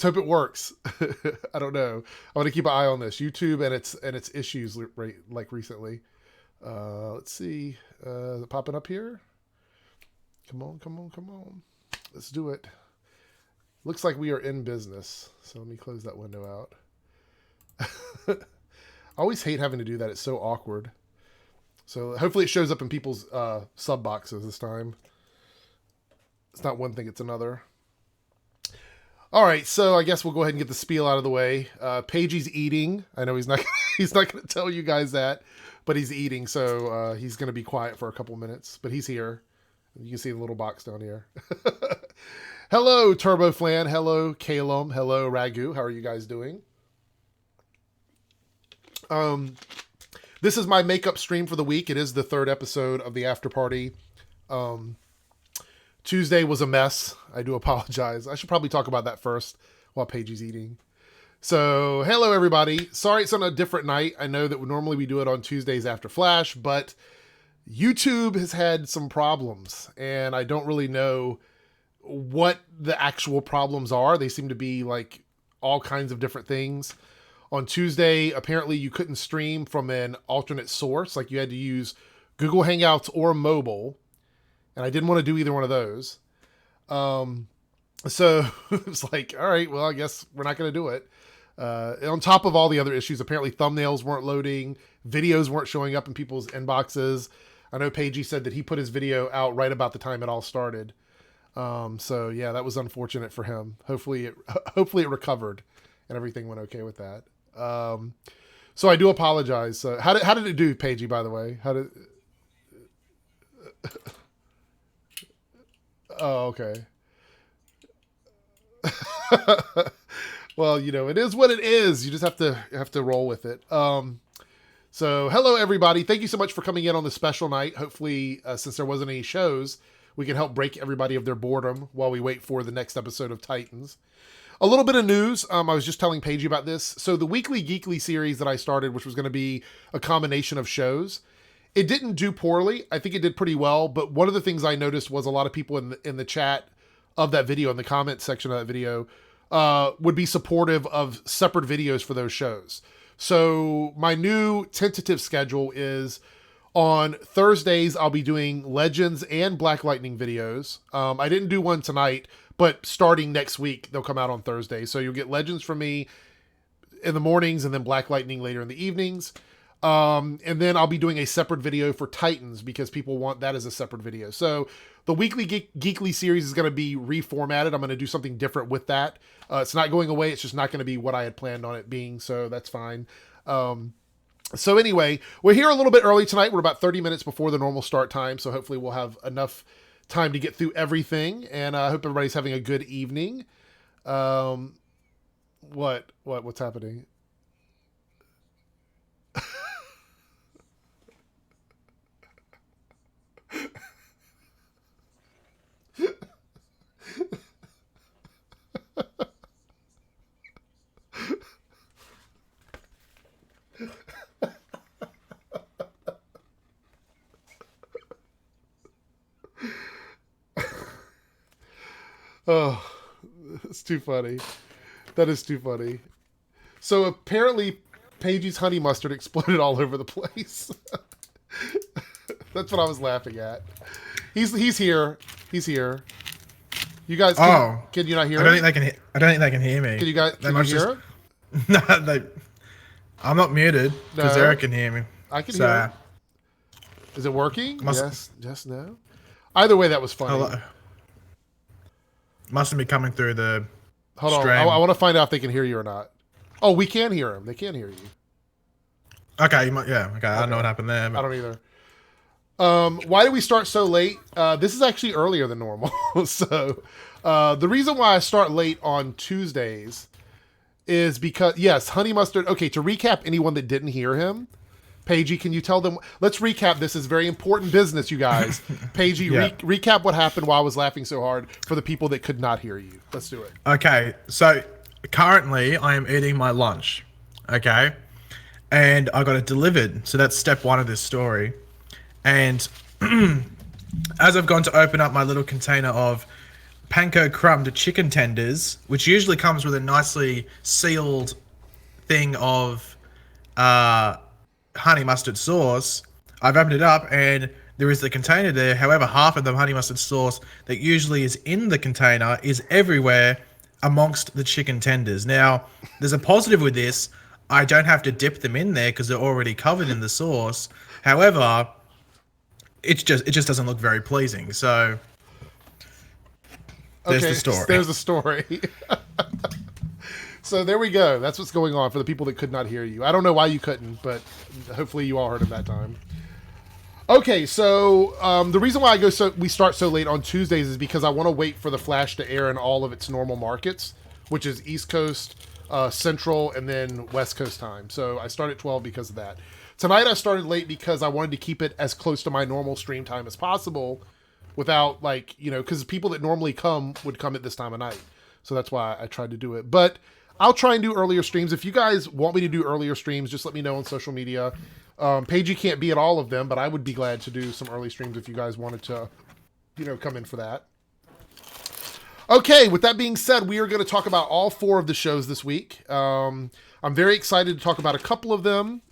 hope it works. I don't know. I want to keep an eye on this YouTube and its issues like recently. Let's see. Is it popping up here? Come on, come on, come on. Let's do it. Looks like we are in business. So let me close that window out. I always hate having to do that. It's so awkward. So hopefully it shows up in people's sub boxes this time. It's not one thing, it's another. All right, so I guess we'll go ahead and get the spiel out of the way. Pagey's eating. I know he's not going to tell you guys that, but he's eating, so he's going to be quiet for a couple minutes. But he's here. You can see the little box down here. Hello, Turbo Flan. Hello, Calum. Hello, Ragu. How are you guys doing? This is my makeup stream for the week. It is the third episode of the After Party. Tuesday was a mess. I do apologize. I should probably talk about that first while Pagey's eating. So, hello everybody. Sorry it's on a different night. I know that normally we do it on Tuesdays after Flash, but YouTube has had some problems, and I don't really know what the actual problems are. They seem to be like all kinds of different things. On Tuesday, apparently you couldn't stream from an alternate source. Like you had to use Google Hangouts or mobile. And I didn't want to do either one of those. So it was like, all right, well, I guess we're not going to do it. On top of all the other issues, apparently thumbnails weren't loading. Videos weren't showing up in people's inboxes. I know Pagey said that he put his video out right about the time it all started. So yeah, that was unfortunate for him. Hopefully it recovered and everything went okay with that. So I do apologize. How did it do, Pagey, by the way? How did... Oh, okay. Well, it is what it is. You just have to roll with it. So hello everybody. Thank you so much for coming in on this special night. Hopefully, since there wasn't any shows, we can help break everybody of their boredom while we wait for the next episode of Titans. A little bit of news. I was just telling Pagey about this. So the Weekly Geekly series that I started, which was going to be a combination of shows, it didn't do poorly. I think it did pretty well. But one of the things I noticed was a lot of people in the chat of that video, in the comment section of that video, would be supportive of separate videos for those shows. So my new tentative schedule is on Thursdays, I'll be doing Legends and Black Lightning videos. I didn't do one tonight, but starting next week, they'll come out on Thursday. So you'll get Legends from me in the mornings and then Black Lightning later in the evenings. And then I'll be doing a separate video for Titans because people want that as a separate video. So the Weekly Geekly series is going to be reformatted. I'm going to do something different with that. It's not going away. It's just not going to be what I had planned on it being. So that's fine. So anyway, we're here a little bit early tonight. We're about 30 minutes before the normal start time. So hopefully we'll have enough time to get through everything. And I hope everybody's having a good evening. What's happening? Oh, it's too funny. That is too funny. So apparently Pagey's honey mustard exploded all over the place. That's what I was laughing at. He's here. He's here. You guys, can you not hear him? I don't think they can hear me. Can you guys hear him? No, I'm not muted because No. Eric can hear me. I can hear him. Is it working? Yes, no. Either way, that was funny. Hello. Mustn't be coming through the Hold on. I want to find out if they can hear you or not. Oh, we can hear him. They can hear you. Okay, okay. I don't know what happened there. But... I don't either. Why did we start so late? This is actually earlier than normal. So the reason why I start late on Tuesdays is because, yes, honey mustard. Okay, to recap anyone that didn't hear him, Pagey, can you tell them? Let's recap. This is very important business, you guys. Pagey, Yeah. Recap what happened while I was laughing so hard for the people that could not hear you. Let's do it. Okay, so currently I am eating my lunch, okay? And I got it delivered. So that's step one of this story. And as I've gone to open up my little container of panko crumbed chicken tenders, which usually comes with a nicely sealed thing of honey mustard sauce. I've opened it up and there is the container there. However, half of the honey mustard sauce that usually is in the container is everywhere amongst the chicken tenders. Now, there's a positive with this. I don't have to dip them in there because they're already covered in the sauce. However, it just doesn't look very pleasing. So there's the story. There's the story. So there we go. That's what's going on for the people that could not hear you. I don't know why you couldn't, but hopefully you all heard him that time. Okay, so the reason why we start so late on Tuesdays is because I want to wait for The Flash to air in all of its normal markets, which is East Coast, Central, and then West Coast time. So I start at 12 because of that. Tonight I started late because I wanted to keep it as close to my normal stream time as possible without, like, you know, because people that normally would come at this time of night. So that's why I tried to do it. But I'll try and do earlier streams. If you guys want me to do earlier streams, just let me know on social media. Pagey can't be at all of them, but I would be glad to do some early streams if you guys wanted to, you know, come in for that. Okay, with that being said, we are going to talk about all 4 of the shows this week. I'm very excited to talk about a couple of them.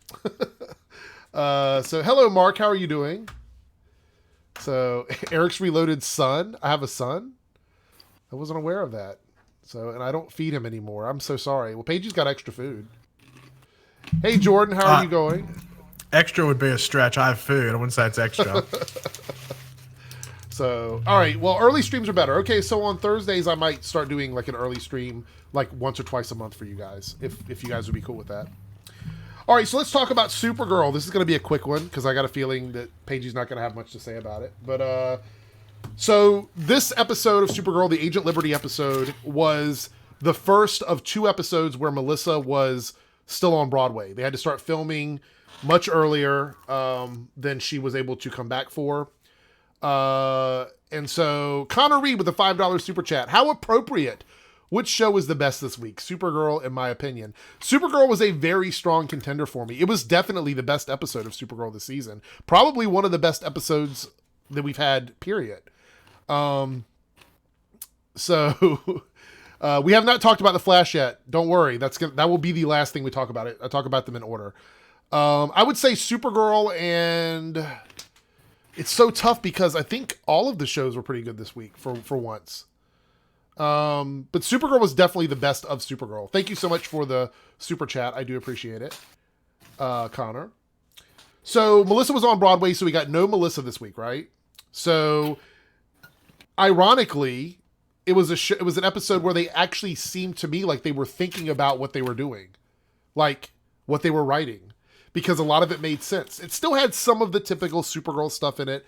So, hello, Mark. How are you doing? So, Eric's Reloaded son. I have a son. I wasn't aware of that. So, and I don't feed him anymore. I'm so sorry. Well, Pagey's got extra food. Hey, Jordan, how are you going? Extra would be a stretch. I have food. I wouldn't say it's extra. So, all right. Well, early streams are better. Okay, so on Thursdays, I might start doing like an early stream, like once or twice a month for you guys, if you guys would be cool with that. All right, so let's talk about Supergirl. This is going to be a quick one because I got a feeling that Pagey's not going to have much to say about it. But so this episode of Supergirl, the Agent Liberty episode, was the first of 2 episodes where Melissa was still on Broadway. They had to start filming much earlier than she was able to come back for. And so Connor Reed with a $5 super chat. How appropriate. Which show was the best this week? Supergirl, in my opinion. Supergirl was a very strong contender for me. It was definitely the best episode of Supergirl this season. Probably one of the best episodes that we've had, period. So we have not talked about The Flash yet. Don't worry. That will be the last thing we talk about. I talk about them in order. I would say Supergirl, and it's so tough because I think all of the shows were pretty good this week for once. But Supergirl was definitely the best of Supergirl. Thank you so much for the super chat. I do appreciate it. Connor. So Melissa was on Broadway, so we got no Melissa this week, right? So ironically, it was an episode where they actually seemed to me like they were thinking about what they were doing, like what they were writing, because a lot of it made sense. It still had some of the typical Supergirl stuff in it,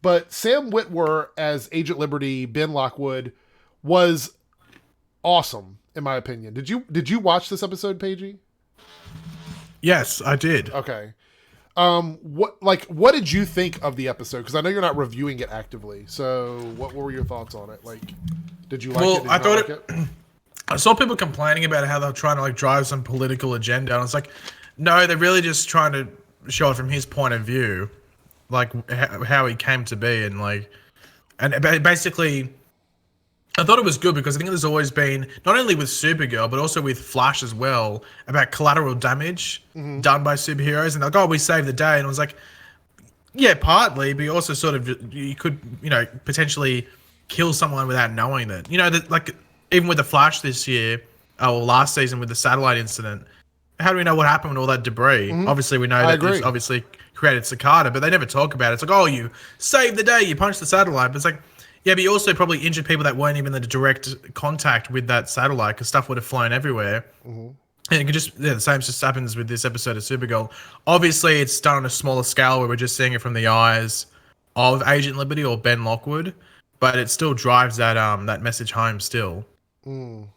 but Sam Witwer as Agent Liberty, Ben Lockwood, was awesome in my opinion. Did you watch this episode, Pagey? Yes, I did. Okay. What did you think of the episode? Because I know you're not reviewing it actively. So what were your thoughts on it? Like, did you like it? I thought it. I saw people complaining about how they're trying to like drive some political agenda, and it's like, no, they're really just trying to show it from his point of view, like how he came to be, and basically. I thought it was good because I think there's always been, not only with Supergirl, but also with Flash as well, about collateral damage done by superheroes. And like, oh, we saved the day. And I was like, yeah, partly, but you also sort of, you could, potentially kill someone without knowing that. Like, even with the Flash this year, or last season with the satellite incident, how do we know what happened with all that debris? Obviously, we know that it's obviously created cicada, but they never talk about it. It's like, oh, you saved the day, you punched the satellite. But it's like, yeah, but you also probably injured people that weren't even in the direct contact with that satellite because stuff would have flown everywhere. And it could the same just happens with this episode of Supergirl. Obviously, it's done on a smaller scale where we're just seeing it from the eyes of Agent Liberty or Ben Lockwood, but it still drives that that message home still. So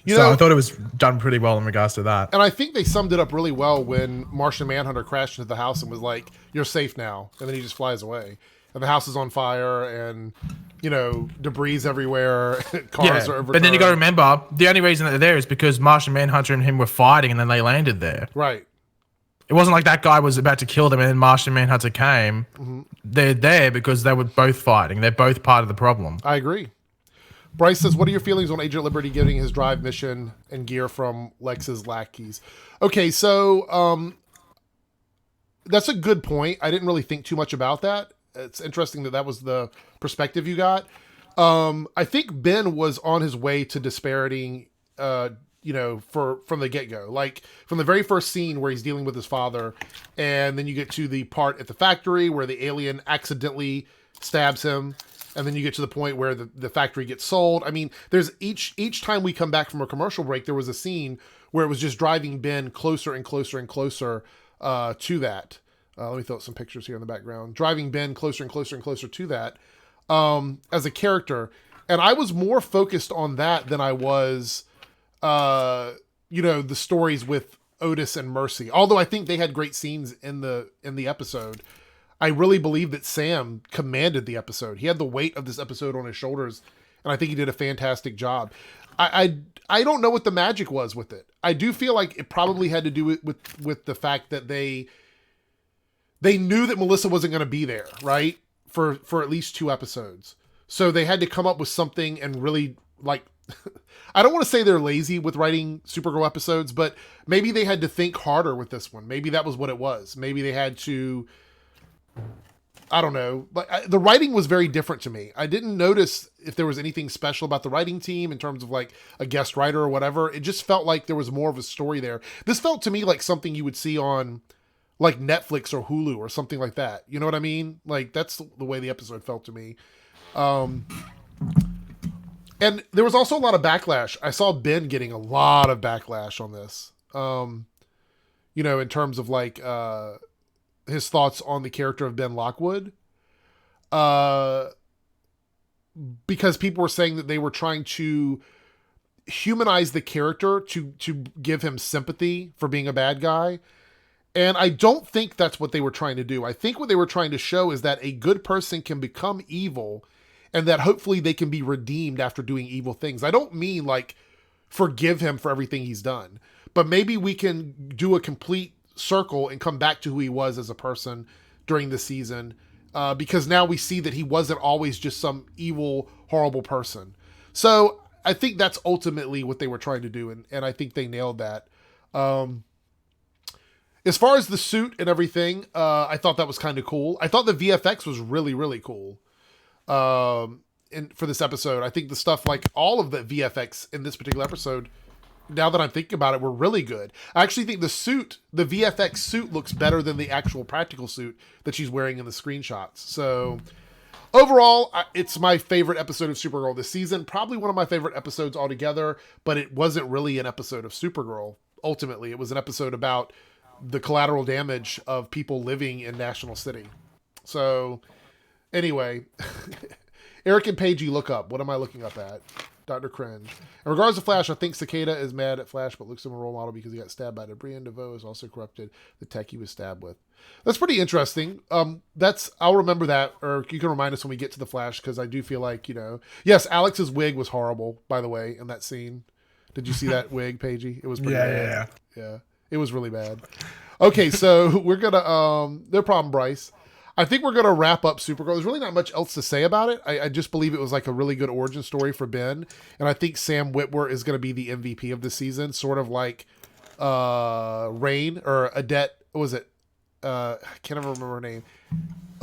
I thought it was done pretty well in regards to that. And I think they summed it up really well when Martian Manhunter crashed into the house and was like, "You're safe now," and then he just flies away. And the house is on fire, and debris everywhere. Cars are overturned. But then you got to remember, the only reason that they're there is because Martian Manhunter and him were fighting, and then they landed there. Right. It wasn't like that guy was about to kill them, and then Martian Manhunter came. They're there because they were both fighting. They're both part of the problem. I agree. Bryce says, what are your feelings on Agent Liberty getting his drive mission and gear from Lex's lackeys? Okay, so that's a good point. I didn't really think too much about that. It's interesting that was the perspective you got. I think Ben was on his way to disparitying, from the get-go. Like, from the very first scene where he's dealing with his father, and then you get to the part at the factory where the alien accidentally stabs him, and then you get to the point where the factory gets sold. I mean, there's each time we come back from a commercial break, there was a scene where it was just driving Ben closer and closer and closer to that. Let me throw out some pictures here in the background. Driving Ben closer and closer and closer to that as a character. And I was more focused on that than I was, the stories with Otis and Mercy. Although I think they had great scenes in the episode. I really believe that Sam commanded the episode. He had the weight of this episode on his shoulders, and I think he did a fantastic job. I don't know what the magic was with it. I do feel like it probably had to do with the fact that they knew that Melissa wasn't going to be there, right? For at least 2 episodes. So they had to come up with something and really, like, I don't want to say they're lazy with writing Supergirl episodes, but maybe they had to think harder with this one. Maybe that was what it was. Maybe they had to, I don't know. But the writing was very different to me. I didn't notice if there was anything special about the writing team in terms of like a guest writer or whatever. It just felt like there was more of a story there. This felt to me like something you would see on like Netflix or Hulu or something like that. You know what I mean? Like, that's the way the episode felt to me. And there was also a lot of backlash. I saw Ben getting a lot of backlash on this. In terms of like his thoughts on the character of Ben Lockwood. Because people were saying that they were trying to humanize the character to give him sympathy for being a bad guy. And I don't think that's what they were trying to do. I think what they were trying to show is that a good person can become evil and that hopefully they can be redeemed after doing evil things. I don't mean like forgive him for everything he's done, but maybe we can do a complete circle and come back to who he was as a person during the season. Because now we see that he wasn't always just some evil, horrible person. So I think that's ultimately what they were trying to do. And I think they nailed that. As far as the suit and everything, I thought that was kind of cool. I thought the VFX was really, really cool. For this episode, I think the stuff, like all of the VFX in this particular episode, now that I'm thinking about it, were really good. I actually think the VFX suit looks better than the actual practical suit that she's wearing in the screenshots. So overall, it's my favorite episode of Supergirl this season. Probably one of my favorite episodes altogether, but it wasn't really an episode of Supergirl. Ultimately, it was an episode about the collateral damage of people living in National City. So anyway, Eric and Pagey look up. What am I looking up at? Dr. Cringe. In regards to Flash, I think Cicada is mad at Flash, but looks at him a role model because he got stabbed by Debris, and DeVoe is also corrupted the tech he was stabbed with. That's pretty interesting. I'll remember that, or you can remind us when we get to the Flash, because I do feel like, yes, Alex's wig was horrible, by the way, in that scene. Did you see that wig, Pagey? It was pretty bad. Yeah. It was really bad. Okay, so we're gonna no problem, Bryce. I think we're gonna wrap up Supergirl. There's really not much else to say about it. I just believe it was like a really good origin story for Ben, and I think Sam Witwer is gonna be the MVP of the season, sort of like Rain or Odette. What was it? I can't ever remember her name.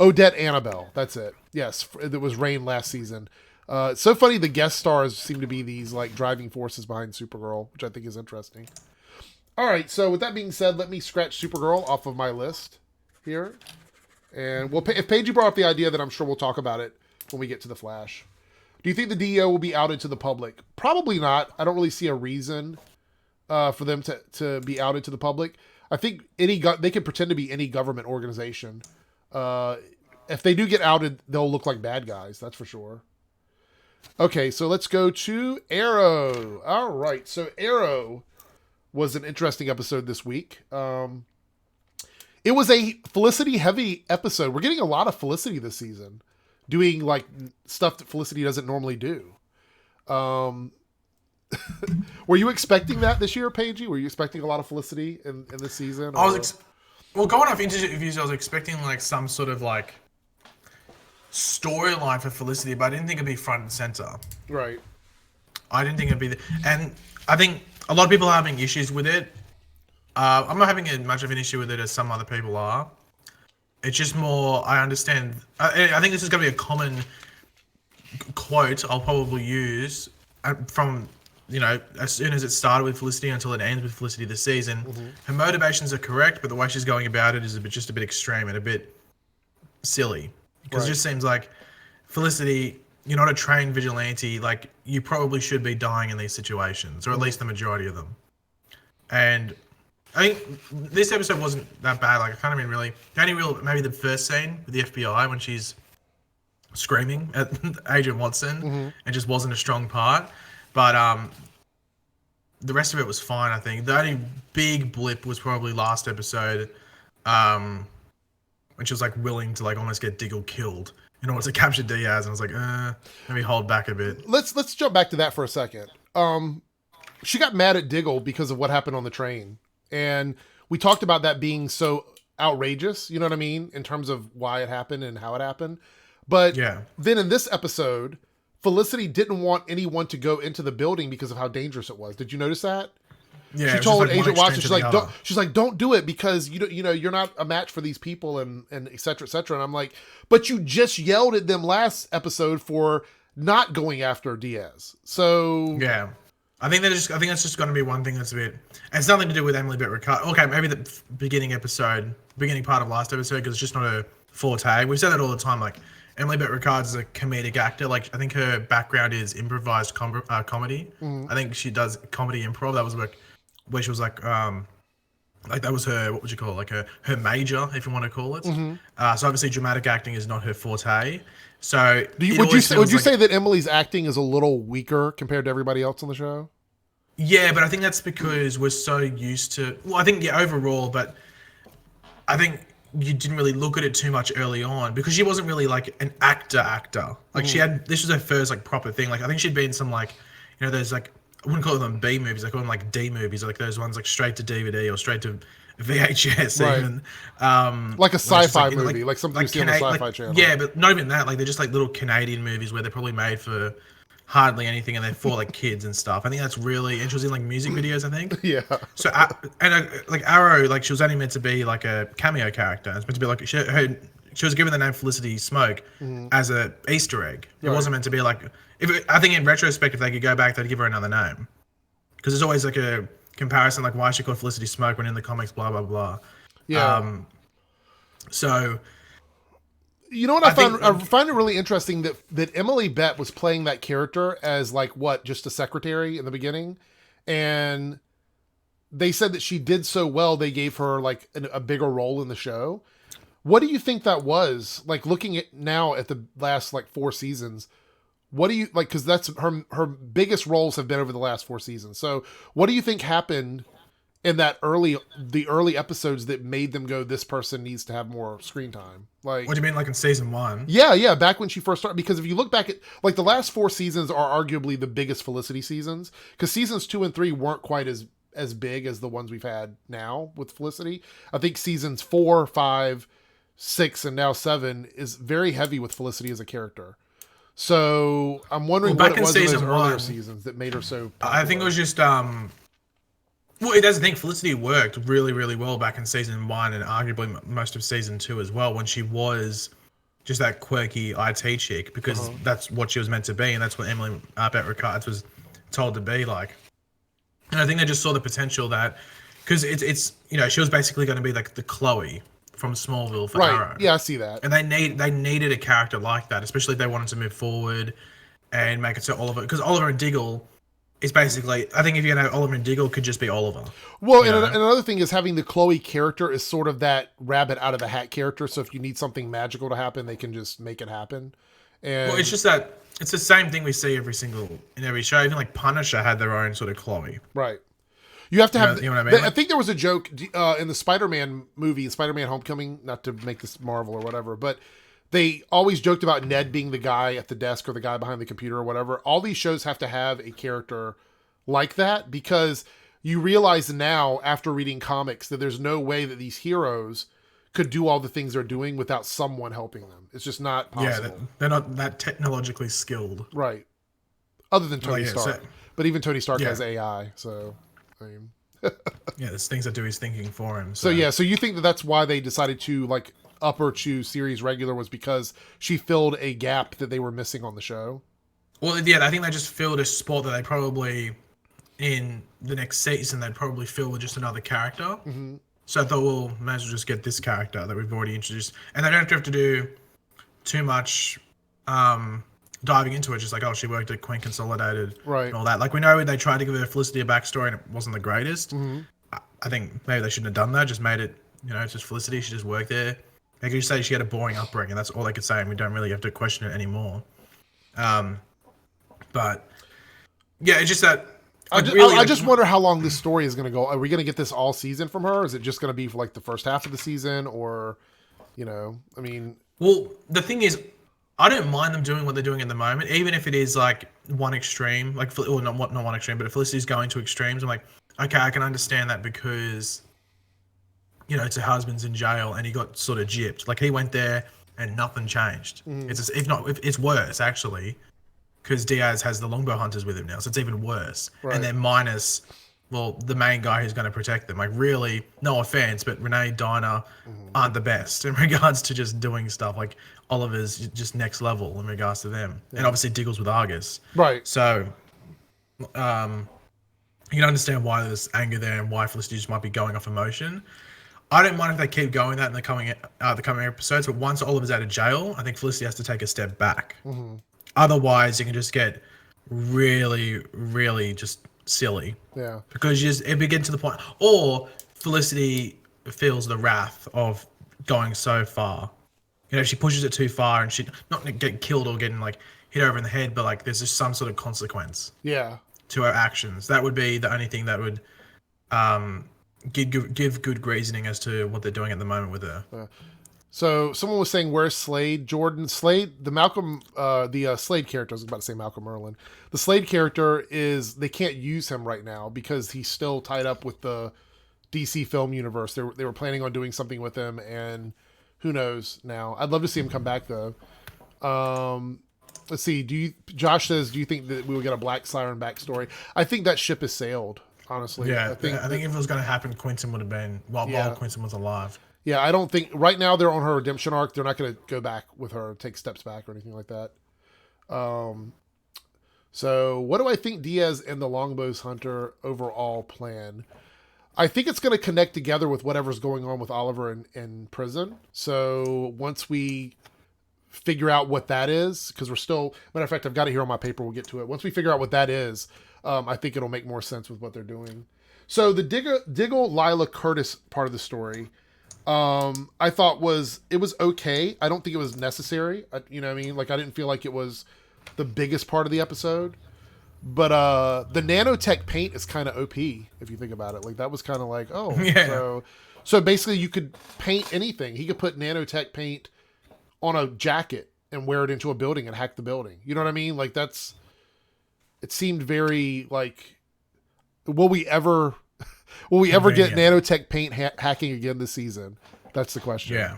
Odette Annabelle. That's it. Yes, it was Rain last season. It's so funny. The guest stars seem to be these like driving forces behind Supergirl, which I think is interesting. All right, so with that being said, let me scratch Supergirl off of my list here. And if Pagey brought up the idea, then I'm sure we'll talk about it when we get to the Flash. Do you think the DEO will be outed to the public? Probably not. I don't really see a reason for them to be outed to the public. I think they can pretend to be any government organization. If they do get outed, they'll look like bad guys. That's for sure. Okay, so let's go to Arrow. All right, so Arrow was an interesting episode this week. It was a Felicity-heavy episode. We're getting a lot of Felicity this season, doing like stuff that Felicity doesn't normally do. Were you expecting that this year, Pagey? Were you expecting a lot of Felicity in this season? Going off interviews, I was expecting like some sort of like storyline for Felicity, but I didn't think it'd be front and center. Right. I didn't think it'd be, and I think a lot of people are having issues with it. I'm not having as much of an issue with it as some other people are. It's just more, I understand. I think this is going to be a common quote I'll probably use from, as soon as it started with Felicity until it ends with Felicity this season. Her motivations are correct, but the way she's going about it is just a bit extreme and a bit silly. Because it just seems like, Felicity, you're not a trained vigilante. Like, you probably should be dying in these situations, or at least the majority of them. And I think this episode wasn't that bad. Like, I can't even really... maybe the first scene with the FBI when she's screaming at Agent Watson, and just wasn't a strong part. But the rest of it was fine, I think. The only big blip was probably last episode, when she was, like, willing to, like, almost get Diggle killed in order to capture Diaz. And I was like, let me hold back a bit. Let's jump back to that for a second. She got mad at Diggle because of what happened on the train. And we talked about that being so outrageous, you know what I mean? In terms of why it happened and how it happened. But then in this episode, Felicity didn't want anyone to go into the building because of how dangerous it was. Did you notice that? Yeah, she told Agent Watson, she's like, don't do it because you're not a match for these people and et cetera, et cetera. And I'm like, but you just yelled at them last episode for not going after Diaz. So yeah. I think that's just going to be one thing that's a bit... It's nothing to do with Emily Bett Ricard. Okay, maybe the beginning part of last episode, because it's just not a forte. We say that all the time. Like, Emily Bett Ricard is a comedic actor. Like, I think her background is improvised comedy. I think she does comedy improv. That was where she was like that was her, what would you call it? Like her major, if you want to call it. So obviously dramatic acting is not her forte. So would you say that Emily's acting is a little weaker compared to everybody else on the show? Yeah, but I think that's because we're so used to... Well, I think, overall, but I think you didn't really look at it too much early on because she wasn't really, like, an actor. Like, this was her first, like, proper thing. Like, I think she'd been in some, like, there's, like, I wouldn't call them B movies. I call them, like, D movies, like those ones, like, straight to DVD or straight to VHS even. Like a sci-fi movie, like something you see on the Sci-Fi Channel. Yeah, but not even that. Like, they're just, like, little Canadian movies where they're probably made for... hardly anything, and they're for like kids and stuff. I think that's really interesting, like music videos, I think. Yeah. So like Arrow, like she was only meant to be like a cameo character. It's meant to be like she was given the name Felicity Smoke as a Easter egg. It wasn't meant to be like... I think in retrospect, if they could go back, they'd give her another name, because there's always like a comparison, like why is she called Felicity Smoke when in the comics, blah blah blah. Yeah. So. You know what I find it really interesting that Emily Bett was playing that character as like just a secretary in the beginning, and they said that she did so well they gave her like a bigger role in the show. What do you think that was? Like looking at now at the last like 4 seasons, what do you like? Because that's her biggest roles have been over the last 4 seasons. So what do you think happened in the early episodes that made them go, this person needs to have more screen time? Like, what do you mean, like in season 1? Yeah, back when she first started. Because if you look back at like the last 4 seasons are arguably the biggest Felicity seasons, because seasons 2 and 3 weren't quite as big as the ones we've had now with Felicity. I think seasons 4, 5, 6, and now 7 is very heavy with Felicity as a character. So I'm wondering what it was in those earlier seasons that made her so popular. I think it was just well, that's the thing. Felicity worked really, really well back in season 1 and arguably most of season 2 as well, when she was just that quirky IT chick, because that's what she was meant to be, and that's what Emily Bett Ricard was told to be like. And I think they just saw the potential that, because it's she was basically going to be like the Chloe from Smallville for Arrow. Yeah, I see that. And they needed a character like that, especially if they wanted to move forward and make it so Oliver, because Oliver and Diggle. It's basically, I think if you're going to have Oliver and Diggle, could just be Oliver. Well, and another thing is having the Chloe character is sort of that rabbit out of the hat character. So if you need something magical to happen, they can just make it happen. And well, it's just that it's the same thing we see in every show. Even like Punisher had their own sort of Chloe. Right. You have to have. You know what I mean? I think there was a joke in the Spider-Man movie, Spider-Man Homecoming, not to make this Marvel or whatever, but they always joked about Ned being the guy at the desk or the guy behind the computer or whatever. All these shows have to have a character like that, because you realize now after reading comics that there's no way that these heroes could do all the things they're doing without someone helping them. It's just not possible. Yeah, they're not that technologically skilled. Right. Other than Tony Stark. But even Tony Stark Yeah. has AI, so I mean, Yeah, there's things that do his thinking for him. so yeah, so you think that that's why they decided to like up her to series regular was because she filled a gap that they were missing on the show? Well, yeah, I think they just filled a spot that they probably in the next season they'd probably fill with just another character. Mm-hmm. So I thought, well, may as well just get this character that we've already introduced, and they don't have to do too much diving into it. Just like, oh, she worked at Queen Consolidated, Right. and all that. Like we know they tried to give her Felicity a backstory, and it wasn't the greatest. Mm-hmm. I think maybe they shouldn't have done that. Just made it, it's just Felicity. She just worked there. They could just say she had a boring upbringing. That's all they could say, and we don't really have to question it anymore. But yeah, it's just that. I Like, just wonder how long this story is going to go. Are we going to get this all season from her? Is it just going to be for like the first half of the season, or, I mean, well, the thing is, I don't mind them doing what they're doing at the moment, even if it is like one extreme, like or not one extreme, but if Felicity's going to extremes, I'm like, okay, I can understand that because, it's her husband's in jail and he got sort of gypped. Like he went there and nothing changed. It's it's worse actually. Because Diaz has the longbow hunters with him now, so it's even worse. Right. And then minus, the main guy who's going to protect them. Like, really, no offense, but Renee, Dinah aren't the best in regards to just doing stuff. Like, Oliver's just next level in regards to them. Yeah. And obviously Diggle's with Argus. Right. So, you can understand why there's anger there and why Felicity just might be going off emotion. I don't mind if they keep going that in the coming episodes, but once Oliver's out of jail, I think Felicity has to take a step back. Mm-hmm. Otherwise, you can just get really, really just silly. Yeah. Because it begins to the point. Or Felicity feels the wrath of going so far. She pushes it too far and she not get killed or getting like hit over in the head, but like there's just some sort of consequence. Yeah. To her actions. That would be the only thing that would give good reasoning as to what they're doing at the moment with her. So someone was saying, where's Slade? Jordan, Slade, the Slade character, I was about to say Malcolm Merlin. The Slade character they can't use him right now because he's still tied up with the DC film universe. They were planning on doing something with him, and who knows now. I'd love to see him come back though. Let's see. Josh says, do you think that we will get a Black Siren backstory? I think that ship has sailed, honestly. Yeah, I think if it was going to happen, Quentin would have been, while Quentin was alive. Yeah, I don't think right now they're on her redemption arc. They're not going to go back with her, take steps back or anything like that. So what do I think Diaz and the Longbows Hunter overall plan? I think it's going to connect together with whatever's going on with Oliver in prison. So once we figure out what that is, because we're still, matter of fact, I've got it here on my paper. We'll get to it. Once we figure out what that is, I think it'll make more sense with what they're doing. So the Diggle, Lila, Curtis part of the story, I thought it was okay. I don't think it was necessary. You know what I mean? Like, I didn't feel like it was the biggest part of the episode. But the nanotech paint is kind of OP if you think about it. Like, that was kind of like, oh, yeah. So basically you could paint anything. He could put nanotech paint on a jacket and wear it into a building and hack the building. You know what I mean? Like, it seemed very like, will we ever get nanotech paint hacking again this season? That's the question. Yeah.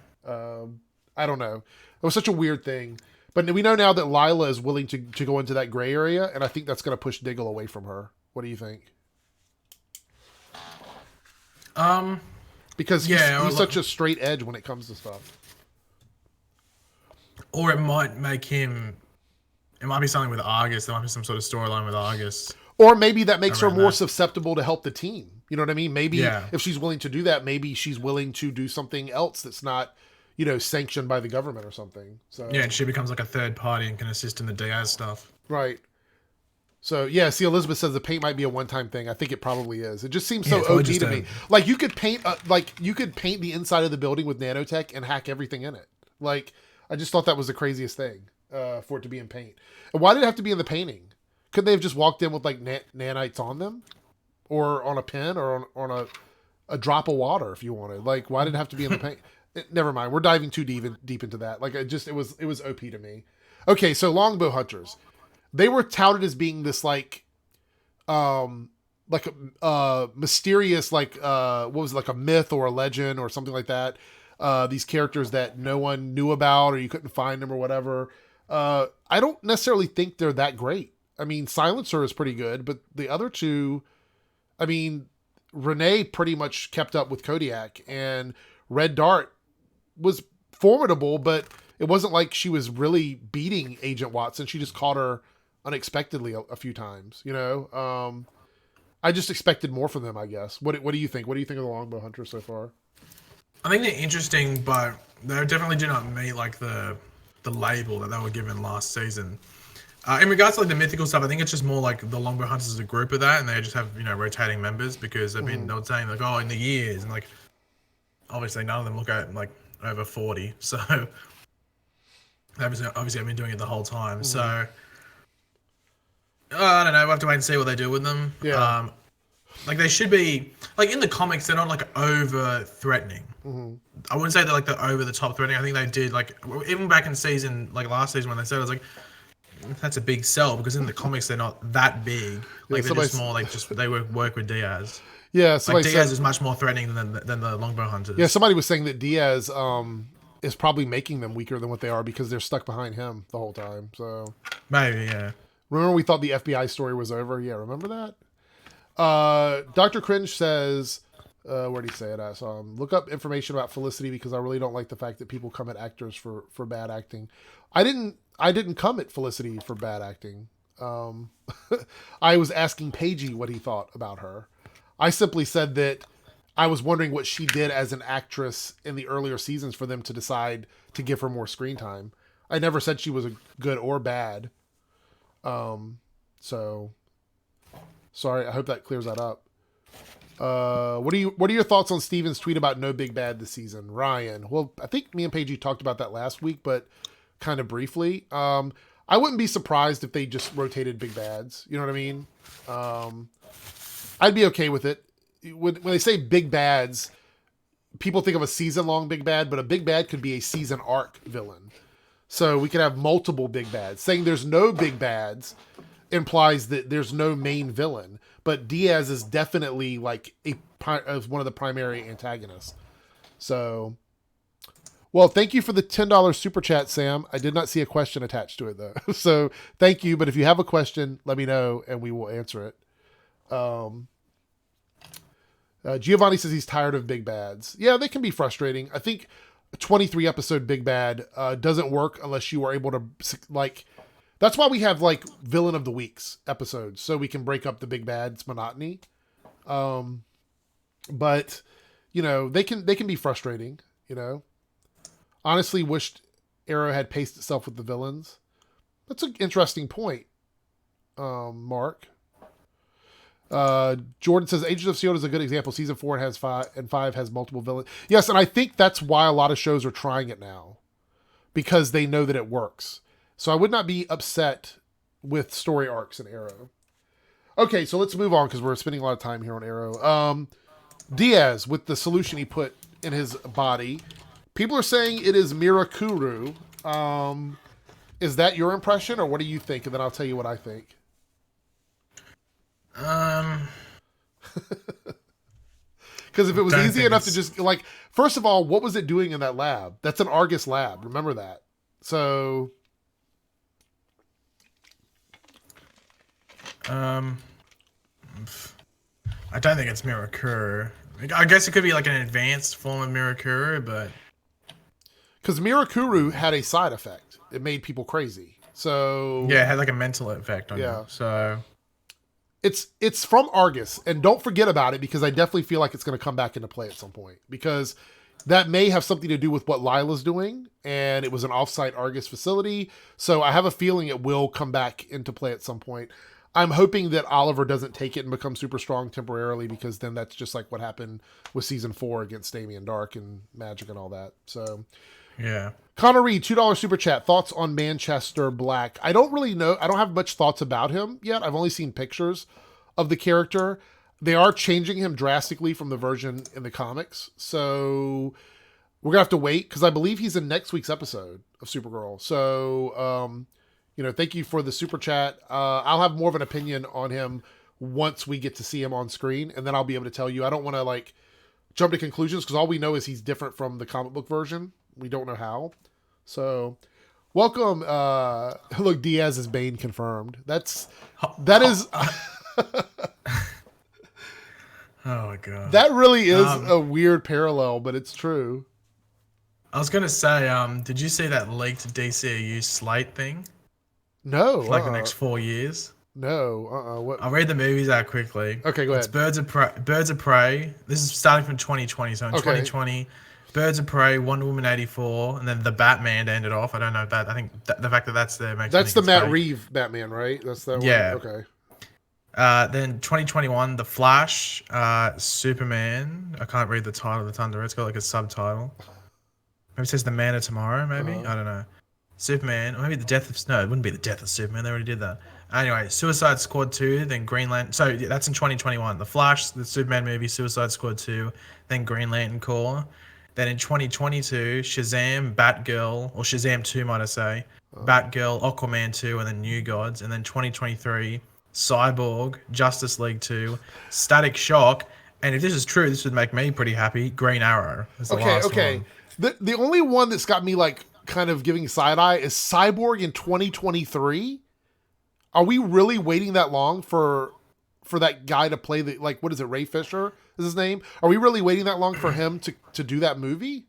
I don't know. It was such a weird thing. But we know now that Lila is willing to go into that gray area, and I think that's going to push Diggle away from her. What do you think? Because he's such a straight edge when it comes to stuff. Or it might make him... It might be something with Argus. There might be some sort of storyline with Argus. Or maybe that makes her more susceptible to help the team. You know what I mean? Maybe if she's willing to do that, maybe she's willing to do something else that's not, sanctioned by the government or something. So yeah, and she becomes like a third party and can assist in the Diaz stuff. Right. So yeah, see, Elizabeth says the paint might be a one-time thing. I think it probably is. It just seems so OG to me. Like you could paint, paint the inside of the building with nanotech and hack everything in it. Like I just thought that was the craziest thing for it to be in paint. And why did it have to be in the painting? Couldn't they have just walked in with like nanites on them, or on a pen, or on a drop of water if you wanted? Like, why did it have to be in the paint? Never mind. We're diving too deep into that. Like, it was OP to me. Okay, so longbow hunters, they were touted as being this like a mysterious what was it, like a myth or a legend or something like that. These characters that no one knew about or you couldn't find them or whatever. I don't necessarily think they're that great. I mean, Silencer is pretty good, but the other two, I mean, Renee pretty much kept up with Kodiak, and Red Dart was formidable, but it wasn't like she was really beating Agent Watson. She just caught her unexpectedly a few times, you know? I just expected more from them, I guess. What do you think? What do you think of the Longbow Hunters so far? I think they're interesting, but they definitely do not meet like the label that they were given last season. In regards to like the mythical stuff, I think it's just more like the Longbow Hunters as a group of that, and they just have, you know, rotating members because they've been, they were saying like, oh, in the years, and like obviously none of them look at like over 40, so obviously I've been doing it the whole time. So I don't know, we'll have to wait and see what they do with them. Yeah. Like they should be like in the comics, they're not like over threatening. I wouldn't say they're like the over the top threatening. I think they did like even back in season like last season when they said, I was like, that's a big sell, because in the comics they're not that big. Like they're just more like they work with Diaz. Yeah, like Diaz is much more threatening than the Longbow Hunters. Yeah, somebody was saying that Diaz is probably making them weaker than what they are because they're stuck behind him the whole time. So maybe, yeah. Remember we thought the FBI story was over? Yeah, remember that? Dr. Cringe says, where did he say it at? So, look up information about Felicity because I really don't like the fact that people come at actors for bad acting. I didn't come at Felicity for bad acting. I was asking Pagey what he thought about her. I simply said that I was wondering what she did as an actress in the earlier seasons for them to decide to give her more screen time. I never said she was a good or bad. So sorry. I hope that clears that up. What are your thoughts on Steven's tweet about no big bad this season, Ryan? Well, I think me and Pagey talked about that last week, but kind of briefly. I wouldn't be surprised if they just rotated big bads. You know what I mean? I'd be okay with it. When they say big bads, people think of a season-long big bad, but a big bad could be a season arc villain. So we could have multiple big bads. Saying there's no big bads implies that there's no main villain, but Diaz is definitely like one of the primary antagonists. So, well, thank you for the $10 super chat, Sam. I did not see a question attached to it though. So thank you. But if you have a question, let me know and we will answer it. Giovanni says he's tired of big bads. Yeah, they can be frustrating. I think a 23 episode big bad doesn't work unless you are able to like. That's why we have like villain of the weeks episodes, so we can break up the big bad's monotony. But you know they can be frustrating. You know, honestly, wished Arrow had paced itself with the villains. That's an interesting point, Mark. Jordan says Agents of S.H.I.E.L.D. is a good example. Season 4 has 5 has multiple villains. Yes, and I think that's why a lot of shows are trying it now, because they know that it works. So I would not be upset with story arcs in Arrow. Okay, so let's move on because we're spending a lot of time here on Arrow. Diaz with the solution he put in his body. People are saying it is Mirakuru. Is that your impression, or what do you think? And then I'll tell you what I think. Because if it was easy enough to just like, first of all, what was it doing in that lab? That's an Argus lab. Remember that. So, I don't think it's Mirakuru. I guess it could be like an advanced form of Mirakuru, but because Mirakuru had a side effect, it made people crazy. So yeah, it had like a mental effect on you. So it's from Argus, and don't forget about it because I definitely feel like it's going to come back into play at some point because that may have something to do with what Lila's doing, and it was an offsite Argus facility. So I have a feeling it will come back into play at some point. I'm hoping that Oliver doesn't take it and become super strong temporarily, because then that's just like what happened with season 4 against Damien Dark and Magic and all that. So yeah. Connor Reed, $2 super chat. Thoughts on Manchester Black? I don't really know. I don't have much thoughts about him yet. I've only seen pictures of the character. They are changing him drastically from the version in the comics. So we're going to have to wait because I believe he's in next week's episode of Supergirl. So, thank you for the super chat. I'll have more of an opinion on him once we get to see him on screen, and then I'll be able to tell you. I don't want to like jump to conclusions because all we know is he's different from the comic book version. We don't know how. So Welcome. Look, Diaz is Bane confirmed. That is. Oh my god. That really is a weird parallel, but it's true. I was gonna say, did you see that leaked DCU slate thing? No. For like the next 4 years? No. What? I'll read the movies out quickly. Okay, go ahead. It's Birds of Prey. This is starting from 2020. So in 2020, Birds of Prey, Wonder Woman 84, and then the Batman to end it off. I don't know if that. I think the fact that that's there makes that's the Matt fake. Reeves Batman, right? That's that Yeah. one? Okay. Then 2021, The Flash, Superman. I can't read the title of the Thunder. It's got like a subtitle. Maybe it says The Man of Tomorrow, maybe? I don't know. Superman, or maybe the death of... No, it wouldn't be the death of Superman. They already did that. Anyway, Suicide Squad 2, then Green Lantern... So, yeah, that's in 2021. The Flash, the Superman movie, Suicide Squad 2, then Green Lantern Corps. Then in 2022, Shazam, Batgirl, or Shazam 2, might I say. Batgirl, Aquaman 2, and then New Gods. And then 2023, Cyborg, Justice League 2, Static Shock. And if this is true, this would make me pretty happy. Green Arrow is the last one. The only one that's got me like kind of giving side eye is Cyborg in 2023. Are we really waiting that long for that guy to play the, like, what is it, Ray Fisher is his name? Are we really waiting that long for him to do that movie?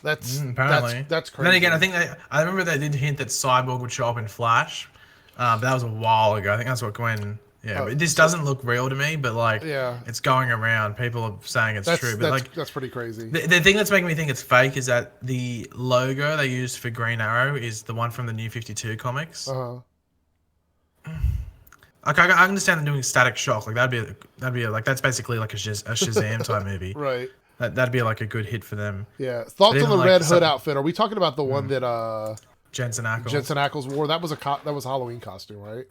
That's apparently that's crazy. And then again, I remember they did hint that Cyborg would show up in Flash. But that was a while ago. I think that's what Gwen. Yeah, but this doesn't look real to me, but like, it's going around. People are saying it's true, but that's pretty crazy. The thing that's making me think it's fake is that the logo they used for Green Arrow is the one from the New 52 comics. Okay, I understand them doing Static Shock. Like that'd be like that's basically like a Shazam type movie, right? That'd be like a good hit for them. Yeah. Thoughts on the Red Hood outfit? Are we talking about the one that Jensen Ackles wore? That was a Halloween costume, right?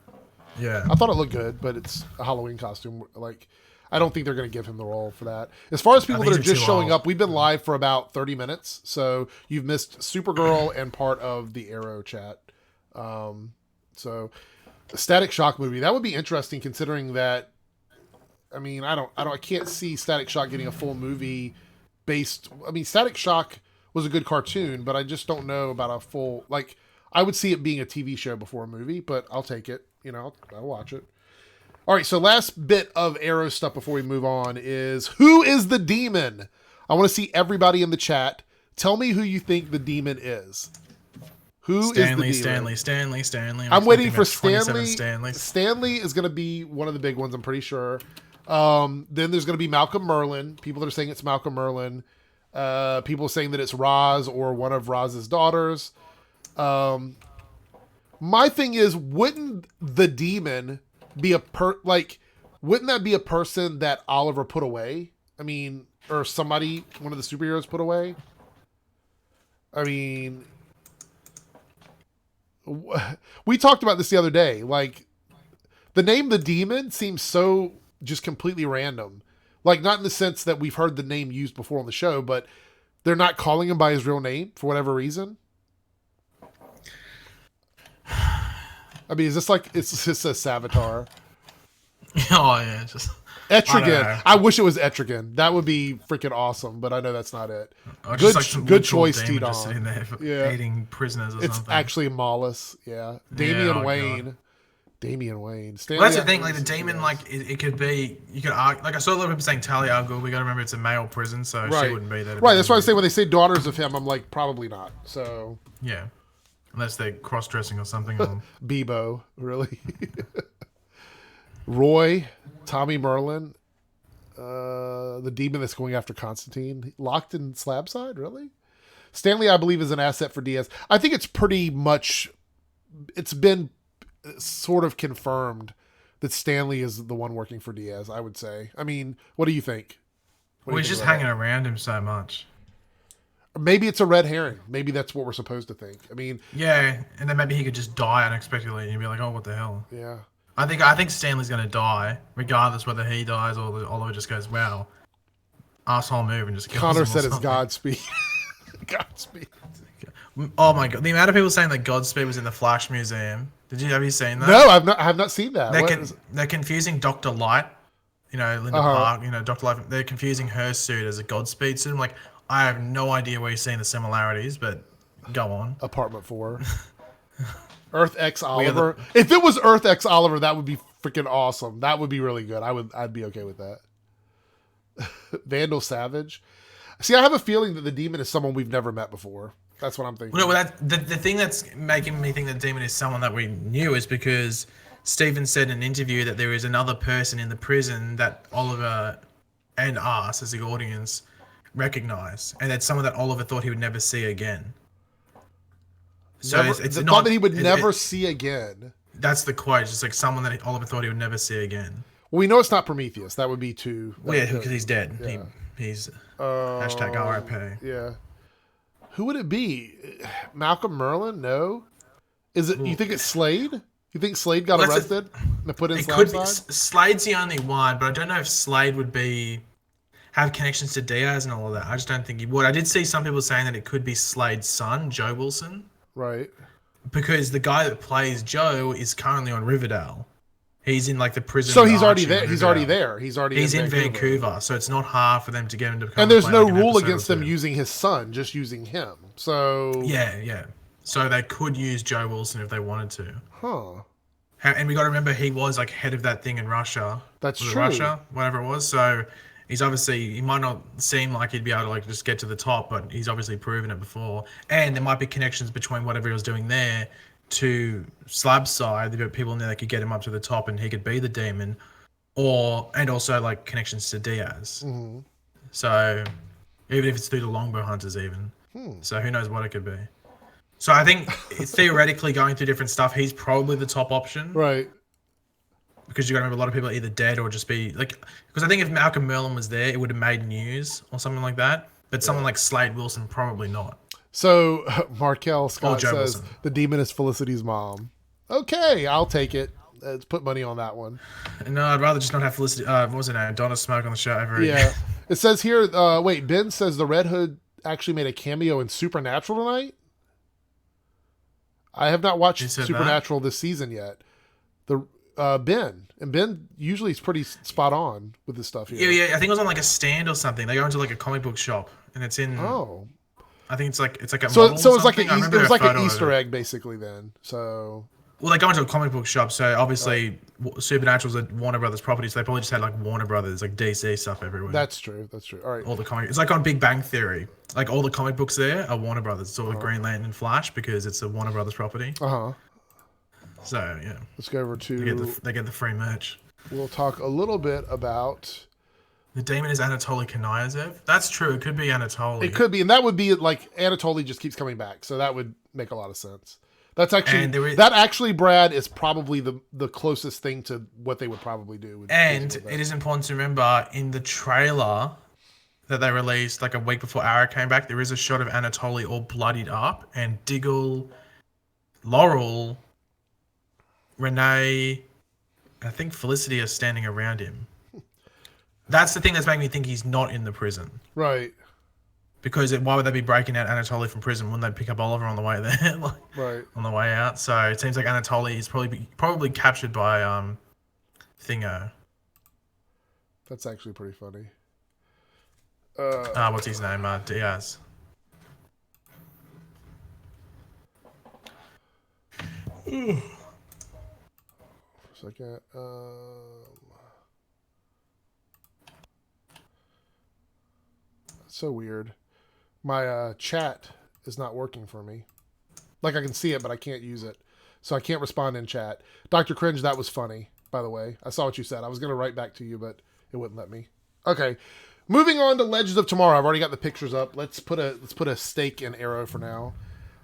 Yeah. I thought it looked good, but it's a Halloween costume. Like, I don't think they're going to give him the role for that. As far as people that are just showing up, we've been live for about 30 minutes, so you've missed Supergirl and part of the Arrow chat. So, the Static Shock movie, that would be interesting considering that. I mean, I can't see Static Shock getting a full movie based. I mean, Static Shock was a good cartoon, but I just don't know about a full, like, I would see it being a TV show before a movie, but I'll take it. You know, I'll watch it. All right, so last bit of Arrow stuff before we move on is, who is the demon? I want to see everybody in the chat. Tell me who you think the demon is. Who is the demon? Stanley. I'm waiting for Stanley. Stanley is going to be one of the big ones, I'm pretty sure. Then there's going to be Malcolm Merlin. People that are saying it's Malcolm Merlin. People saying that it's Roz or one of Roz's daughters. My thing is, wouldn't the demon be wouldn't that be a person that Oliver put away? I mean, or somebody, one of the superheroes put away? I mean, we talked about this the other day. Like, the name the demon seems so just completely random. Like, not in the sense that we've heard the name used before on the show, but they're not calling him by his real name for whatever reason. I mean, is this like, it's just a Savitar? Oh, yeah, just... Etrigan. I wish it was Etrigan. That would be freaking awesome, but I know that's not it. Good choice, T-Don. Just sitting there eating prisoners or it's something. Actually Mollis, yeah. Damian Wayne. God. Damian Wayne. Well, that's the thing, like the demon, like it could be, you could argue, like I saw a lot of people saying Talia al Ghul. We got to remember it's a male prison, so she wouldn't be there. Right, that's why I say when they say daughters of him, I'm like, probably not. So yeah, unless they're cross-dressing or something. Bebo, really. Roy, Tommy Merlin, the demon that's going after Constantine, locked in Slabside, really? Stanley, I believe, is an asset for Diaz. I think it's pretty much, it's been sort of confirmed that Stanley is the one working for Diaz, I would say. I mean, what do you think? We're just hanging around him so much. Maybe it's a red herring. Maybe that's what we're supposed to think. I mean... Yeah, and then maybe he could just die unexpectedly and you'd be like, oh, what the hell? Yeah. I think Stanley's going to die, regardless whether he dies or Oliver just goes, wow, asshole move and just kills Connor him said it's Godspeed. Godspeed. Oh my god, the amount of people saying that Godspeed was in the Flash Museum. Have you seen that? No, I have not seen that. They're confusing Dr. Light, Linda Park, Dr. Light. They're confusing her suit as a Godspeed suit. I'm like, I have no idea where you're seeing the similarities, but Go on. Apartment 4. Earth X Oliver. If it was Earth X Oliver, that would be freaking awesome. That would be really good. I'd be okay with that. Vandal Savage. See, I have a feeling that the demon is someone we've never met before. That's what I'm thinking. Well, no, the thing that's making me think that demon is someone that we knew is because Stephen said in an interview that there is another person in the prison that Oliver and us as the audience recognize, and that's someone that Oliver thought he would never see again. So it's the not thought that he would never see again. That's the quote. It's just like someone that Oliver thought he would never see again. Well, we know it's not Prometheus. That would be too. Well, yeah, because he's dead. Yeah. He's hashtag RIP. Yeah. Who would it be? Malcolm Merlin? No. Is it? You think it's Slade? You think Slade got arrested and put in Slade? Slade's the only one, but I don't know if Slade would have connections to Diaz and all of that. I just don't think he would. I did see some people saying that it could be Slade's son, Joe Wilson. Right. Because the guy that plays Joe is currently on Riverdale. He's in like the prison. So he's already there. He's already there. He's in Vancouver. So it's not hard for them to get him to become. And there's no rule against them using his son, just using him. So yeah. So they could use Joe Wilson if they wanted to. Huh. And we got to remember he was like head of that thing in Russia. That's true. Russia, whatever it was. So he's obviously, he might not seem like he'd be able to like just get to the top, but he's obviously proven it before. And there might be connections between whatever he was doing there to Slab's side. There were people in there that could get him up to the top and he could be the demon, and also like connections to Diaz. Mm-hmm. So even if it's through the Longbow Hunters even. So who knows what it could be. So I think it's theoretically going through different stuff. He's probably the top option. Right. Because you got to remember a lot of people are either dead or just be like, because I think if Malcolm Merlin was there, it would have made news or something like that. But someone like Slade Wilson, probably not. So Markel Scott says Wilson. The demon is Felicity's mom. Okay, I'll take it. Let's put money on that one. No, I'd rather just not have Felicity. What was it now? Donna Smoke on the show ever again. Yeah. It says here, wait, Ben says the Red Hood actually made a cameo in Supernatural tonight. I have not watched Supernatural this season yet. The Ben usually is pretty spot on with this stuff here. Yeah. I think it was on like a stand or something. They go into like a comic book shop and it's in. Oh. I think it's like a. So it was like an Easter Easter egg basically then. So. Well, they go into a comic book shop, so obviously Supernatural's a Warner Brothers property, so they probably just had like Warner Brothers, like DC stuff everywhere. That's true. All right. All the comic, it's like on Big Bang Theory. Like all the comic books there are Warner Brothers. It's all like Green Lantern and Flash because it's a Warner Brothers property. So yeah. Let's go over to. They get the free merch. We'll talk a little bit about. The demon is Anatoly Kniazev. That's true. It could be Anatoly. It could be, and that would be like Anatoly just keeps coming back, so that would make a lot of sense. That's actually, Brad, is probably the closest thing to what they would probably do. And it is important to remember in the trailer that they released like a week before Arrow came back, there is a shot of Anatoly all bloodied up, and Diggle, Laurel, Renee, I think Felicity are standing around him. That's the thing that's making me think he's not in the prison. Right. Because why would they be breaking out Anatoly from prison? Wouldn't they pick up Oliver on the way there? Right. On the way out. So it seems like Anatoly is probably captured by Thingo. That's actually pretty funny. What's his name? Diaz. For a second. So weird. My chat is not working for me. Like I can see it, but I can't use it. So I can't respond in chat. Dr. Cringe, that was funny, by the way. I saw what you said. I was going to write back to you, but it wouldn't let me. Okay. Moving on to Legends of Tomorrow. I've already got the pictures up. Let's put a stake in Arrow for now.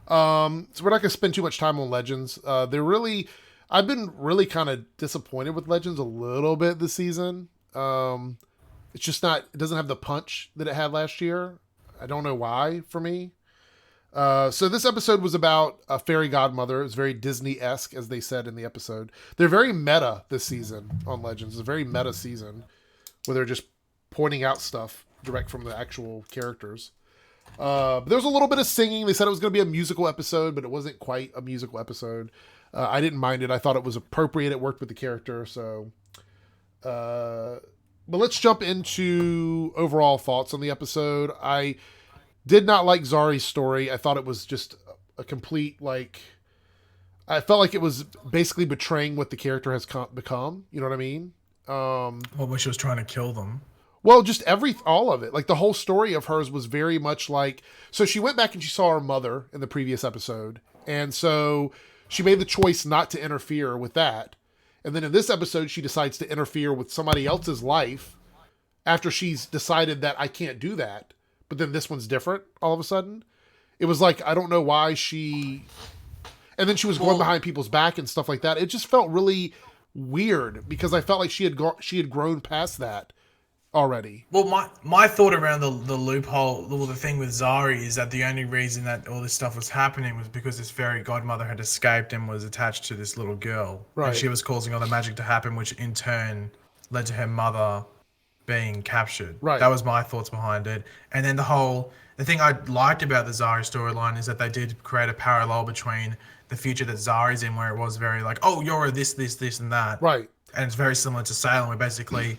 So we're not going to spend too much time on Legends. I've been really kind of disappointed with Legends a little bit this season. It's just not, it doesn't have the punch that it had last year. I don't know why for me. So this episode was about a fairy godmother. It was very Disney-esque, as they said in the episode. They're very meta this season on Legends. It's a very meta season where they're just pointing out stuff direct from the actual characters. But there was a little bit of singing. They said it was going to be a musical episode, but it wasn't quite a musical episode. I didn't mind it. I thought it was appropriate. It worked with the character. So, but let's jump into overall thoughts on the episode. I did not like Zari's story. I thought it was just a complete like. I felt like it was basically betraying what the character has become. You know what I mean? Well, when she was trying to kill them. Well, just all of it. Like the whole story of hers was very much like, so she went back and she saw her mother in the previous episode. And so she made the choice not to interfere with that. And then in this episode, she decides to interfere with somebody else's life after she's decided that I can't do that. But then this one's different all of a sudden. It was like, I don't know why she, and then she was going behind people's back and stuff like that. It just felt really weird because I felt like she had grown past that already. Well, my thought around the loophole, the thing with Zari is that the only reason that all this stuff was happening was because this fairy godmother had escaped and was attached to this little girl. Right. And she was causing all the magic to happen, which in turn led to her mother being captured. Right. That was my thoughts behind it. And then the thing I liked about the Zari storyline is that they did create a parallel between the future that Zari's in, where it was very like, oh, you're a this, and that. Right. And it's very similar to Salem, where basically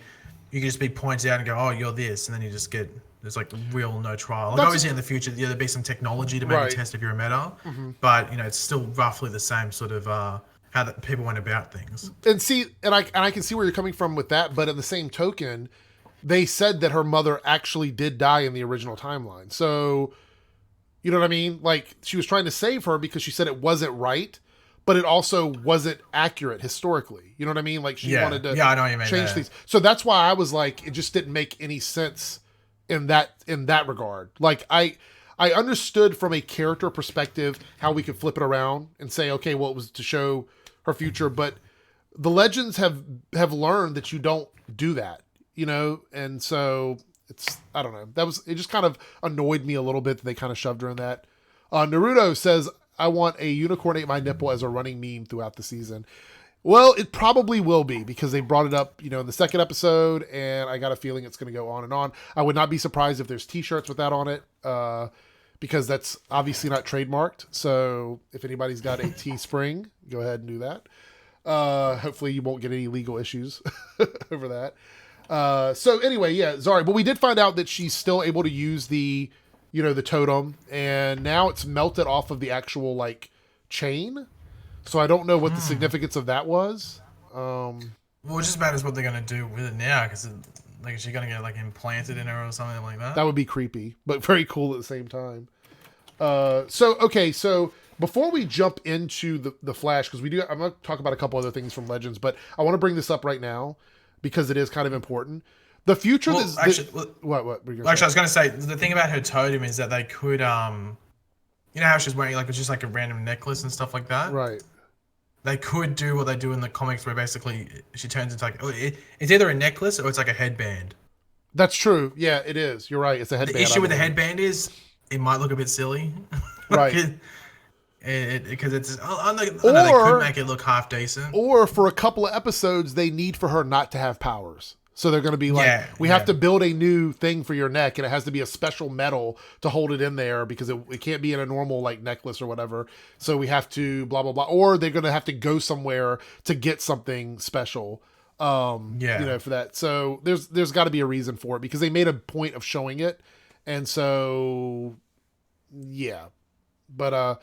you can just be pointed out and go, oh, you're this, and then you just get, there's like real no trial. Like obviously in the future, there'll be some technology to maybe test if you're a meta, but it's still roughly the same sort of how that people went about things. And see, and I can see where you're coming from with that, but in the same token, they said that her mother actually did die in the original timeline. So, you know what I mean? Like, she was trying to save her because she said it wasn't right, but it also wasn't accurate historically. You know what I mean? Like, she wanted to I know what you mean change things. So that's why I was like, it just didn't make any sense in that regard. Like, I understood from a character perspective how we could flip it around and say, okay, well, it was to show her future, but the legends have learned that you don't do that. You know, and so it's, I don't know. It just kind of annoyed me a little bit that they kind of shoved her in that. Naruto says, I want a unicorn ate my nipple as a running meme throughout the season. Well, it probably will be because they brought it up, in the second episode, and I got a feeling it's going to go on and on. I would not be surprised if there's t-shirts with that on it, because that's obviously not trademarked. So if anybody's got a Teespring, go ahead and do that. Hopefully you won't get any legal issues over that. So anyway, yeah, Zari, but we did find out that she's still able to use the totem, and now it's melted off of the actual like chain. So I don't know what the significance of that was. Well, it just matters what they're going to do with it now, because like, is she going to get like implanted in her or something like that? That would be creepy, but very cool at the same time. So before we jump into the Flash, because I'm going to talk about a couple other things from Legends, but I want to bring this up right now, because it is kind of important. The future what? Actually, I was going to say, the thing about her totem is that they could, you know how she's wearing like, it's just like a random necklace and stuff like that? Right. They could do what they do in the comics, where basically she turns into like, it's either a necklace or it's like a headband. That's true. Yeah, it is. You're right. It's a headband. The issue with the headband is it might look a bit silly. Right. Because it's, I know they could make it look half decent. Or for a couple of episodes, they need for her not to have powers. So they're going to be like, we have to build a new thing for your neck, and it has to be a special metal to hold it in there, because it can't be in a normal like necklace or whatever. So we have to blah, blah, blah. Or they're going to have to go somewhere to get something special, for that. So there's got to be a reason for it, because they made a point of showing it. And so, yeah. But,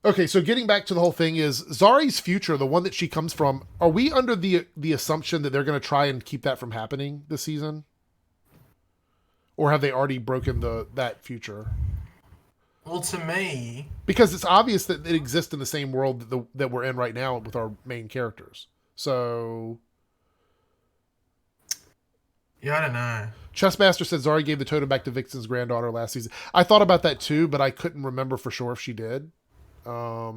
okay, so getting back to the whole thing is Zari's future, the one that she comes from, are we under the assumption that they're going to try and keep that from happening this season? Or have they already broken that future? Well, to me, because it's obvious that it exists in the same world that we're in right now with our main characters. So, yeah, I don't know. Chessmaster said Zari gave the totem back to Vixen's granddaughter last season. I thought about that too, but I couldn't remember for sure if she did. I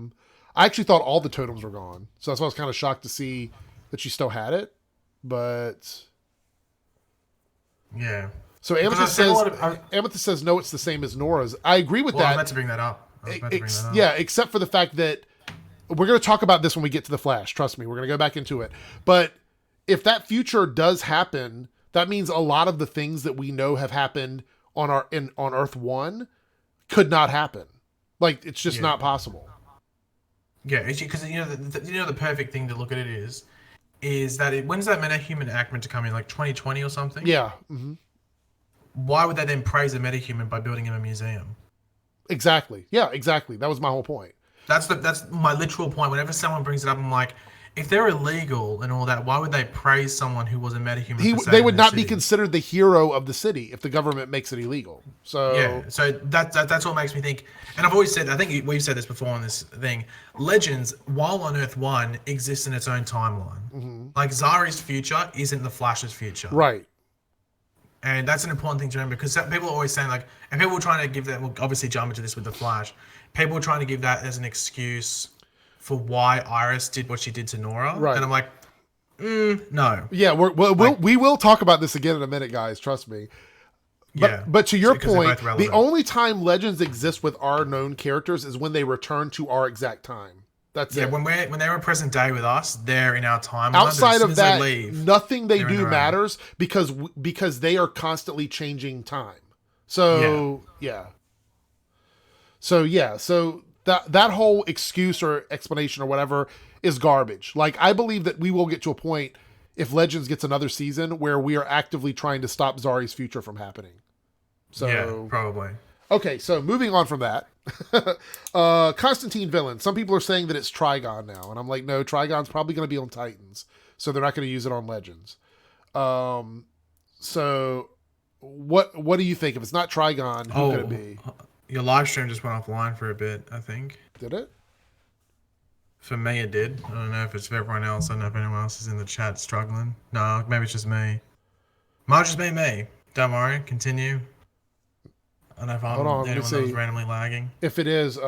actually thought all the totems were gone, so that's why I was kind of shocked to see that she still had it. But yeah. So Amethyst says no, it's the same as Nora's. I agree with that. I was about to bring that up. Yeah, except for the fact that we're going to talk about this when we get to the Flash. Trust me, we're going to go back into it. But if that future does happen, that means a lot of the things that we know have happened on Earth 1 could not happen. Like, it's just not possible. Yeah, because the perfect thing to look at it is that when's that metahuman act meant to come in, like 2020 or something? Yeah. Mm-hmm. Why would they then praise a metahuman by building him a museum? Exactly. Yeah, exactly. That was my whole point. That's my literal point. Whenever someone brings it up, I'm like, if they're illegal and all that, why would they praise someone who was a metahuman for They saving would their not be city? considered the hero of the city if the government makes it illegal. Yeah, So so that's what makes me think. And I've always said, I think we've said this before on this thing. Legends, while on Earth One, exists in its own timeline. Like Zari's future isn't the Flash's future, right. and that's an important thing to remember because people are always saying like, and people are trying to give that. We'll obviously jump into this with the Flash. People are trying to give that as an excuse for why Iris did what she did to Nora, Right. and I'm like, no. Yeah, we will talk about this again in a minute, guys. Trust me. But to your point, the only time Legends exist with our known characters is when they return to our exact time. That's it. When they were present day with us, they're in our timeline. Outside of that, nothing they they're do matters because they are constantly changing time. So So that whole excuse or explanation or whatever is garbage. Like, I believe that we will get to a point, if Legends gets another season, where we are actively trying to stop Zari's future from happening. So yeah, probably. Okay, so moving on from that. Constantine villain. Some people are saying that it's Trigon now, and I'm like, no, Trigon's probably going to be on Titans, so they're not going to use it on Legends. So what do you think? If it's not Trigon, who could it be? Your live stream just went offline for a bit, I think. Did it? For me, it did. I don't know if it's for everyone else. I don't know if anyone else is in the chat struggling. No, maybe it's just me. Might just be me. Don't worry. Continue. I don't know if I'm the only one that was randomly lagging. If it is,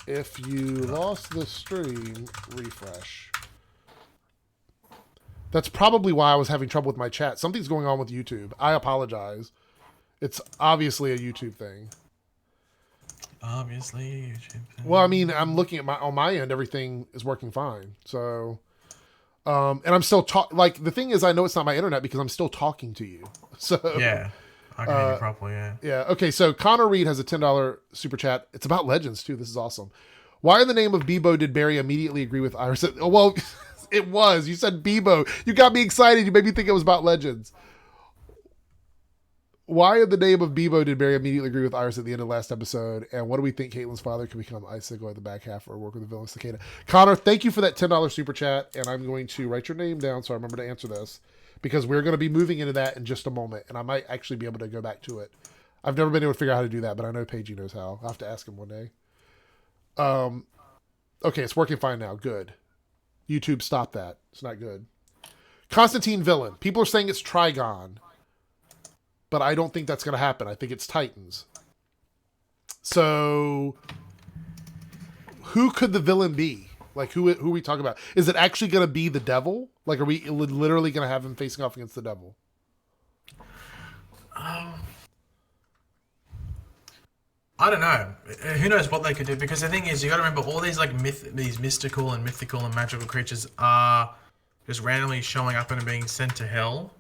if you lost the stream, refresh. That's probably why I was having trouble with my chat. Something's going on with YouTube. I apologize. It's obviously a YouTube thing. Obviously, YouTube. Well, I mean, I'm looking at on my end, everything is working fine. So, and I'm still like, the thing is, I know it's not my internet because I'm still talking to you. So yeah, I can hear you properly. Yeah. Okay. So Connor Reed has a $10 super chat. It's about Legends too. This is awesome. Why in the name of Bebo did Barry immediately agree with Iris? Oh, well, it was. You said Bebo. You got me excited. You made me think it was about Legends. Why in the name of Bebo did Barry immediately agree with Iris at the end of last episode? And what do we think Caitlin's father could become? Icicle at the back half or work with the villain Cicada? Connor, thank you for that $10 super chat. And I'm going to write your name down so I remember to answer this, because we're going to be moving into that in just a moment. And I might actually be able to go back to it. I've never been able to figure out how to do that, but I know Pagey knows how. I'll have to ask him one day. Okay, it's working fine now. Good. YouTube, stop that. It's not good. Constantine villain. People are saying it's Trigon, but I don't think that's going to happen. I think it's Titans. So, who could the villain be? Like, who are we talking about? Is it actually going to be the devil? Like, are we literally going to have him facing off against the devil? I don't know. Who knows what they could do? Because the thing is, you got to remember, all these like these mystical and magical creatures are just randomly showing up and being sent to hell.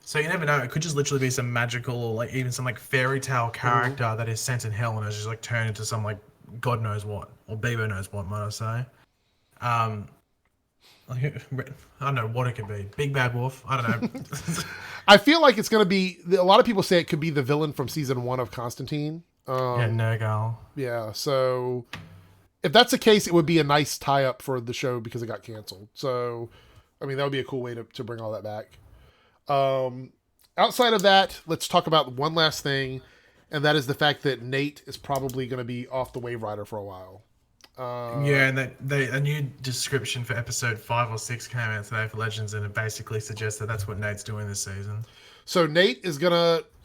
So you never know. It could just literally be some magical, or like even some like fairy tale character that is sent in hell and is just like turned into some like God knows what, or Bebo knows what, might I say. Like, I don't know what it could be. Big Bad Wolf. I don't know. I feel like it's going to be. A lot of people say it could be the villain from season 1 of Constantine. Yeah, Nergal. Yeah, so if that's the case, it would be a nice tie-up for the show because it got canceled. So, I mean, that would be a cool way to bring all that back. Outside of that, let's talk about one last thing, and that is the fact that Nate is probably going to be off the Wave Rider for a while. Yeah, and a new description for episode 5 or 6 came out today for Legends, and it basically suggests that that's what Nate's doing this season. So Nate is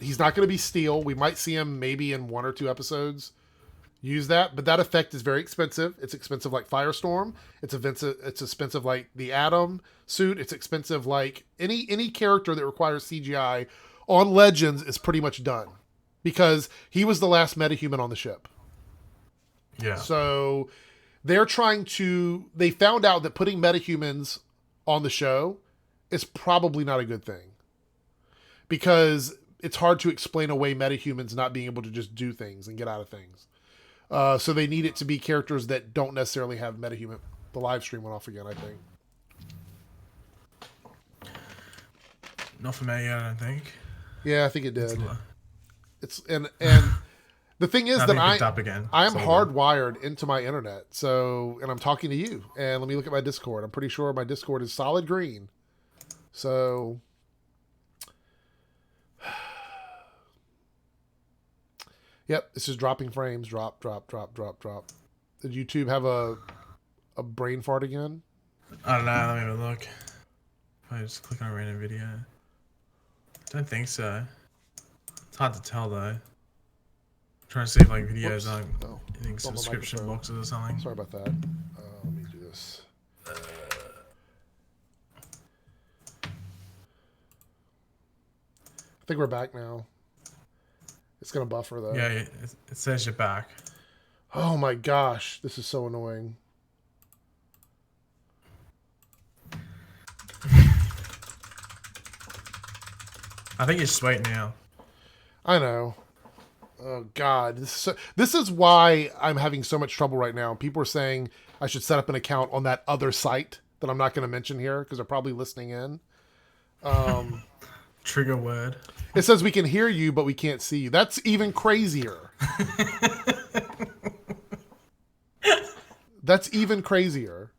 he's not gonna be Steel. We might see him maybe in 1 or 2 episodes use that, but that effect is very expensive. It's expensive like Firestorm. It's expensive like the Atom suit. It's expensive like any character that requires CGI on Legends is pretty much done, because he was the last metahuman on the ship. Yeah. So they found out that putting metahumans on the show is probably not a good thing, because it's hard to explain away metahumans not being able to just do things and get out of things. So they need it to be characters that don't necessarily have metahuman. The live stream went off again, I think. Not for me, I don't think. Yeah, I think it did. And The thing is I that think it picked up again. I am So hardwired into my internet. So, and I'm talking to you. And let me look at my Discord. I'm pretty sure my Discord is solid green. So, yep, this is dropping frames. Drop, drop, drop, drop, drop. Did YouTube have a brain fart again? I don't know. Let me have a look. If I just click on a random video. Don't think so. It's hard to tell though. I'm trying to see if like videos on Oh, subscription boxes or something. sorry about that. Let me do this. I think we're back now. It's gonna buffer though. Yeah, it says you're back. Oh my gosh, this is so annoying. I think you're sweet now. I know. Oh God, this is why I'm having so much trouble right now. People are saying I should set up an account on that other site that I'm not going to mention here because they're probably listening in. Trigger word. It says we can hear you, but we can't see you. That's even crazier. That's even crazier.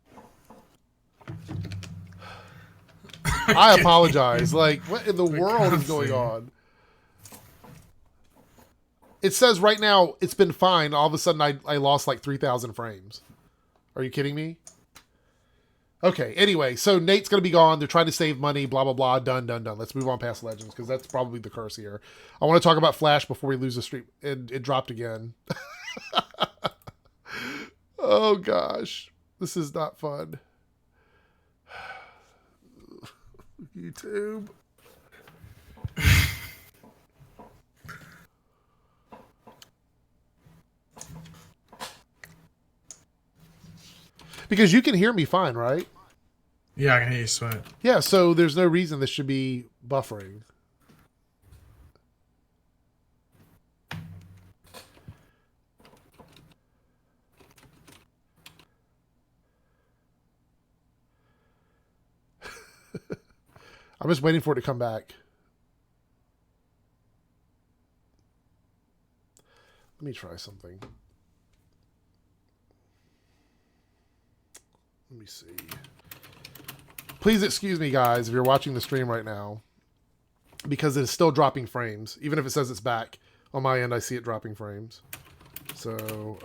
I apologize. Like, what in the world is going on? It says right now it's been fine. All of a sudden, I lost like 3,000 frames. Are you kidding me? Okay, anyway, so Nate's going to be gone. They're trying to save money, blah, blah, blah. Done, done, done. Let's move on past Legends because that's probably the curse here. I want to talk about Flash before we lose the streak. It dropped again. Oh, gosh. This is not fun. YouTube. Because you can hear me fine, right? Yeah, I can hear you sweat. Yeah, so there's no reason this should be buffering. I'm just waiting for it to come back. Let me try something. Let me see. Please excuse me, guys, if you're watching the stream right now, because it is still dropping frames. Even if it says it's back, on my end, I see it dropping frames. So,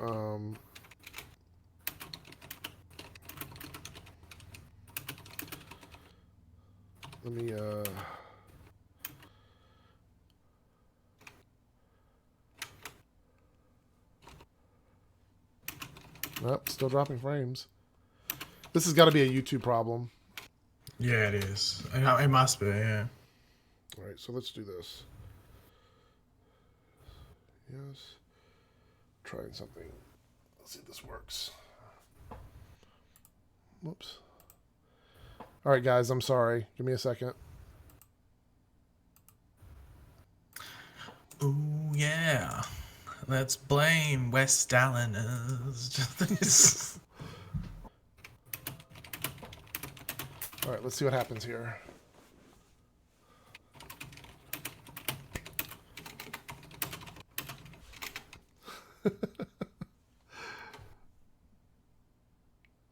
let me, nope, still dropping frames. This has got to be a YouTube problem. Yeah, it is. It must be, yeah. All right, so let's do this. Yes. Trying something. Let's see if this works. Whoops. All right, guys, I'm sorry. Give me a second. Ooh, yeah. Let's blame West Alleners. All right, let's see what happens here.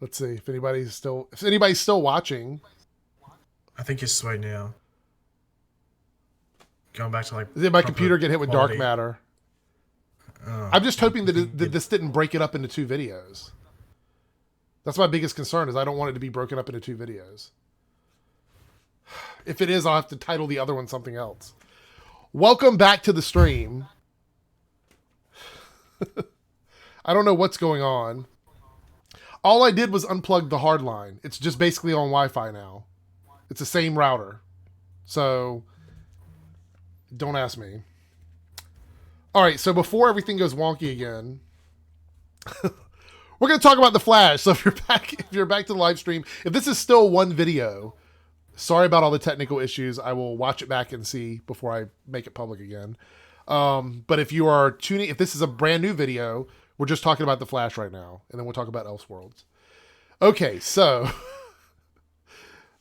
Let's see if anybody's still watching. I think you're sweet now. Going back to like. Did my computer get hit with quality. dark matter? Oh, I'm just hoping that this didn't break it up into 2 videos. That's my biggest concern, is I don't want it to be broken up into 2 videos. If it is, I'll have to title the other one something else. Welcome back to the stream. I don't know what's going on. All I did was unplug the hard line. It's just basically on Wi-Fi now. It's the same router. So, don't ask me. All right, so before everything goes wonky again, we're going to talk about the Flash. So if you're back to the live stream, if this is still one video, sorry about all the technical issues. I will watch it back and see before I make it public again. But if you are tuning, if this is a brand new video, we're just talking about the Flash right now, and then we'll talk about Elseworlds. Okay, so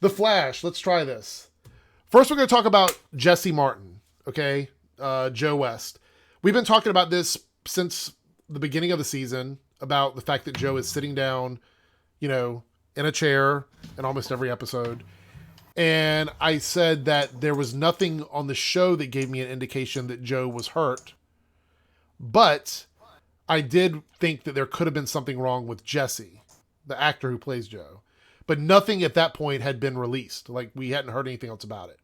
the Flash. Let's try this. First, we're going to talk about Jesse Martin. Okay, Joe West. We've been talking about this since the beginning of the season about the fact that Joe is sitting down, you know, in a chair in almost every episode. And I said that there was nothing on the show that gave me an indication that Joe was hurt. But I did think that there could have been something wrong with Jesse, the actor who plays Joe. But nothing at that point had been released. Like, we hadn't heard anything else about it.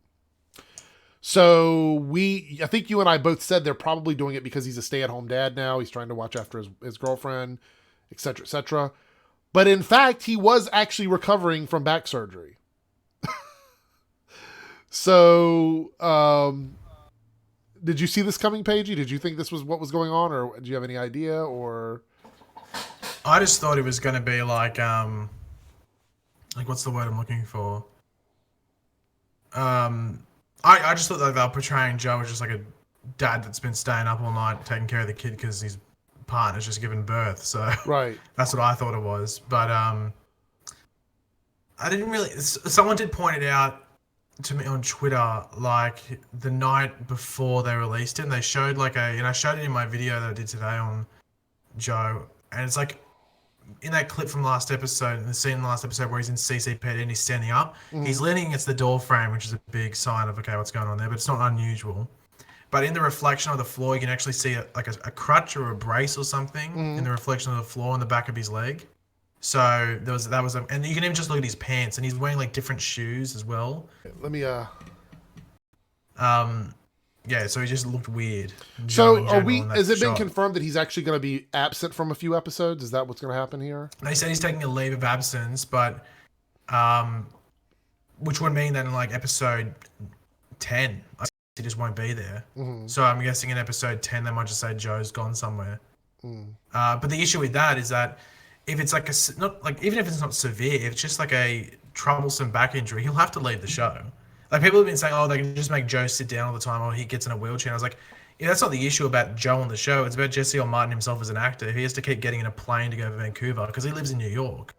So I think you and I both said they're probably doing it because he's a stay-at-home dad now. He's trying to watch after his girlfriend, etc., etc. But in fact, he was actually recovering from back surgery. So, did you see this coming, Pagey? Did you think this was what was going on, or do you have any idea? Or I just thought it was going to be like what's the word I'm looking for? I just thought that they were portraying Joe as just like a dad that's been staying up all night taking care of the kid because his partner's just given birth. So right, that's what I thought it was. But I didn't really. Someone did point it out to me on Twitter, like the night before they released it. And they showed and I showed it in my video that I did today on Joe, and it's like in that clip from last episode, the scene in the last episode where he's in CCPD and he's standing up, he's leaning against the door frame, which is a big sign of, okay, what's going on there, but it's not unusual. But in the reflection of the floor, you can actually see a crutch or a brace or something in the reflection of the floor on the back of his leg. So and you can even just look at his pants, and he's wearing like different shoes as well. Let me yeah, so he just looked weird. So has it been confirmed that he's actually going to be absent from a few episodes? Is that what's going to happen here? They said he's taking a leave of absence, but which would mean that in like episode 10, he just won't be there. So I'm guessing in episode 10 they might just say Joe's gone somewhere. But the issue with that is that if it's like even if it's not severe, if it's just like a troublesome back injury, he'll have to leave the show. Like, people have been saying, oh, they can just make Joe sit down all the time, or he gets in a wheelchair. And I was like, yeah, that's not the issue about Joe on the show. It's about Jesse or Martin himself as an actor. He has to keep getting in a plane to go to Vancouver because he lives in New York.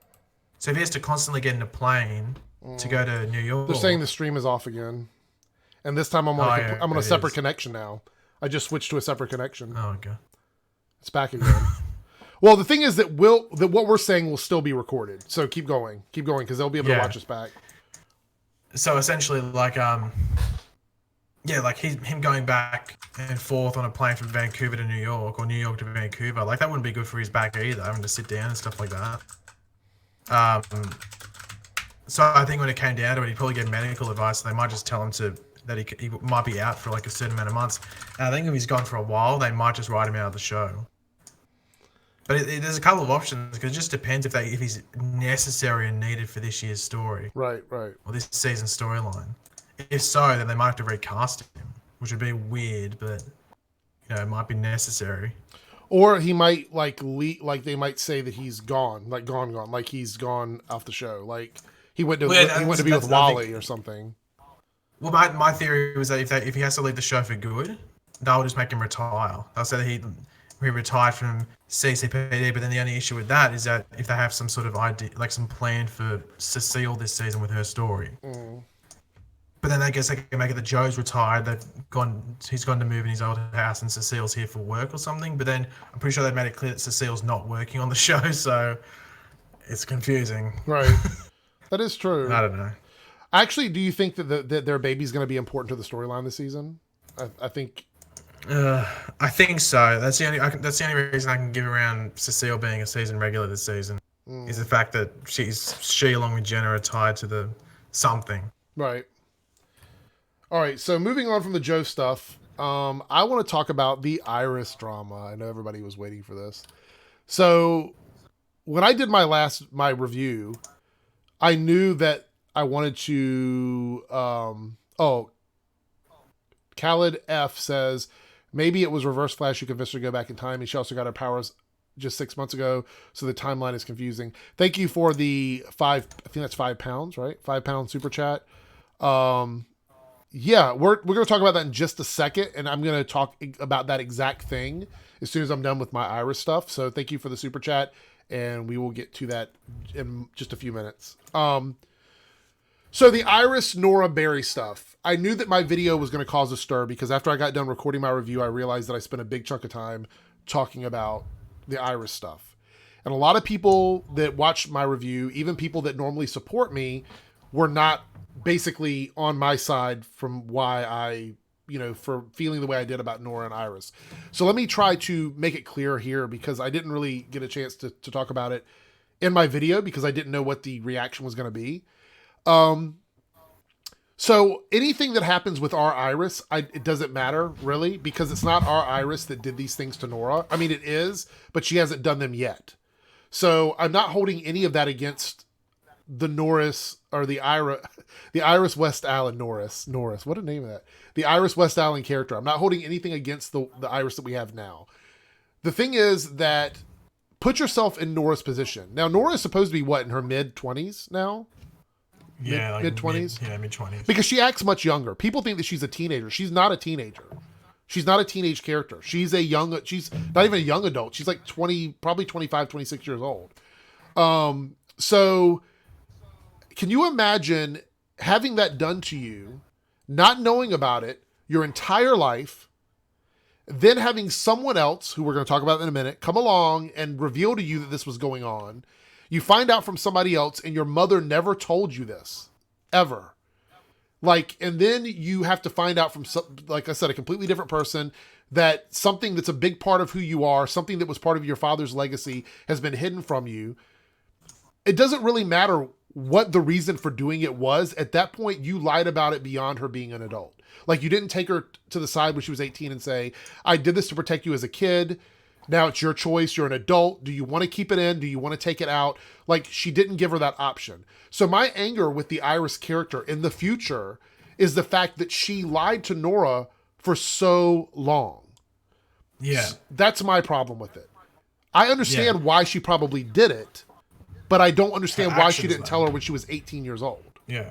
So if he has to constantly get in a plane to go to New York. They're saying the stream is off again. And this time I'm on a separate connection now. I just switched to a separate connection. Oh, okay. It's back again. Well, the thing is that what we're saying will still be recorded. So keep going, because they'll be able to watch us back. So essentially, like, like him going back and forth on a plane from Vancouver to New York or New York to Vancouver, like that wouldn't be good for his back either, having to sit down and stuff like that. So I think when it came down to it, he'd probably get medical advice. So they might just tell him that he might be out for like a certain amount of months. And I think if he's gone for a while, they might just write him out of the show. But there's a couple of options because it just depends if he's necessary and needed for this year's story. Right. Or this season's storyline. If so, then they might have to recast him, which would be weird, but it might be necessary. Or he might they might say that he's gone, like he's gone off the show, like he went to be with Wally or something. Well, my theory was that if he has to leave the show for good, they'll just make him retire. They'll say that he retired from CCPD, but then the only issue with that is that if they have some sort of idea, like some plan for Cecile this season with her story. But then I guess they can make it that Joe's retired, he's gone to move in his old house and Cecile's here for work or something. But then I'm pretty sure they made it clear that Cecile's not working on the show, so it's confusing. Right. That is true. I don't know. Actually, do you think that their baby's going to be important to the storyline this season? I think so. That's the only reason I can give around Cecile being a season regular this season is the fact that she along with Jenna are tied to the something. Right. All right. So moving on from the Joe stuff, I want to talk about the Iris drama. I know everybody was waiting for this. So when I did my review, I knew that I wanted to. Khaled F says, maybe it was Reverse Flash who convinced her to go back in time, and she also got her powers just 6 months ago, so the timeline is confusing. Thank you for the I think that's £5, right? £5 super chat. Yeah, we're going to talk about that in just a second, and I'm going to talk about that exact thing as soon as I'm done with my Iris stuff. So thank you for the super chat, and we will get to that in just a few minutes. So the Iris Nora Barry stuff. I knew that my video was going to cause a stir because after I got done recording my review, I realized that I spent a big chunk of time talking about the Iris stuff. And a lot of people that watched my review, even people that normally support me, were not basically on my side from why I, for feeling the way I did about Nora and Iris. So let me try to make it clear here, because I didn't really get a chance to talk about it in my video because I didn't know what the reaction was going to be. So anything that happens with our Iris, it doesn't matter really, because it's not our Iris that did these things to Nora. I mean, it is, but she hasn't done them yet. So I'm not holding any of that against the Norris or the Iris West Allen Norris. What a name of that. The Iris West Allen character. I'm not holding anything against the Iris that we have now. The thing is that put yourself in Nora's position. Now, Nora is supposed to be what, in her mid-20s now? Yeah, mid-20s? Mid-20s. Because she acts much younger. People think that she's a teenager. She's not a teenager. She's not a teenage character. She's not even a young adult. She's like 20, probably 25, 26 years old. So can you imagine having that done to you, not knowing about it your entire life, then having someone else, who we're going to talk about in a minute, come along and reveal to you that this was going on. You find out from somebody else and your mother never told you this, ever. And then you have to find out from, like I said, a completely different person, that something that's a big part of who you are, something that was part of your father's legacy, has been hidden from you. It doesn't really matter what the reason for doing it was. At that point, you lied about it beyond her being an adult. Like, you didn't take her to the side when she was 18 and say, I did this to protect you as a kid. Now it's your choice. You're an adult. Do you want to keep it in? Do you want to take it out? Like, she didn't give her that option. So my anger with the Iris character in the future is the fact that she lied to Nora for so long. Yeah. That's my problem with it. I understand why she probably did it, but I don't understand why she didn't tell her when she was 18 years old. Yeah.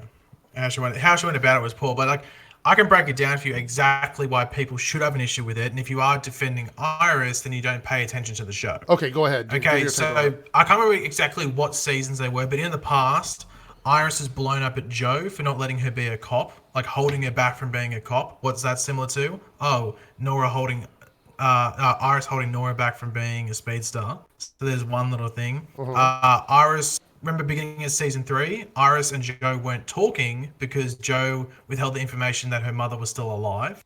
How she went about it was poor, but like, I can break it down for you exactly why people should have an issue with it. And if you are defending Iris, then you don't pay attention to the show. Okay, go ahead. Okay, so I can't remember exactly what seasons they were, but in the past, Iris has blown up at Joe for not letting her be a cop, like holding her back from being a cop. What's that similar to? Oh, Iris holding Nora back from being a speedster. So there's one little thing. Iris, remember beginning of season 3, Iris and Joe weren't talking because Joe withheld the information that her mother was still alive.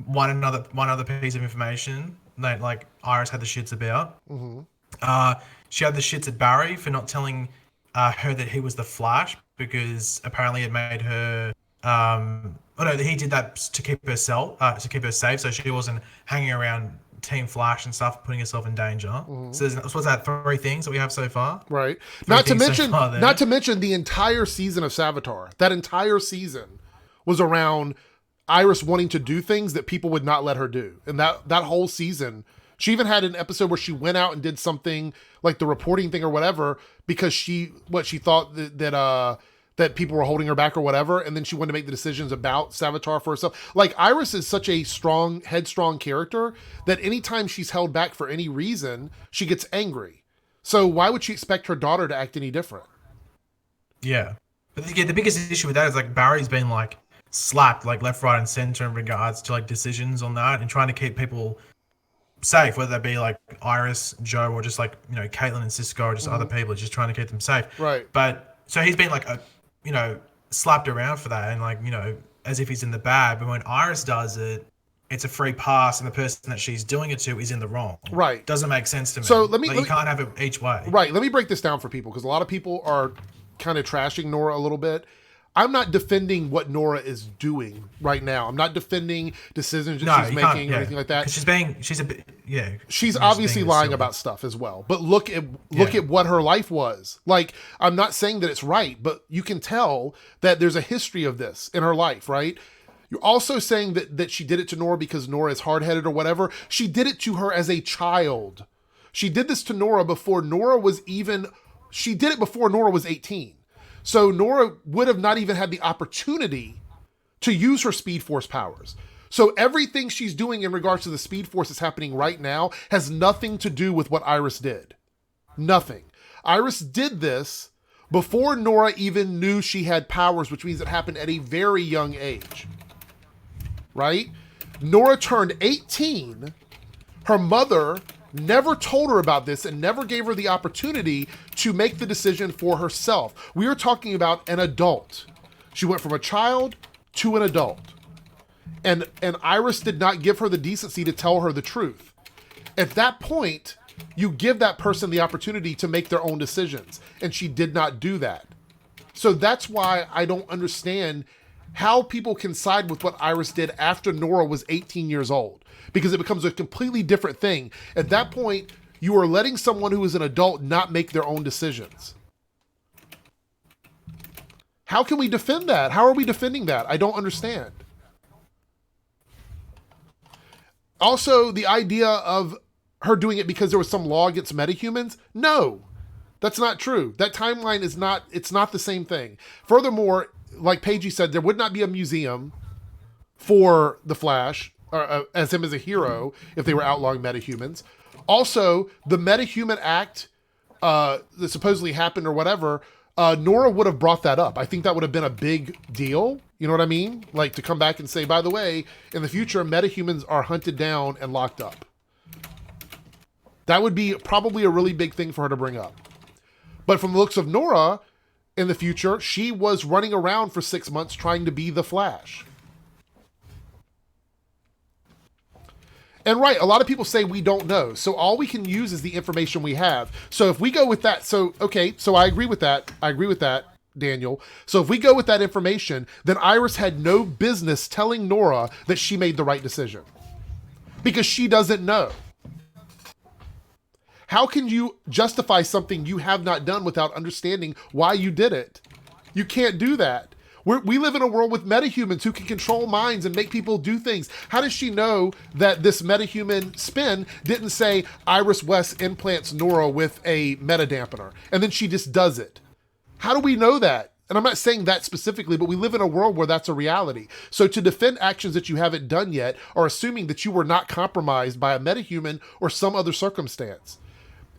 One other piece of information that like Iris had the shits about. She had the shits at Barry for not telling her that he was the Flash, because apparently it made her he did that to keep her safe, so she wasn't hanging around Team Flash and stuff, putting herself in danger. So what's that, 3 things that we have so far? Right. Not to mention the entire season of Savitar. That entire season was around Iris wanting to do things that people would not let her do. And that whole season, she even had an episode where she went out and did something like the reporting thing or whatever, because she thought that people were holding her back or whatever, and then she wanted to make the decisions about Savitar for herself. Like, Iris is such a headstrong character that anytime she's held back for any reason, she gets angry. So why would she expect her daughter to act any different? Yeah. But the biggest issue with that is like Barry's been like slapped like left, right, and center in regards to like decisions on that and trying to keep people safe, whether that be like Iris, Joe, or just like, Caitlin and Cisco, or just other people, just trying to keep them safe. Right. But so he's been like slapped around for that, and like, as if he's in the bad. But when Iris does it, it's a free pass, and the person that she's doing it to is in the wrong. Right. Doesn't make sense to me. So you can't have it each way. Right. Let me break this down for people, because a lot of people are kind of trashing Nora a little bit. I'm not defending what Nora is doing right now. I'm not defending decisions that she's making or anything like that. She's obviously lying about stuff as well. But look at what her life was. Like, I'm not saying that it's right, but you can tell that there's a history of this in her life, right? You're also saying that she did it to Nora because Nora is hard-headed or whatever. She did it to her as a child. She did this to Nora before Nora was 18. So Nora would have not even had the opportunity to use her Speed Force powers. So everything she's doing in regards to the Speed Force that's happening right now has nothing to do with what Iris did. Nothing. Iris did this before Nora even knew she had powers, which means it happened at a very young age. Right? Nora turned 18 Her mother never told her about this and never gave her the opportunity to make the decision for herself. We are talking about an adult. She went from a child to an adult. And Iris did not give her the decency to tell her the truth. At that point, you give that person the opportunity to make their own decisions. And she did not do that. So that's why I don't understand how people can side with what Iris did after Nora was 18 years old. Because it becomes a completely different thing. At that point, you are letting someone who is an adult not make their own decisions. How can we defend that? How are we defending that? I don't understand. Also, the idea of her doing it because there was some law against metahumans? No, that's not true. That timeline is not, it's not the same thing. Furthermore, like Pagey said, there would not be a museum for the Flash, or as him as a hero, if they were outlawing metahumans. Also, the Metahuman Act that supposedly happened or whatever, Nora would have brought that up. I think that would have been a big deal. You know what I mean? Like to come back and say, by the way, in the future, metahumans are hunted down and locked up. That would be probably a really big thing for her to bring up. But from the looks of Nora, in the future, she was running around for 6 months trying to be the Flash. And right, a lot of people say we don't know. So all we can use is the information we have. So if we go with that, so, okay, so I agree with that. I agree with that, Daniel. So if we go with that information, then Iris had no business telling Nora that she made the right decision. Because she doesn't know. How can you justify something you have not done without understanding why you did it? You can't do that. We live in a world with metahumans who can control minds and make people do things. How does she know that this metahuman spin didn't say Iris West implants Nora with a meta dampener and then she just does it? How do we know that? And I'm not saying that specifically, but we live in a world where that's a reality. So to defend actions that you haven't done yet are assuming that you were not compromised by a metahuman or some other circumstance.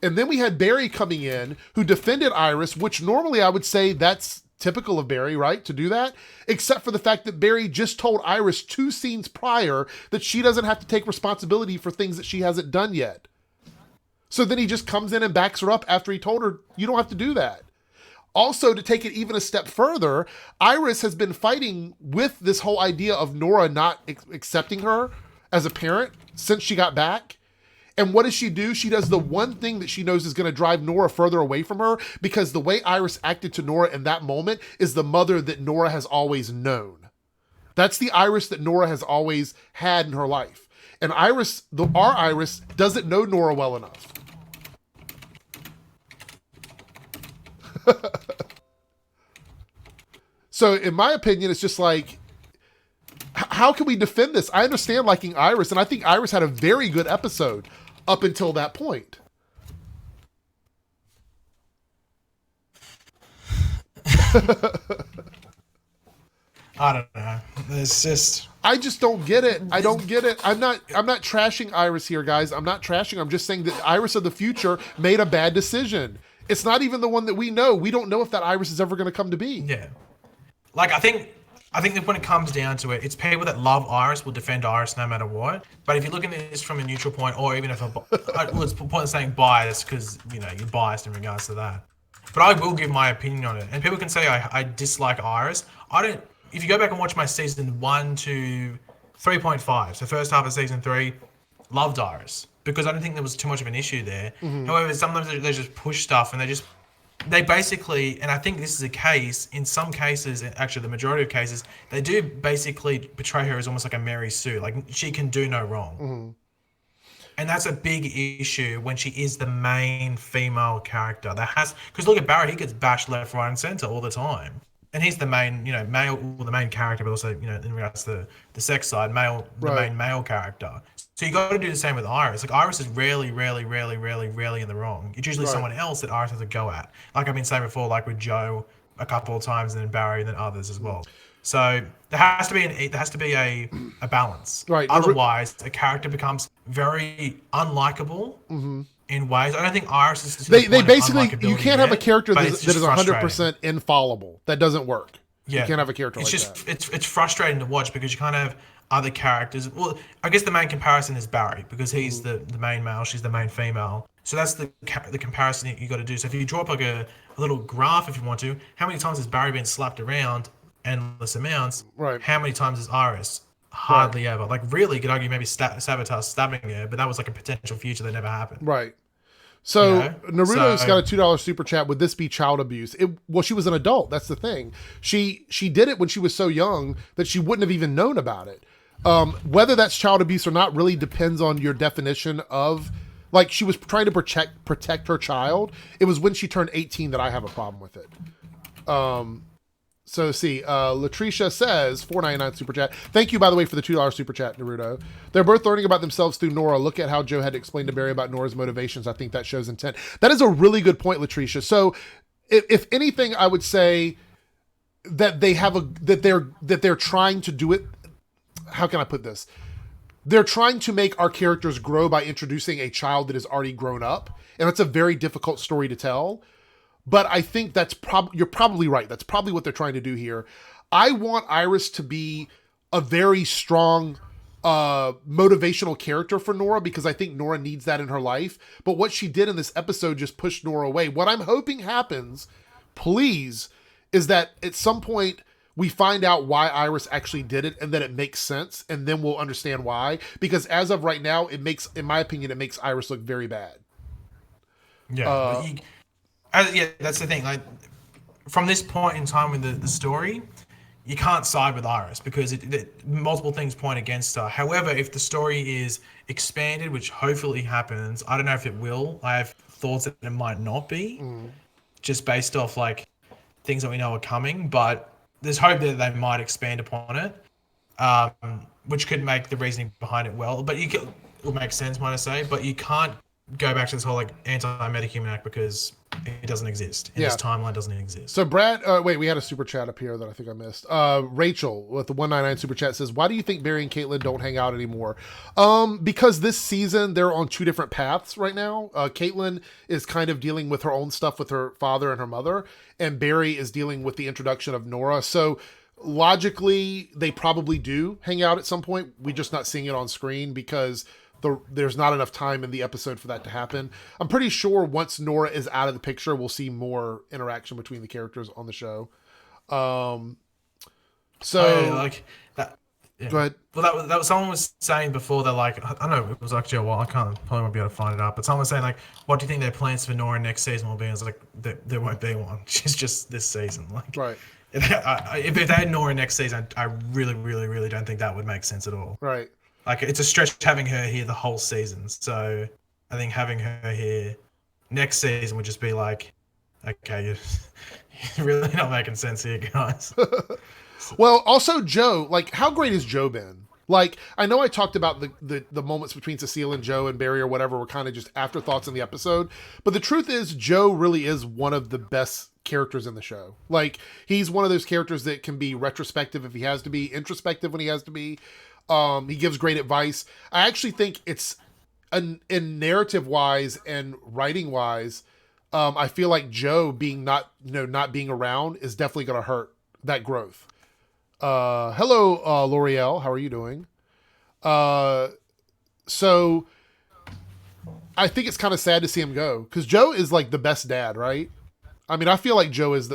And then we had Barry coming in who defended Iris, which normally I would say that's typical of Barry, right? To do that, except for the fact that Barry just told Iris 2 scenes prior that she doesn't have to take responsibility for things that she hasn't done yet. So then he just comes in and backs her up after he told her, you don't have to do that. Also, to take it even a step further, Iris has been fighting with this whole idea of Nora not accepting her as a parent since she got back. And what does she do? She does the one thing that she knows is going to drive Nora further away from her, because the way Iris acted to Nora in that moment is the mother that Nora has always known. That's the Iris that Nora has always had in her life. And Iris, our Iris, doesn't know Nora well enough. So in my opinion, it's just like, how can we defend this? I understand liking Iris, and I think Iris had a very good episode up until that point. I don't know. It's just, I just don't get it. I don't get it. I'm not trashing Iris here, guys. I'm not trashing. I'm just saying that Iris of the future made a bad decision. It's not even the one that we know. We don't know if that Iris is ever going to come to be. Yeah. Like, I think that when it comes down to it, it's people that love Iris will defend Iris no matter what. But if you're looking at this from a neutral point, or even if it's the point of saying biased, because, you know, you're biased in regards to that. But I will give my opinion on it. And people can say I dislike Iris. If you go back and watch my season 1 to 3.5, so first half of season 3, loved Iris. Because I don't think there was too much of an issue there. Mm-hmm. However, sometimes they just push stuff and they basically, and I think this is a case, in some cases, actually the majority of cases, they do basically portray her as almost like a Mary Sue, like she can do no wrong. Mm-hmm. And that's a big issue when she is the main female character. Because look at Barry, he gets bashed left, right, and center all the time. And he's the main, the main character, but also, in regards to the sex side, the main male character. So you got to do the same with Iris. Like, Iris is rarely in the wrong. It's usually someone else that Iris has a go at. Like I've been saying before, like with Joe a couple of times, and then Barry, and then others as well. So there has to be a balance. Right. Otherwise, a character becomes very unlikable in ways. I don't think Iris is. They basically, you can't have a character that is 100% infallible. That doesn't work. Yeah. You can't have a character like that. It's frustrating to watch because you kind of other characters. Well, I guess the main comparison is Barry because he's the main male, she's the main female. So that's the comparison that you got to do. So if you draw up like a little graph, if you want to, how many times has Barry been slapped around? Endless amounts. Right. How many times is Iris? Hardly ever. Like really, you could argue maybe Sabotage stabbing her, but that was like a potential future that never happened. Right. So Naruto's got a $2 super chat. Would this be child abuse? Well, she was an adult. That's the thing. She did it when she was so young that she wouldn't have even known about it. Whether that's child abuse or not really depends on your definition of, like, she was trying to protect her child. It was when she turned 18 that I have a problem with it. So see, Latricia says, $4.99 super chat. Thank you, by the way, for the $2 super chat, Naruto. They're both learning about themselves through Nora. Look at how Joe had to explain to Barry about Nora's motivations. I think that shows intent. That is a really good point, Latricia. So if anything, I would say that they're trying to do it. How can I put this? They're trying to make our characters grow by introducing a child that is already grown up. And that's a very difficult story to tell. But I think you're probably right. That's probably what they're trying to do here. I want Iris to be a very strong motivational character for Nora because I think Nora needs that in her life. But what she did in this episode just pushed Nora away. What I'm hoping happens, please, is that at some point we find out why Iris actually did it and that it makes sense. And then we'll understand why. Because as of right now, in my opinion, it makes Iris look very bad. Yeah. Yeah, that's the thing. Like, from this point in time with the story, you can't side with Iris because multiple things point against her. However, if the story is expanded, which hopefully happens, I don't know if it will. I have thoughts that it might not be, just based off like things that we know are coming. But there's hope that they might expand upon it, which could make the reasoning behind it well. But it will make sense, might I say. But you can't go back to this whole like anti-metahuman act because it doesn't exist. This timeline doesn't exist. So Brad, wait, we had a super chat up here that I think I missed. Rachel with the 199 super chat says, why do you think Barry and Caitlin don't hang out anymore? Because this season they're on two different paths right now. Caitlin is kind of dealing with her own stuff with her father and her mother, and Barry is dealing with the introduction of Nora. So logically, they probably do hang out at some point. We're just not seeing it on screen because there's not enough time in the episode for that to happen. I'm pretty sure once Nora is out of the picture, we'll see more interaction between the characters on the show. Like that. Yeah. Go ahead. Well, that was someone was saying before. They're like, I don't know, it was actually a while. I probably won't be able to find it up. But someone was saying like, what do you think their plans for Nora next season will be? And I was like, there won't be one. She's just this season. Like, right. If they had Nora next season, I really, really, really don't think that would make sense at all. Right. Like, it's a stretch having her here the whole season. So I think having her here next season would just be like, okay, you're really not making sense here, guys. Well, also Joe, like, how great has Joe been? Like, I know I talked about the moments between Cecile and Joe and Barry or whatever were kind of just afterthoughts in the episode. But the truth is, Joe really is one of the best characters in the show. Like, he's one of those characters that can be retrospective if he has to be, introspective when he has to be. He gives great advice. I actually think it's in narrative wise and writing wise. I feel like Joe being not being around is definitely going to hurt that growth. Hello, L'Oreal. How are you doing? So I think it's kind of sad to see him go because Joe is like the best dad, right? I mean, I feel like Joe is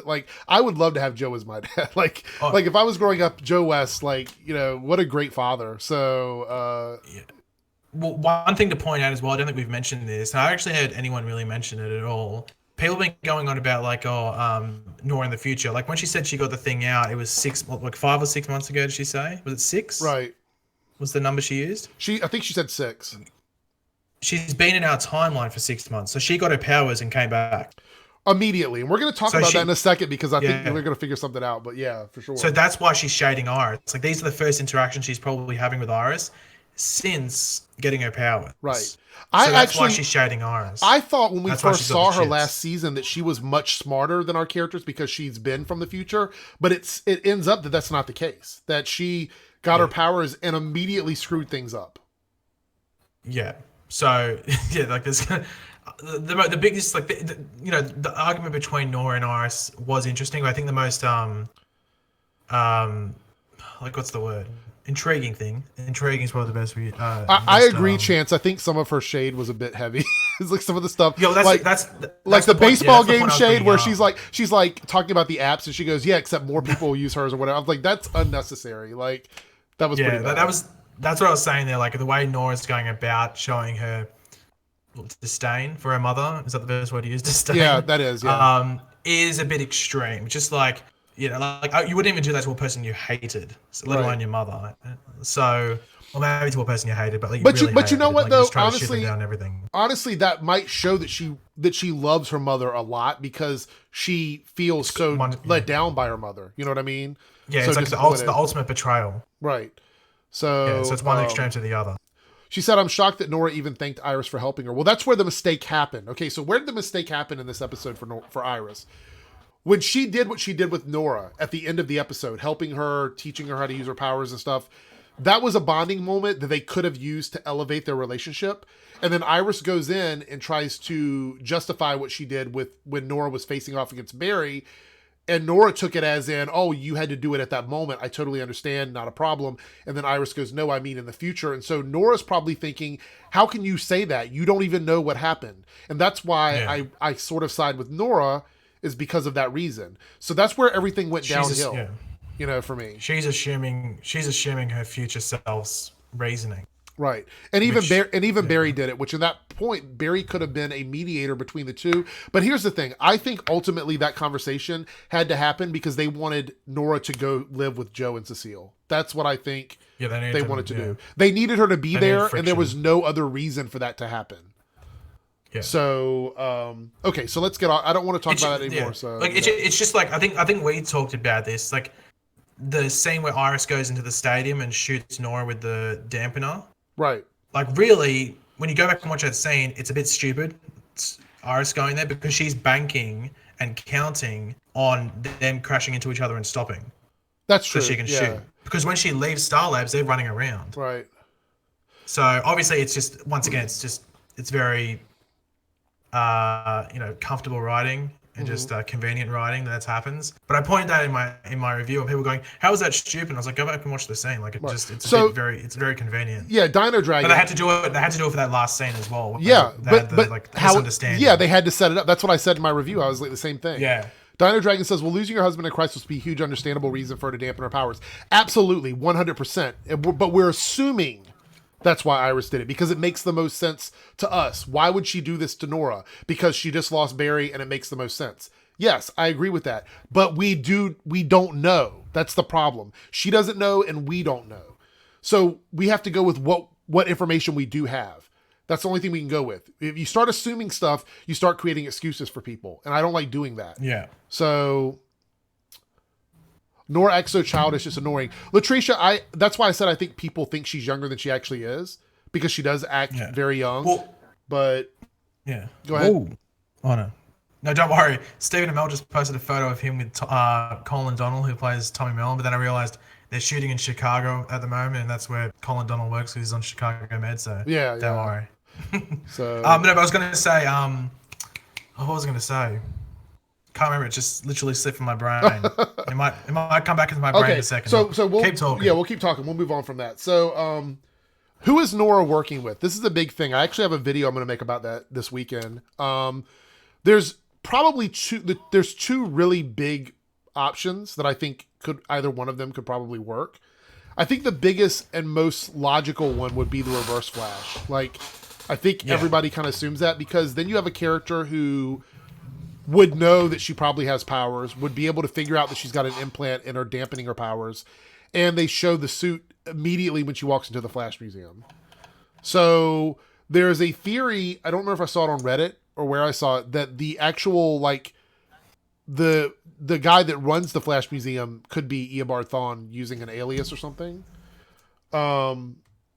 I would love to have Joe as my dad. Like if I was growing up, Joe West, what a great father. So, yeah. Well, one thing to point out as well, I don't think we've mentioned this, and I actually heard anyone really mention it at all. People have been going on about Nora in the future. Like when she said she got the thing out, it was 5 or 6 months ago. Did she say? Was it 6? Right. Was the number she used? I think she said 6. She's been in our timeline for 6 months, so she got her powers and came back. Immediately, and we're going to talk about that in a second because I think we're going to figure something out. But yeah, for sure. So that's why she's shading Iris. Like these are the first interactions she's probably having with Iris since getting her powers. Right. So that's why she's shading Iris. I thought when we first saw her last season that she was much smarter than our characters because she's been from the future. But it ends up that that's not the case. That she got her powers and immediately screwed things up. Yeah. So yeah, like this. The biggest, like, the argument between Nora and Iris was interesting. But I think the most, what's the word? intriguing thing. Intriguing is probably the best we. I agree, Chance. I think some of her shade was a bit heavy. It's like some of the stuff. Yo, that's the baseball game shade where she's she's like talking about the apps and she goes, yeah, except more people use hers or whatever. I was like, that's unnecessary. Like that was pretty bad. That's what I was saying there. Like the way Nora's going about showing her disdain for her mother, is that the best word to use? Disdain. Yeah, that is. Yeah. Is a bit extreme. Just like, you know, like you wouldn't even do that to a person you hated, let alone your mother. So, or maybe to a person you hated, but like but you know what, though, honestly, that might show that she loves her mother a lot because she feels let down by her mother. You know what I mean? Yeah, so it's like the ultimate betrayal. Right. So it's one extreme to the other. She said, I'm shocked that Nora even thanked Iris for helping her. Well, that's where the mistake happened. Okay, so where did the mistake happen in this episode for Iris? When she did what she did with Nora at the end of the episode, helping her, teaching her how to use her powers and stuff, that was a bonding moment that they could have used to elevate their relationship. And then Iris goes in and tries to justify what she did when Nora was facing off against Barry. And Nora took it as in, oh, you had to do it at that moment. I totally understand, not a problem. And then Iris goes, no, I mean in the future. And so Nora's probably thinking, how can you say that? You don't even know what happened. And that's why I sort of side with Nora, is because of that reason. So that's where everything went downhill, you know, for me. She's assuming her future self's reasoning. Right. And even Barry did it, which in that point, Barry could have been a mediator between the two. But here's the thing. I think ultimately that conversation had to happen because they wanted Nora to go live with Joe and Cecile. That's what I think they wanted to do. They needed her to be there, and there was no other reason for that to happen. Yeah. So, okay, so let's get on. I don't want to talk about that anymore. So like, it's just like, I think we talked about this, like the scene where Iris goes into the stadium and shoots Nora with the dampener. Right. Like, really, when you go back and watch that scene, it's a bit stupid. It's Iris going there because she's banking and counting on them crashing into each other and stopping. That's true. So she can shoot. Because when she leaves Star Labs, they're running around. Right. So obviously, it's just, once again, it's very, comfortable writing and just convenient writing that happens. But I pointed that in my review, and people going, "How is that stupid?" And I was like, "Go back and watch the scene. Like it's very convenient." Yeah, Dino Dragon. But they had to do it. They had to do it for that last scene as well. Yeah, but how? Misunderstanding. Yeah, they had to set it up. That's what I said in my review. I was like the same thing. Yeah. Dino Dragon says, well, losing your husband in crisis would be a huge understandable reason for her to dampen her powers. Absolutely, 100%. But we're assuming that's why Iris did it, because it makes the most sense to us. Why would she do this to Nora? Because she just lost Barry and it makes the most sense. Yes, I agree with that. But we don't know. That's the problem. She doesn't know and we don't know. So we have to go with what information we do have. That's the only thing we can go with. If you start assuming stuff, you start creating excuses for people. And I don't like doing that. Yeah. So Nora acts so childish, it's annoying. Latricia, that's why I said I think people think she's younger than she actually is, because she does act very young. Well, but yeah. Go ahead. Ooh. Oh no. No, don't worry. Stephen Amell just posted a photo of him with Colin Donnell, who plays Tommy Mellon, but then I realized they're shooting in Chicago at the moment, and that's where Colin Donnell works, because he's on Chicago Med, so don't worry. So but I was going to say, what was I going to say? Can't remember. It just literally slipped from my brain. it might come back into my brain in a second. So we'll keep talking. Yeah, we'll keep talking. We'll move on from that. So, who is Nora working with? This is a big thing. I actually have a video I'm going to make about that this weekend. There's probably two really big options that I think either one of them could probably work. I think the biggest and most logical one would be the Reverse Flash. Like, I think everybody kind of assumes that, because then you have a character who would know that she probably has powers, would be able to figure out that she's got an implant in her dampening her powers, and they show the suit immediately when she walks into the Flash Museum. So there's a theory, I don't remember if I saw it on Reddit or where I saw it, that the actual, like, the guy that runs the Flash Museum could be Eobard Thawne using an alias or something. I don't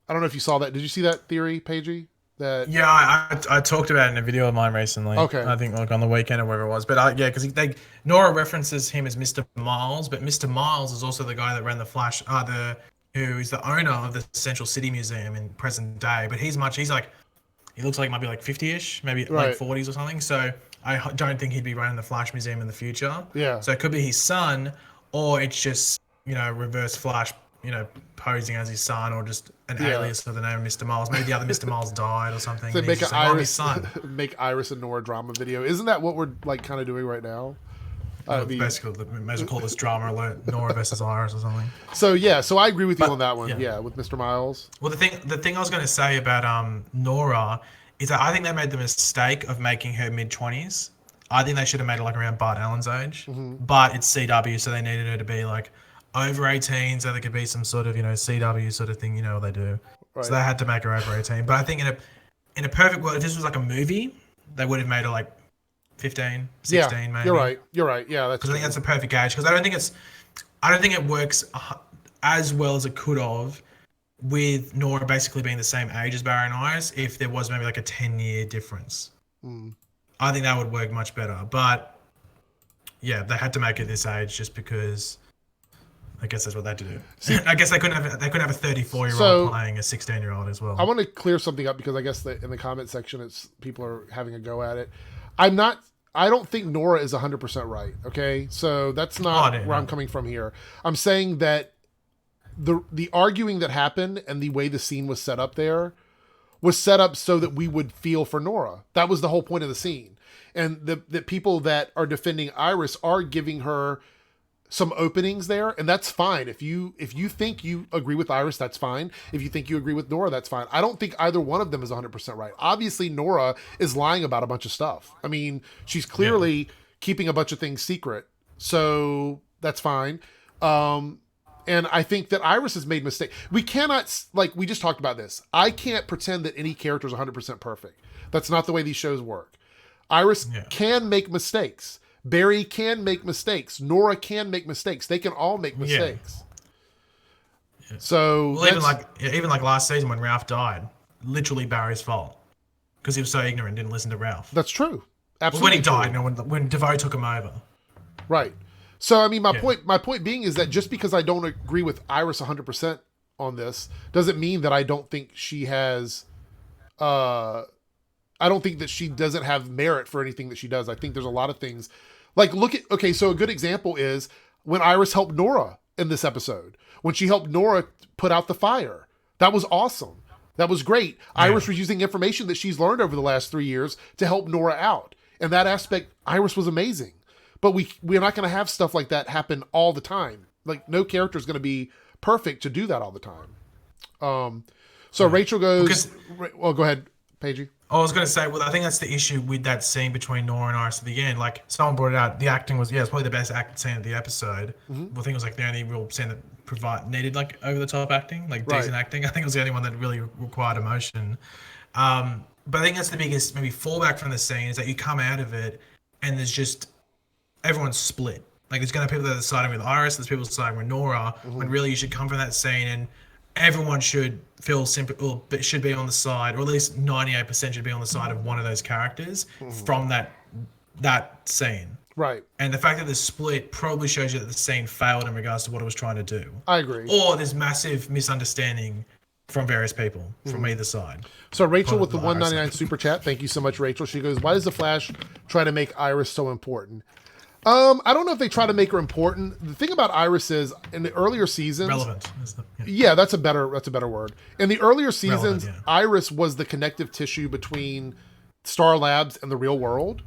know if you saw that. Did you see that theory, Pagey? I talked about it in a video of mine recently. Okay. I think like on the weekend or wherever it was. But because Nora references him as Mr. Miles, but Mr. Miles is also the guy that ran the Flash, who is the owner of the Central City Museum in present day. But he looks like he might be like 50-ish, maybe like 40s or something. So I don't think he'd be running the Flash Museum in the future. Yeah. So it could be his son, or it's just, Reverse Flash posing as his son or just an Yeah. alias of the name of Mr. Miles. Maybe the other Mr. Miles died or something. So And make he's an just like, "Oh, I'm his Iris, son." make Iris and Nora drama video. Isn't that what we're like kind of doing right now? Basically, we may as well call this drama alert, Nora versus Iris or something. So yeah, so I agree with you But, on that one. yeah. Yeah, with Mr. Miles. Well, the thing I was going to say about Nora is that I think they made the mistake of making her mid-20s. I think they should have made her like around Bart Allen's age. But it's CW, so they needed her to be like over 18, so there could be some sort of CW sort of thing. You know what they do. Right. So they had to make her over 18. But I think in a perfect world, if this was like a movie, they would have made her like 15, 16 maybe. You're right. Yeah, that's Because I think that's the perfect age. Because I don't think it works as well as it could have with Nora basically being the same age as Barry and Iris if there was maybe like a 10-year difference. I think that would work much better. But yeah, they had to make it this age just because I guess that's what they had to do. I guess they couldn't have a 34-year-old playing a 16-year-old as well. I want to clear something up because I guess in the comment section people are having a go at it. I don't think Nora is 100% right. Okay, so that's not where I'm coming from here. I'm saying that the arguing that happened and the way the scene was set up there was set up so that we would feel for Nora. That was the whole point of the scene. And the people that are defending Iris are giving her some openings there, and that's fine. If you think you agree with Iris, that's fine. If you think you agree with Nora, that's fine. I don't think either one of them is 100% right. Obviously, Nora is lying about a bunch of stuff. I mean, she's clearly keeping a bunch of things secret, so that's fine. And I think that Iris has made mistakes. We cannot, like we just talked about this. I can't pretend that any character is 100% perfect. That's not the way these shows work. Iris can make mistakes. Barry can make mistakes. Nora can make mistakes. They can all make mistakes. Yeah. So even like last season when Ralph died, literally Barry's fault because he was so ignorant and didn't listen to Ralph. That's true. Absolutely. Well, when he died, when DeVoe took him over. Right. So I mean, my point being is that just because I don't agree with Iris 100% on this doesn't mean that I don't think she has. I don't think that she doesn't have merit for anything that she does. I think there's a lot of things. Like, so a good example is when Iris helped Nora in this episode. When she helped Nora put out the fire. That was awesome. That was great. Yeah. Iris was using information that she's learned over the last 3 years to help Nora out. And that aspect, Iris was amazing. But we're not going to have stuff like that happen all the time. Like, no character is going to be perfect to do that all the time. So Rachel goes... Well, go ahead, Pagey. I was going to say, well, I think that's the issue with that scene between Nora and Iris at the end. Like, someone brought it out. The acting was, it's probably the best acted scene of the episode. I think it was like the only real scene that needed like over-the-top acting, like decent acting. I think it was the only one that really required emotion. But I think that's the biggest maybe fallback from the scene is that you come out of it and there's just everyone's split. Like, there's going to be people that are siding with Iris, there's people siding with Nora, when really you should come from that scene and everyone should feel should be on the side, or at least 98% should be on the side of one of those characters from that scene. Right. And the fact that the split probably shows you that the scene failed in regards to what it was trying to do. I agree. Or there's massive misunderstanding from various people from either side. So Rachel with the $1.99 super chat. Thank you so much, Rachel. She goes, why does the Flash try to make Iris so important? I don't know if they try to make her important. The thing about Iris is in the earlier seasons, relevant. That's a better word. In the earlier seasons, Iris was the connective tissue between Star Labs and the real world,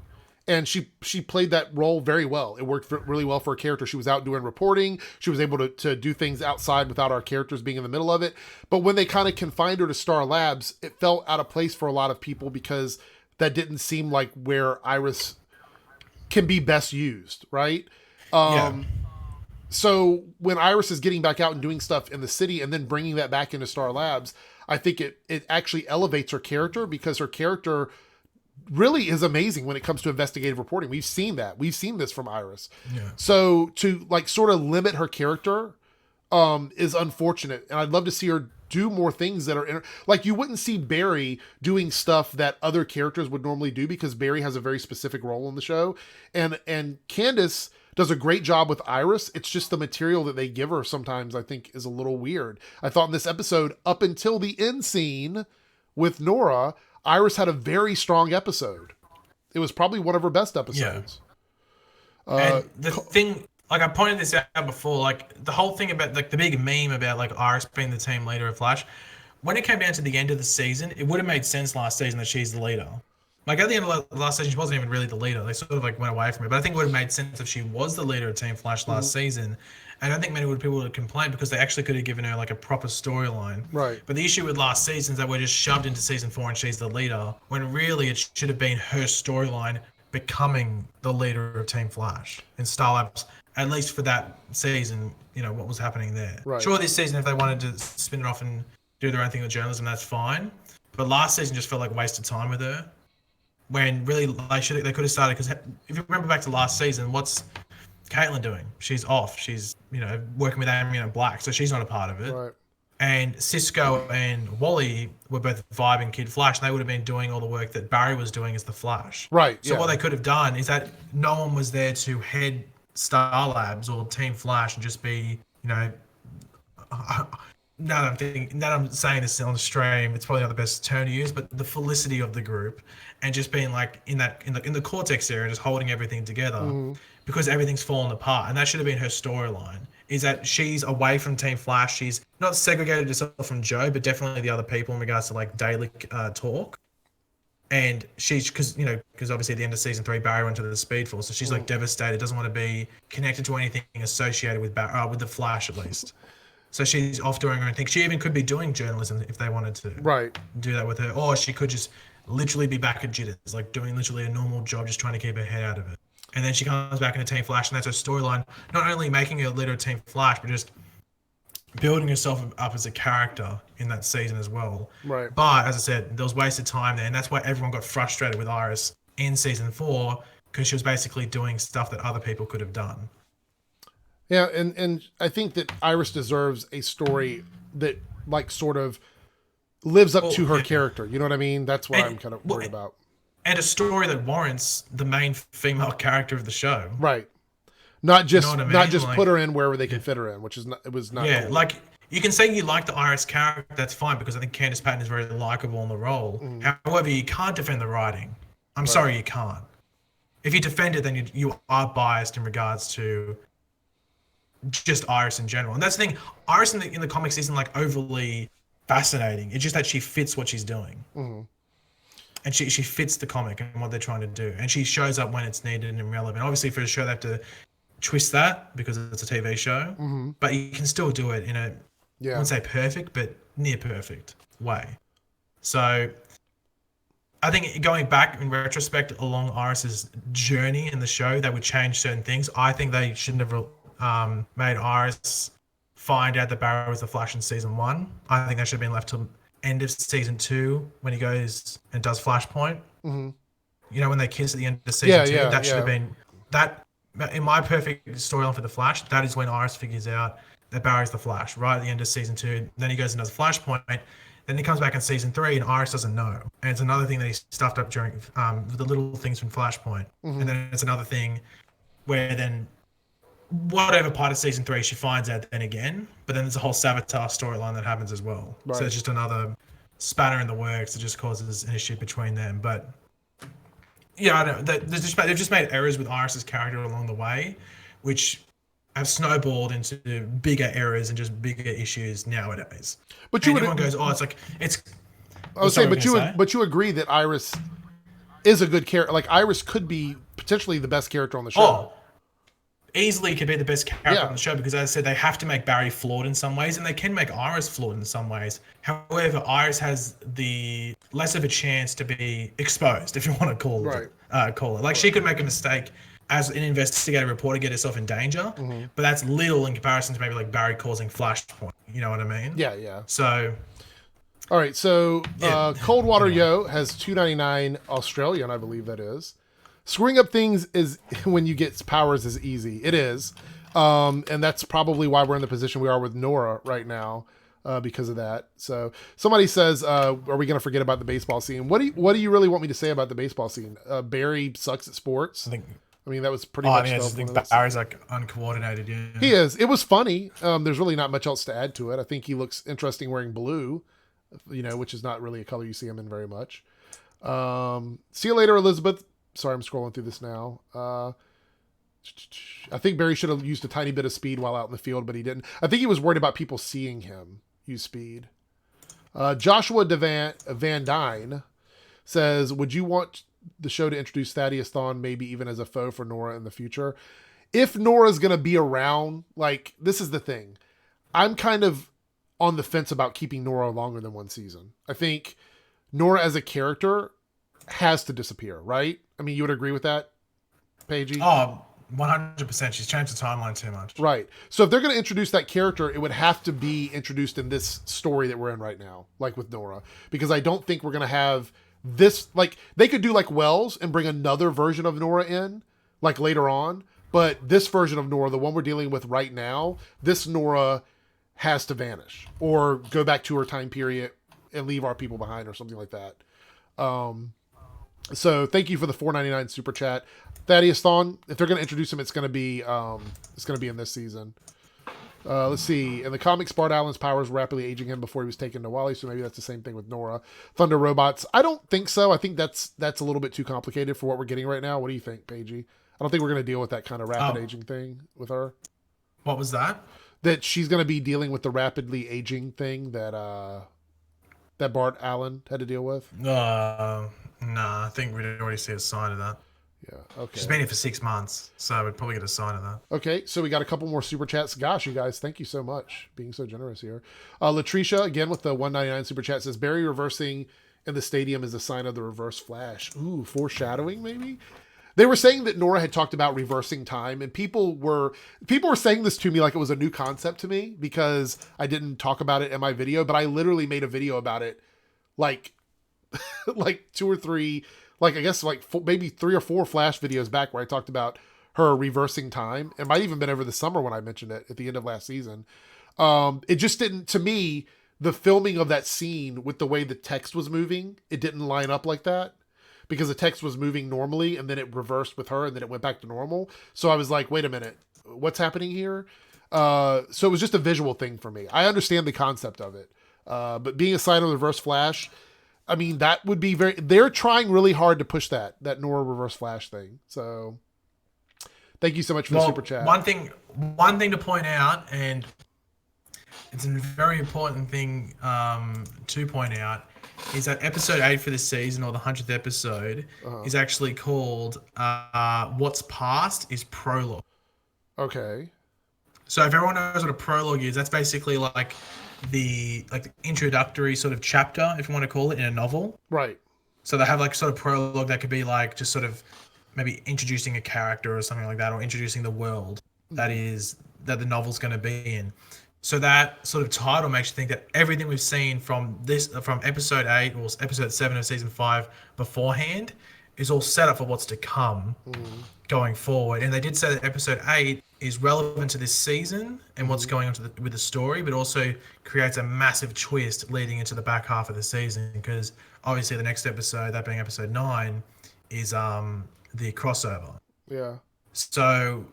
and she played that role very well. It worked really well for her character. She was out doing reporting. She was able to do things outside without our characters being in the middle of it. But when they kind of confined her to Star Labs, it felt out of place for a lot of people because that didn't seem like where Iris can be best used, right? So when Iris is getting back out and doing stuff in the city and then bringing that back into Star Labs, I think it actually elevates her character because her character really is amazing when it comes to investigative reporting. We've seen that. We've seen this from Iris. Yeah. So to like sort of limit her character is unfortunate. And I'd love to see her do more things that are like you wouldn't see Barry doing stuff that other characters would normally do because Barry has a very specific role in the show. And Candace does a great job with Iris. It's just the material that they give her sometimes I think is a little weird. I thought in this episode, up until the end scene with Nora, Iris had a very strong episode. It was probably one of her best episodes. And the thing like I pointed this out before, like the whole thing about like the big meme about like Iris being the team leader of Flash, when it came down to the end of the season, it would have made sense last season that she's the leader. Like at the end of last season, she wasn't even really the leader. They sort of like went away from it. But I think it would have made sense if she was the leader of Team Flash last season. And I don't think many people would complain because they actually could have given her like a proper storyline. Right. But the issue with last season is that we're just shoved into season 4 and she's the leader, when really it should have been her storyline becoming the leader of Team Flash in Star Labs, at least for that season, you know, what was happening there. Right. Sure, this season, if they wanted to spin it off and do their own thing with journalism, that's fine. But last season just felt like wasted time with her. When really they could have started, because if you remember back to last season, what's Caitlin doing? She's off. She's, you know, working with Amy and Black, so she's not a part of it. Right. And Cisco and Wally were both vibing Kid Flash, and they would have been doing all the work that Barry was doing as the Flash. Right. So what they could have done is that no one was there to head Star Labs or Team Flash and just be, you know, now that I'm saying this on the stream, it's probably not the best term to use, but the felicity of the group, and just being like in the Cortex area, just holding everything together, because everything's fallen apart, and that should have been her storyline. Is that she's away from Team Flash, she's not segregated herself from Joe, but definitely the other people in regards to like daily talk. And she's because obviously at the end of season 3, Barry went to the Speed Force, so she's like devastated, doesn't want to be connected to anything associated with the Flash at least. So she's off doing her own thing. She even could be doing journalism if they wanted to. Right. Do that with her. Or she could just literally be back at Jitters, like doing literally a normal job, just trying to keep her head out of it. And then she comes back into Team Flash, and that's her storyline. Not only making her leader of Team Flash, but just building herself up as a character in that season as well. Right. But as I said, there was wasted time there, and that's why everyone got frustrated with Iris in season 4, because she was basically doing stuff that other people could have done. Yeah, and I think that Iris deserves a story that like sort of lives up to her character. You know what I mean? That's what I'm kind of worried about. And a story that warrants the main female character of the show. Right. Not just you know what I mean? Not just like, put her in wherever they can fit her in, which is not, it was not. Yeah, cool. like you can say you like the Iris character, that's fine, because I think Candice Patton is very likable in the role. However, you can't defend the writing. I'm sorry, you can't. If you defend it, then you are biased in regards to just Iris in general. And that's the thing. Iris in the comics isn't like overly fascinating. It's just that she fits what she's doing. And she fits the comic and what they're trying to do. And she shows up when it's needed and relevant. Obviously, for a show, they have to twist that because it's a TV show. But you can still do it in a, I wouldn't say perfect, but near perfect way. So I think going back in retrospect along Iris's journey in the show, that would change certain things. I think they shouldn't have made Iris find out that Barry was the Flash in season 1. I think that should have been left till end of season 2 when he goes and does Flashpoint. You know, when they kiss at the end of season 2, that should have been that. In my perfect storyline for the Flash, that is when Iris figures out that Barry's the Flash right at the end of season 2. Then he goes and does Flashpoint. Then he comes back in season 3 and Iris doesn't know. And it's another thing that he stuffed up during the little things from Flashpoint. And then it's another thing where then whatever part of season 3 she finds out then again, but then there's a whole Saboteur storyline that happens as well. So it's just another spanner in the works that just causes an issue between them. But yeah, I don't know. They've just made errors with Iris's character along the way, which have snowballed into bigger errors and just bigger issues nowadays. But everyone goes, oh, it's like it's. I was saying, but you agree that Iris is a good character. Like Iris could be potentially the best character on the show. Oh, easily could be the best character on the show, because as I said, they have to make Barry flawed in some ways, and they can make Iris flawed in some ways. However, Iris has the less of a chance to be exposed, if you want to call it. Like she could make a mistake as an investigative reporter, get herself in danger, but that's little in comparison to maybe like Barry causing Flashpoint. You know what I mean? Yeah. So. All right, so Coldwater Yo has $2.99 Australian, I believe that is. Screwing up things is when you get powers is easy. It is. And that's probably why we're in the position we are with Nora right now, because of that. So somebody says, are we going to forget about the baseball scene? What do you really want me to say about the baseball scene? Barry sucks at sports. I mean, that was pretty much. I think Barry's like uncoordinated. Yeah. He is. It was funny. There's really not much else to add to it. I think he looks interesting wearing blue, which is not really a color you see him in very much. See you later, Elizabeth. Sorry, I'm scrolling through this now. I think Barry should have used a tiny bit of speed while out in the field, but he didn't. I think he was worried about people seeing him use speed. Joshua Van Dyne says, would you want the show to introduce Thaddeus Thawne maybe even as a foe for Nora in the future? If Nora's going to be around, like, this is the thing. I'm kind of on the fence about keeping Nora longer than one season. I think Nora as a character has to disappear, right? I mean, you would agree with that, Pagey? Oh, 100%. She's changed the timeline too much. Right. So if they're going to introduce that character, it would have to be introduced in this story that we're in right now, like with Nora. Because I don't think we're going to have this, like, they could do like Wells and bring another version of Nora in, like later on. But this version of Nora, the one we're dealing with right now, this Nora has to vanish or go back to her time period and leave our people behind or something like that. So thank you for the $4.99 super chat. Thaddeus Thawne, if they're going to introduce him, it's going to be in this season. Let's see. In the comics, Bart Allen's powers were rapidly aging him before he was taken to Wally, so maybe that's the same thing with Nora. Thunder Robots, I don't think so. I think that's a little bit too complicated for what we're getting right now. What do you think, Pagey? I don't think we're going to deal with that kind of rapid aging thing with her. What was that? That she's going to be dealing with the rapidly aging thing that Bart Allen had to deal with. Nah, I think we'd already see a sign of that. Yeah, okay. She's been here for 6 months, so we'd probably get a sign of that. Okay, so we got a couple more super chats. Gosh, you guys, thank you so much being so generous here. Latricia, again with the $1.99 super chat, says Barry reversing in the stadium is a sign of the reverse flash. Ooh, foreshadowing maybe? They were saying that Nora had talked about reversing time, and people were saying this to me like it was a new concept to me because I didn't talk about it in my video, but I literally made a video about it like like 2 or 3, like I guess like maybe 3 or 4 Flash videos back where I talked about her reversing time. It might even been over the summer when I mentioned it at the end of last season. It just didn't, to me, the filming of that scene with the way the text was moving, it didn't line up like that. Because the text was moving normally and then it reversed with her and then it went back to normal. So I was like, wait a minute, what's happening here? So it was just a visual thing for me. I understand the concept of it. But being a sign of the reverse flash, I mean, that would be they're trying really hard to push that Nora reverse flash thing. So thank you so much for the super chat. One thing to point out, and it's a very important thing to point out, is that episode 8 for this season, or the 100th episode, is actually called What's Past is Prologue. Okay. So if everyone knows what a prologue is, that's basically like the introductory sort of chapter, if you want to call it, in a novel. Right. So they have like sort of prologue that could be like just sort of maybe introducing a character or something like that, or introducing the world that the novel's going to be in. So that sort of title makes you think that everything we've seen from episode 8 or episode 7 of season 5 beforehand is all set up for what's to come going forward. And they did say that episode 8 is relevant to this season and what's going on with the story, but also creates a massive twist leading into the back half of the season, because obviously the next episode, that being episode 9, is the crossover. Yeah. So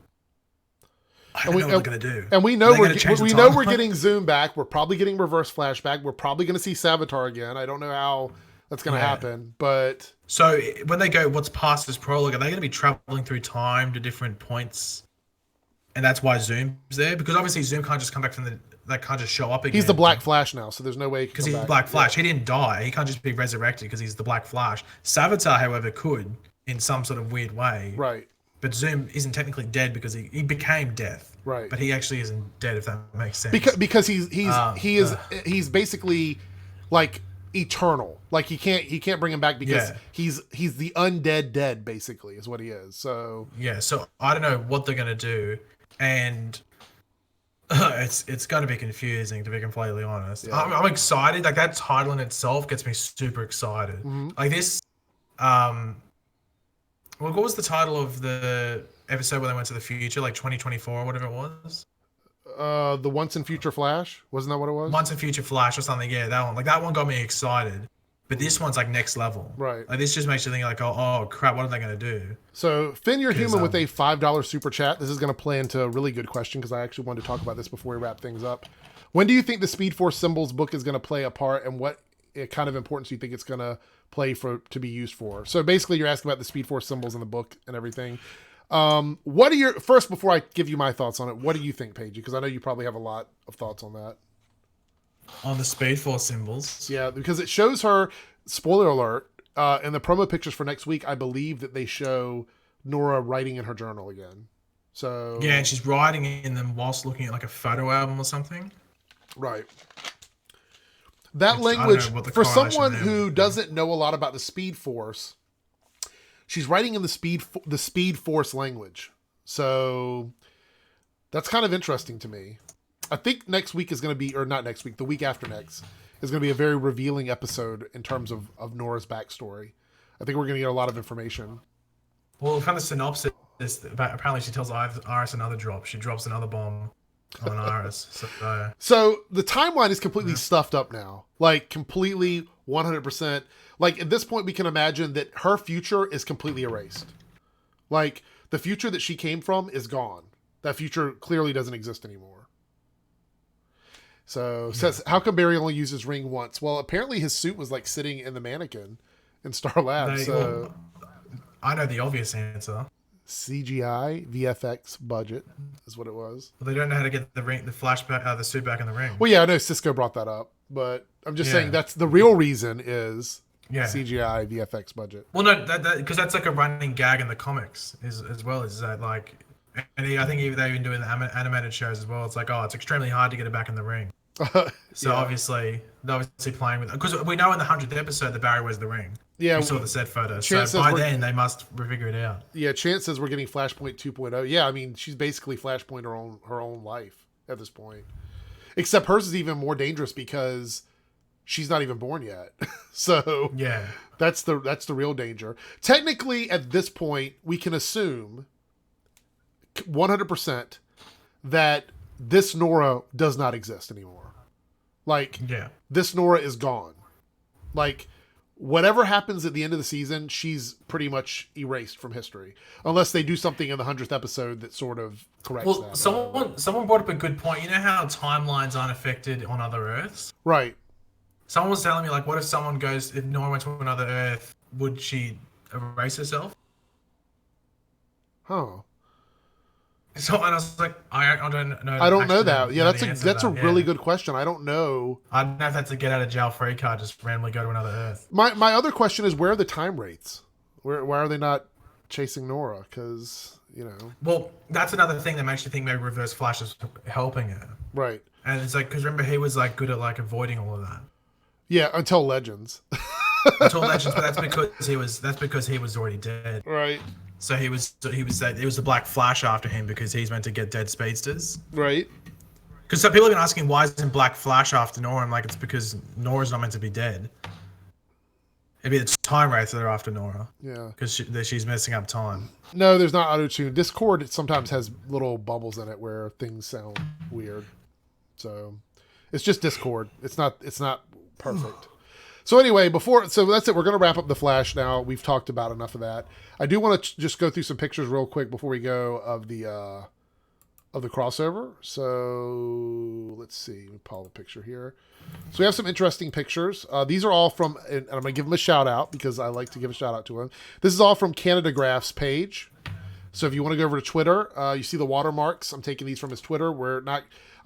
I don't know what they're going to do. And we know we're getting Zoom back. We're probably getting Reverse Flashback. We're probably going to see Savitar again. I don't know how that's going to happen, but... So when they go, what's past this prologue, are they going to be traveling through time to different points? And that's why Zoom's there? Because obviously Zoom can't just come back from that can't just show up again. He's the Black Flash now, so there's no way he can Because he's the Black Flash. He didn't die. He can't just be resurrected because he's the Black Flash. Savitar, however, could in some sort of weird way. Right. But Zoom isn't technically dead because he became Death. Right. But he actually isn't dead, if that makes sense. Because he's basically like eternal. Like he can't bring him back because he's the undead dead, basically, is what he is. So so I don't know what they're gonna do, and it's gonna be confusing, to be completely honest. Yeah. I'm excited. Like that title in itself gets me super excited. Mm-hmm. Like this. What was the title of the episode where they went to the future, like 2024 or whatever it was? The Once and Future Flash? Wasn't that what it was? Once and Future Flash or something, yeah, that one. Like, that one got me excited. But this one's, like, next level. Right. Like, this just makes you think, like, oh crap, what are they going to do? So, Finn, you're human with a $5 super chat. This is going to play into a really good question, because I actually wanted to talk about this before we wrap things up. When do you think the Speed Force Symbols book is going to play a part, and what kind of importance do you think it's going to play to be used for? So basically you're asking about the Speed Force symbols in the book and everything. What are your first before I give you my thoughts on it? What do you think, Pagey? Because I know you probably have a lot of thoughts on that. On the Speed Force symbols. Yeah, because it shows her. Spoiler alert! In the promo pictures for next week, I believe that they show Nora writing in her journal again. So yeah, and she's writing in them whilst looking at like a photo album or something. Right. That Which, language for someone there who would be. doesn't know a lot about the Speed Force. She's writing in the Speed Force language. So that's kind of interesting to me. I think next week is going to be, or not next week, the week after next is going to be a very revealing episode in terms of Nora's backstory. I think we're going to get a lot of information. Well, from the synopsis, apparently she tells Iris another drop. She drops another bomb on Iris. So the timeline is completely stuffed up now. Like completely 100%. Like at this point, we can imagine that her future is completely erased. Like the future that she came from is gone. That future clearly doesn't exist anymore. So says, how come Barry only used his ring once? Well, apparently his suit was like sitting in the mannequin in Star Labs. So I know the obvious answer. CGI VFX budget is what it was. Well, they don't know how to get the flashback, the suit back in the ring. Well, yeah, I know Cisco brought that up, but I'm just saying that's the real reason is CGI VFX budget. Well, no, because that's like a running gag in the comics as well. Is that like, and I think they've been doing the animated shows as well. It's like, oh, it's extremely hard to get it back in the ring. So obviously, they're obviously playing with it because we know in the 100th episode that Barry wears the ring. Yeah, we saw the set photo. So by then they must figure it out. Yeah, Chance says we're getting Flashpoint 2.0. Yeah, I mean she's basically Flashpoint her own life at this point. Except hers is even more dangerous because she's not even born yet. So yeah, that's the real danger. Technically, at this point, we can assume 100% that this Nora does not exist anymore. Like, this Nora is gone. Like, whatever happens at the end of the season, she's pretty much erased from history. Unless they do something in the 100th episode that sort of corrects that. Someone brought up a good point. You know how timelines aren't affected on other Earths? Right. Someone was telling me, like, what if if Nora went to another Earth, would she erase herself? Huh. So, and I was like, I don't know. I don't know that. Yeah, that's a really good question. I don't know. I don't know if that's a get out of jail free card, just randomly go to another Earth. My other question is, where are the time rates? Why are they not chasing Nora? Because, you know. Well, that's another thing that makes you think maybe Reverse Flash is helping her. Right. And it's like, because remember, he was like good at like avoiding all of that. Yeah, until Legends. But that's because he was already dead. Right. So it was the Black Flash after him because he's meant to get dead speedsters. Right. Because some people have been asking why isn't Black Flash after Nora? I'm like, it's because Nora's not meant to be dead. It'd be the time wraiths that are after Nora. Yeah. Because she's messing up time. No, there's not auto-tune. Discord sometimes has little bubbles in it where things sound weird. So it's just Discord. It's not perfect. So anyway, so that's it. We're going to wrap up the Flash now. We've talked about enough of that. I do want to just go through some pictures real quick before we go of the crossover. So let's see. Let me pull the picture here. So we have some interesting pictures. These are all from, and I'm going to give them a shout out because I like to give a shout out to them. This is all from Canadagraphs page. So if you want to go over to Twitter, you see the watermarks. I'm taking these from his Twitter. I'm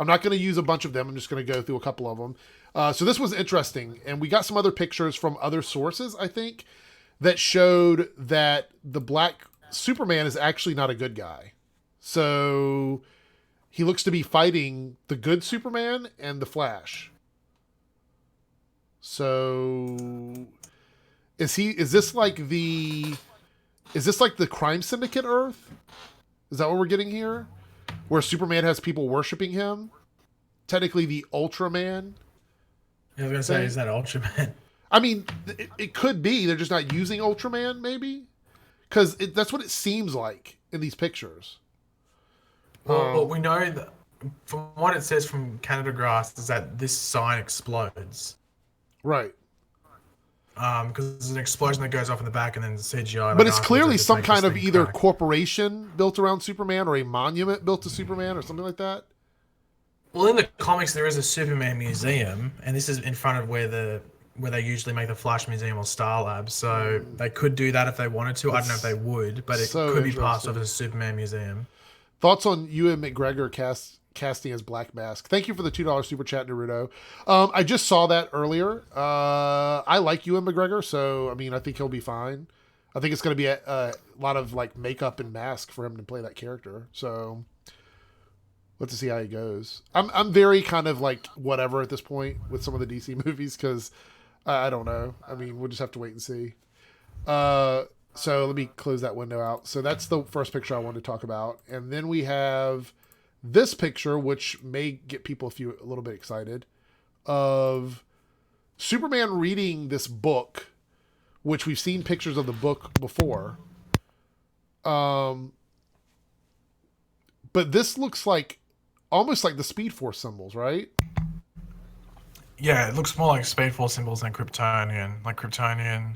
not going to use a bunch of them. I'm just going to go through a couple of them. So this was interesting, and we got some other pictures from other sources, I think, that showed that the Black Superman is actually not a good guy. So he looks to be fighting the good Superman and the Flash. So is this like the crime syndicate Earth? Is that what we're getting here? Where Superman has people worshiping him? Technically the Ultraman. I was going to say, is that Ultraman? I mean, it could be. They're just not using Ultraman, maybe? Because that's what it seems like in these pictures. Well, we know that from what it says from Canadagraphs is that this sign explodes. Right. Because there's an explosion that goes off in the back and then CGI. But it's clearly some kind of either corporation built around Superman or a monument built to Superman or something like that. Well, in the comics, there is a Superman museum, and this is in front of where the where they usually make the Flash Museum or Star Lab. So they could do that if they wanted to. I don't know if they would, but it so could be passed interesting. off as a Superman museum. Thoughts on Ewan McGregor casting as Black Mask? Thank you for the $2 super chat, Naruto. I just saw that earlier. I like Ewan McGregor, so I mean, I think he'll be fine. I think it's going to be a lot of like makeup and mask for him to play that character. So let's see how he goes. I'm very kind of like whatever at this point with some of the DC movies because I don't know. I mean, we'll just have to wait and see. So let me close that window out. So that's the first picture I wanted to talk about, and then we have this picture, which may get people a little bit excited, of Superman reading this book, which we've seen pictures of the book before. But this looks like almost like the Speed Force symbols, right? Yeah, it looks more like Speed Force symbols than Kryptonian. Like Kryptonian.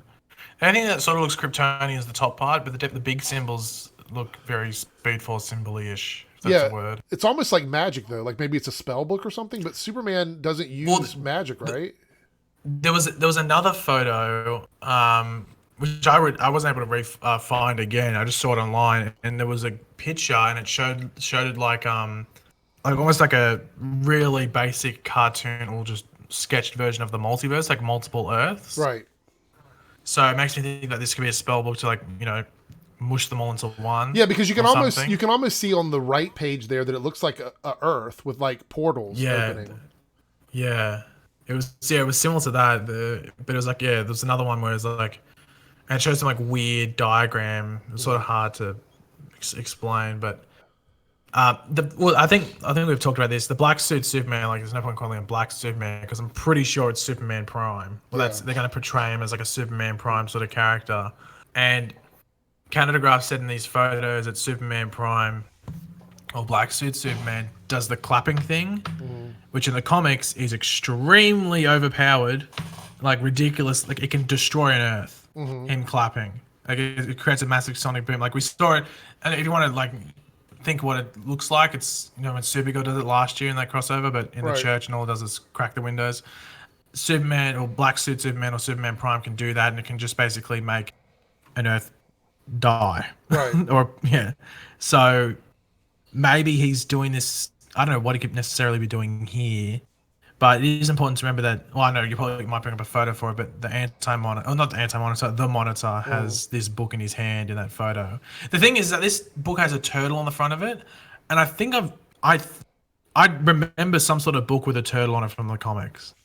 Anything that sort of looks Kryptonian is the top part, but the big symbols look very Speed Force symbol-ish. If that's a word. It's almost like magic though. Like maybe it's a spell book or something. But Superman doesn't use magic, right? There was another photo, which I wasn't able to find again. I just saw it online, and there was a picture, and it showed it like almost like a really basic cartoon or just sketched version of the multiverse, like multiple Earths. Right. So it makes me think that this could be a spell book to like mush them all into one. Yeah, because you can almost see on the right page there that it looks like a Earth with like portals opening. Yeah. It was similar to that, but it was like there's another one where it's like, and it shows some like weird diagram. It's sort of hard to explain, but I think we've talked about this. The black suit Superman, like there's no point calling him Black Superman because I'm pretty sure it's Superman Prime. Well, they're going to portray him as like a Superman Prime sort of character, and Canadagraphs said in these photos that Superman Prime or Black Suit Superman does the clapping thing, which in the comics is extremely overpowered, like ridiculous. Like it can destroy an Earth. Him clapping, like it creates a massive sonic boom. Like we saw it, and if you want to like think what it looks like, it's when Supergirl does it last year in that crossover, but in the church and all it does is crack the windows. Superman or Black Suit Superman or Superman Prime can do that, and it can just basically make an Earth die. Right. So maybe he's doing this. I don't know what he could necessarily be doing here, but it is important to remember that. Well, I know you probably might bring up a photo for it, but the Anti-Monitor, not the Anti-Monitor, the Monitor has this book in his hand in that photo. The thing is that this book has a turtle on the front of it, and I think I remember some sort of book with a turtle on it from the comics.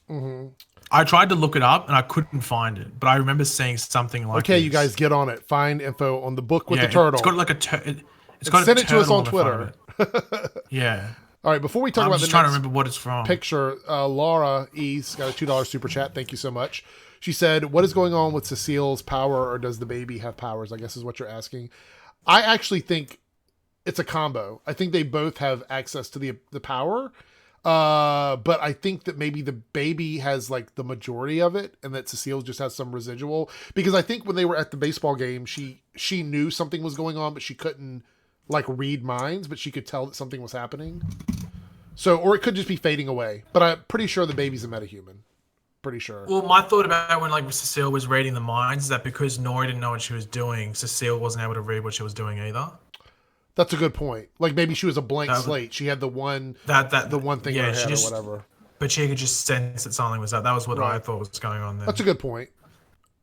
I tried to look it up and I couldn't find it, but I remember seeing something like Okay, you guys get on it. Find info on the book with the turtle. It's got like send it to us on Twitter. Yeah. All right, before we talk about the trying to next remember what it's from. picture, Laura East got a $2 super chat. Thank you so much. She said, what is going on with Cecile's power, or does the baby have powers? I guess is what you're asking. I actually think it's a combo. I think they both have access to the power, but I think that maybe the baby has like the majority of it, and that Cecile just has some residual. Because I think when they were at the baseball game, she knew something was going on, but she couldn't like read minds, but she could tell that something was happening. So, or it could just be fading away. But I'm pretty sure the baby's a metahuman. Pretty sure. Well, my thought about when like Cecile was reading the minds is that because Nora didn't know what she was doing, Cecile wasn't able to read what she was doing either. That's a good point. Like maybe she was a blank slate. She had the one the one thing in her head or whatever. But she could just sense that something was up. That was what I thought was going on there. That's a good point.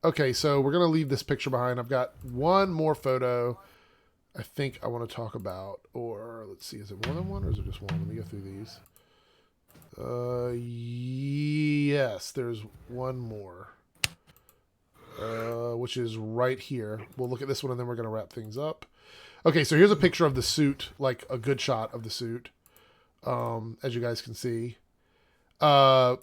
Okay, so we're gonna leave this picture behind. I've got one more photo I think I want to talk about, or let's see, is it more than one or is it just one? Let me go through these. Yes, there's one more, which is right here. We'll look at this one and then we're going to wrap things up. Okay, so here's a picture of the suit, like a good shot of the suit, as you guys can see. So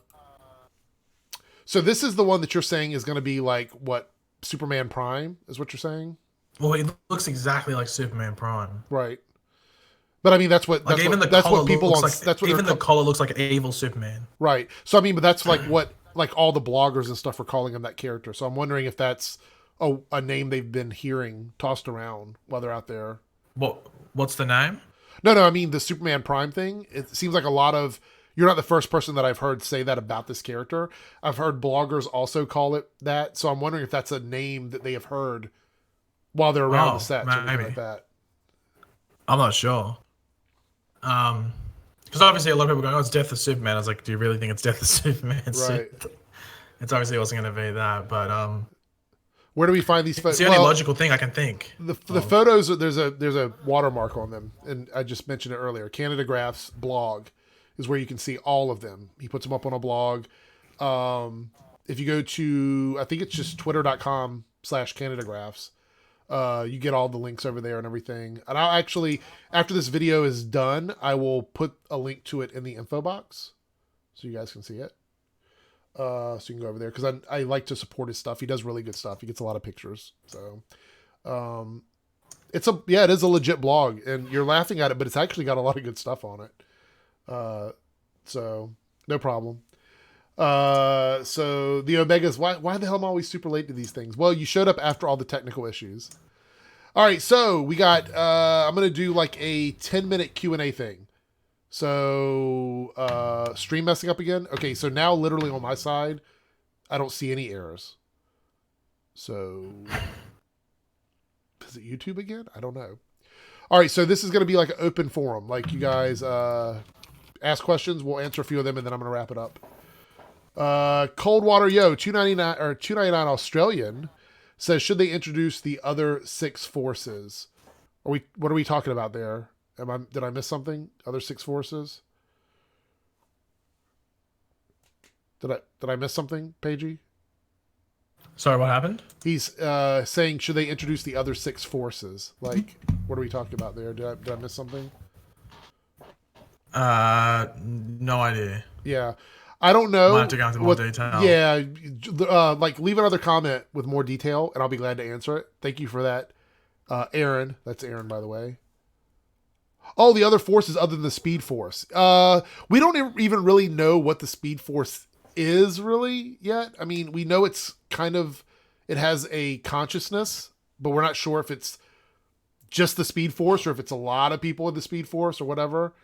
this is the one that you're saying is going to be like what, Superman Prime is what you're saying? Well, it looks exactly like Superman Prime. Right. But I mean, that's what people on. That's what even the collar looks like evil Superman. Right. So I mean, but that's like what like all the bloggers and stuff are calling him that character. So I'm wondering if that's a name they've been hearing tossed around while they're out there. What's the name? No. I mean the Superman Prime thing. It seems like a lot of you're not the first person that I've heard say that about this character. I've heard bloggers also call it that. So I'm wondering if that's a name that they have heard while they're around the set. Or anything like that. I'm not sure. Because obviously a lot of people go, "Oh, it's Death of Superman." I was like, "Do you really think it's Death of Superman?" Right. It's obviously wasn't going to be that, but where do we find these photos? It's the only logical thing I can think. The photos, there's a watermark on them, and I just mentioned it earlier. Canadagraphs blog is where you can see all of them. He puts them up on a blog. If you go to, I think it's just twitter.com/Canadagraphs, you get all the links over there and everything. And I'll actually, after this video is done, I will put a link to it in the info box so you guys can see it. So you can go over there because I like to support his stuff. He does really good stuff. He gets a lot of pictures. So, it is a legit blog, and you're laughing at it, but it's actually got a lot of good stuff on it. So no problem. So the Omegas, why the hell am I always super late to these things? Well, you showed up after all the technical issues. All right. So we got, I'm going to do like a 10-minute Q&A thing. So, stream messing up again. Okay. So now literally on my side, I don't see any errors. So is it YouTube again? I don't know. All right. So this is going to be like an open forum. Like you guys, ask questions. We'll answer a few of them and then I'm going to wrap it up. Coldwater Yo, $2.99 or $2.99 Australian says, should they introduce the other 6 forces? What are we talking about there? Did I miss something? Other 6 forces? Did I miss something, Pagey? Sorry, what happened? He's saying, should they introduce the other 6 forces? Like, what are we talking about there? Did I miss something? No idea. Yeah. I don't know. Might have to go into more detail. Yeah. Like, leave another comment with more detail, and I'll be glad to answer it. Thank you for that. Aaron. That's Aaron, by the way. Oh, the other forces other than the Speed Force. We don't even really know what the Speed Force is really yet. I mean, we know it's kind of, it has a consciousness, but we're not sure if it's just the Speed Force or if it's a lot of people in the Speed Force or whatever.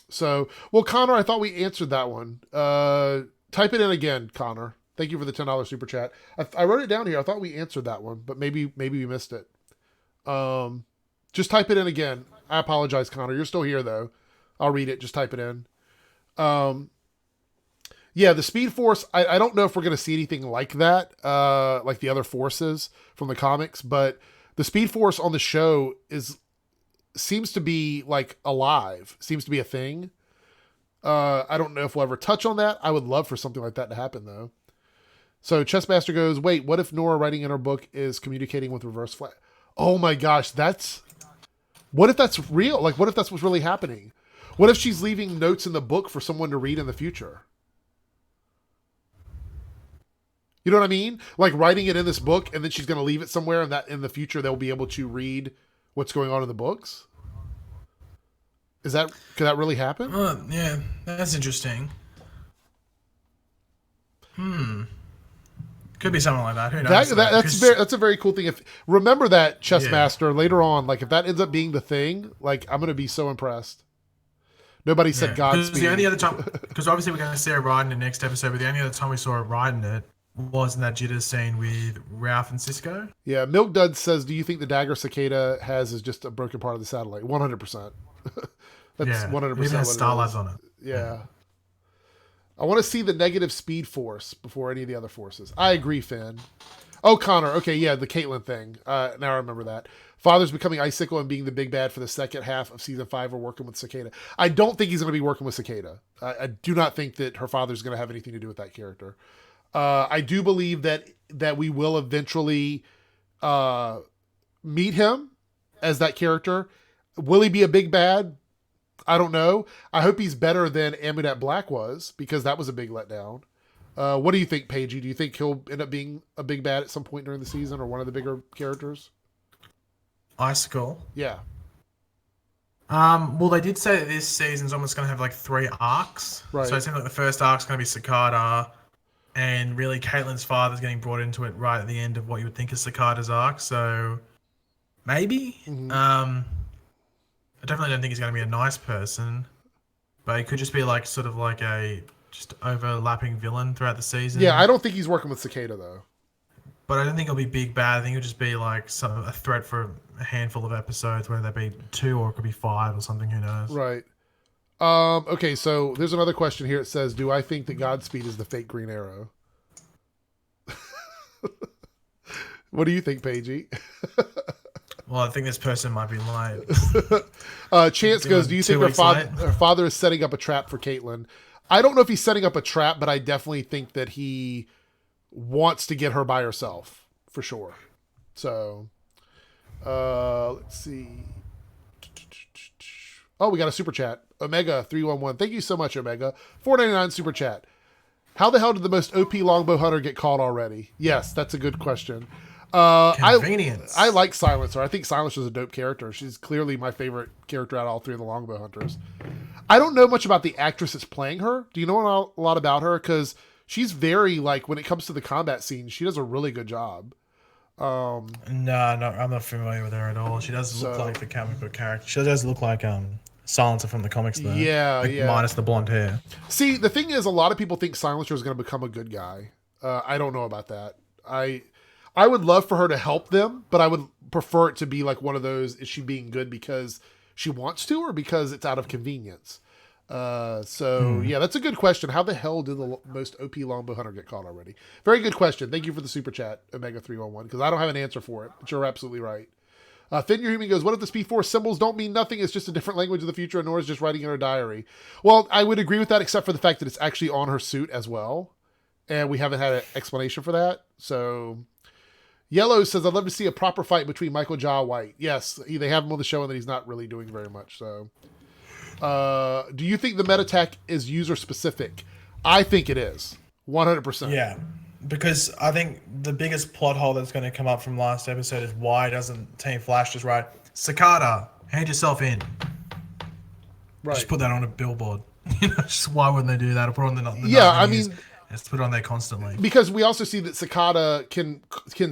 So, well, Connor, I thought we answered that one. Type it in again, Connor. Thank you for the $10 super chat. I wrote it down here. I thought we answered that one, but maybe we missed it. Just type it in again. I apologize, Connor. You're still here though. I'll read it. Just type it in. Yeah, the Speed Force, I don't know if we're going to see anything like that, like the other forces from the comics, but the Speed Force on the show seems to be like alive, seems to be a thing. I don't know if we'll ever touch on that. I would love for something like that to happen though. So Chessmaster goes, wait, what if Nora writing in her book is communicating with Reverse Flash? Oh my gosh, what if that's real? Like, what if that's what's really happening? What if she's leaving notes in the book for someone to read in the future? You know what I mean? Like writing it in this book and then she's going to leave it somewhere and that in the future they'll be able to read what's going on in the books. Could that really happen? Yeah, that's interesting. Could be something like that. Who knows? That's a very cool thing. Remember that, Chessmaster, later on, like if that ends up being the thing, like I'm gonna be so impressed. Nobody said Godspeed. The only other time, because obviously we're going to see her riding the next episode, but the only other time we saw her riding it was in that jitters scene with Ralph and Cisco. Yeah, Milk Dud says, do you think the dagger Cicada has is just a broken part of the satellite? 100%. That's 100%. It even has Starlights on it. Yeah. I want to see the negative Speed Force before any of the other forces. I agree, Finn. Oh, Connor. Okay, yeah, the Caitlyn thing. Now I remember that. Father's becoming Icicle and being the big bad for the second half of season 5 or working with Cicada. I don't think he's going to be working with Cicada. I do not think that her father's going to have anything to do with that character. I do believe that we will eventually meet him as that character. Will he be a big bad? I don't know. I hope he's better than Amunet Black was, because that was a big letdown. What do you think, Pagey? Do you think he'll end up being a big bad at some point during the season or one of the bigger characters? Icicle? Yeah. Well, they did say that this season's almost going to have like 3 arcs. Right. So it seems like the first arc's going to be Cicada, and really Caitlyn's father's getting brought into it right at the end of what you would think is Cicada's arc. So maybe. I definitely don't think he's going to be a nice person. But he could just be like sort of like a just overlapping villain throughout the season. Yeah, I don't think he's working with Cicada though. But I don't think it'll be big bad. I think it'll just be like a threat for a handful of episodes, whether they be 2 or it could be 5 or something. Who knows? Right. Okay, so there's another question here. It says, "Do I think that Godspeed is the fake Green Arrow?" What do you think, Pagey? Well, I think this person might be lying. Chance goes, "Do you think her father is setting up a trap for Caitlin?" I don't know if he's setting up a trap, but I definitely think that he wants to get her by herself for sure. So, let's see. Oh, we got a super chat. Omega 311. Thank you so much, Omega. $4.99 super chat. How the hell did the most OP longbow hunter get caught already? Yes, that's a good question. Convenience. I like Silencer. I think Silencer's a dope character. She's clearly my favorite character out of all 3 of the longbow hunters. I don't know much about the actress that's playing her. Do you know a lot about her? Because she's very, like, when it comes to the combat scene, she does a really good job. No, I'm not familiar with her at all. She does look like the comic book character. She does look like Silencer from the comics, though. Yeah, like, yeah. Minus the blonde hair. See, the thing is, a lot of people think Silencer is going to become a good guy. I don't know about that. I would love for her to help them, but I would prefer it to be like one of those, is she being good because she wants to or because it's out of convenience? Yeah, that's a good question. How the hell did the most OP longbow hunter get caught already? Very good question. Thank you for the super chat, Omega311, because I don't have an answer for it, but you're absolutely right. Finn Your Human goes, "What if the Speed Force symbols don't mean nothing? It's just a different language of the future and Nora's just writing in her diary?" Well, I would agree with that, except for the fact that it's actually on her suit as well. And we haven't had an explanation for that. So, Yellow says, "I'd love to see a proper fight between Michael Jai White." Yes, they have him on the show and then he's not really doing very much. So, do you think the meta tech is user specific? I think it is. 100%. Yeah. Because I think the biggest plot hole that's going to come up from last episode is why doesn't Team Flash just write, "Cicada, hand yourself in." Right. Just put that on a billboard. Just why wouldn't they do that? Or put it on the yeah, I mean, let's put it on there constantly. Because we also see that Cicada can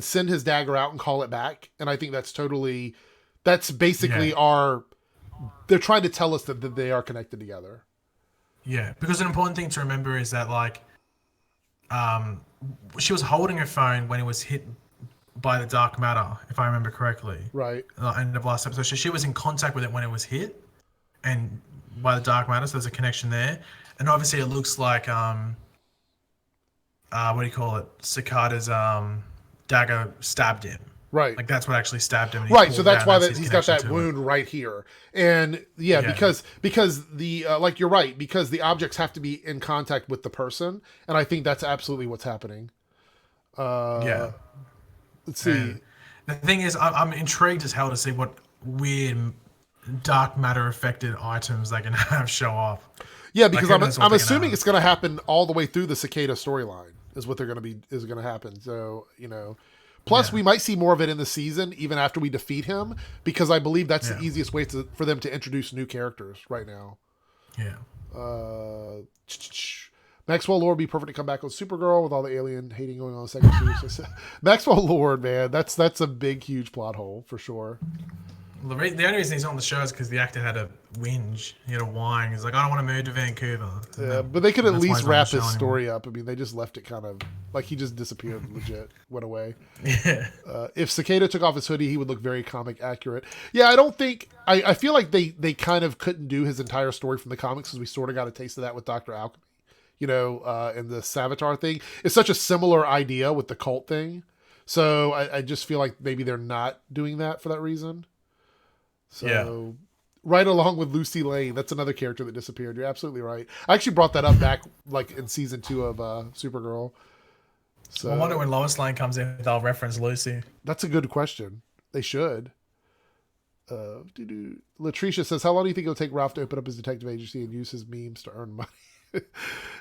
send his dagger out and call it back, and I think that's basically they're trying to tell us that they are connected together. Yeah, because an important thing to remember is that, like, she was holding her phone when it was hit by the dark matter, if I remember correctly. Right. At the end of last episode. So she was in contact with it when it was hit, and by the dark matter, so there's a connection there. And obviously it looks like, what do you call it? Cicada's dagger stabbed him. Right. Like, that's what actually stabbed him. Right, so that's why he's got that wound right here. And because the like, you're right, because the objects have to be in contact with the person, and I think that's absolutely what's happening. Yeah. Let's see. And the thing is, I'm intrigued as hell to see what weird dark matter affected items they can have show up. Yeah, because I'm assuming it's going to happen all the way through the Cicada storyline is what going to happen. So, plus we might see more of it in the season even after we defeat him, because I believe that's the easiest way for them to introduce new characters right now. Yeah. Maxwell Lord be perfect to come back on Supergirl with all the alien hating going on in the second series. Maxwell Lord, man, that's a big, huge plot hole for sure. The only reason he's on the show is because the actor had a whinge. He had a whine. He's like, "I don't want to move to Vancouver." Yeah, but they could at least wrap his story up. I mean, they just left it kind of like he just disappeared, legit, went away. Yeah. If Cicada took off his hoodie, he would look very comic accurate. Yeah, I don't think... I feel like they kind of couldn't do his entire story from the comics, because we sort of got a taste of that with Dr. Alchemy, and the Savitar thing. It's such a similar idea with the cult thing. So I just feel like maybe they're not doing that for that reason. So, right along with Lucy Lane, that's another character that disappeared. You're absolutely right. I actually brought that up back like in season 2 of Supergirl. So I wonder when Lois Lane comes in, they'll reference Lucy. That's a good question. They should. Latricia says, "How long do you think it'll take Ralph to open up his detective agency and use his memes to earn money?"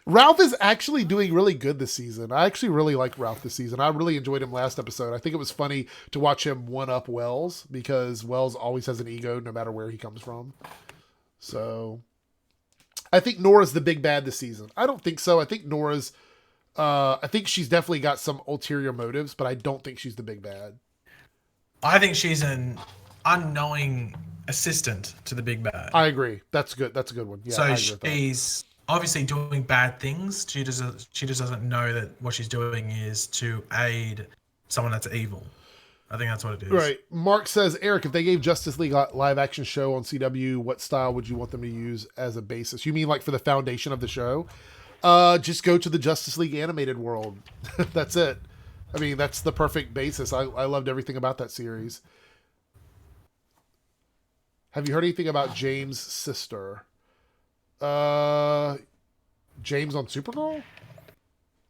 Ralph is actually doing really good this season. I actually really like Ralph this season. I really enjoyed him last episode. I think it was funny to watch him one-up Wells, because Wells always has an ego no matter where he comes from. So I think Nora's the big bad this season. I don't think so. I think Nora's I think she's definitely got some ulterior motives, but I don't think she's the big bad. I think she's unknowing assistant to the big bad. I agree. That's good. That's a good one. Yeah, So I agree with that. she's obviously doing bad things. She just doesn't know that what she's doing is to aid someone that's evil. I think that's what it is. Right. Mark says, Eric, if they gave Justice League a live action show on CW, what style would you want them to use as a basis? You mean like for the foundation of the show? Just go to the Justice League animated world. That's it. I mean, that's the perfect basis. I loved everything about that series. Have you heard anything about James' sister? James on Supergirl?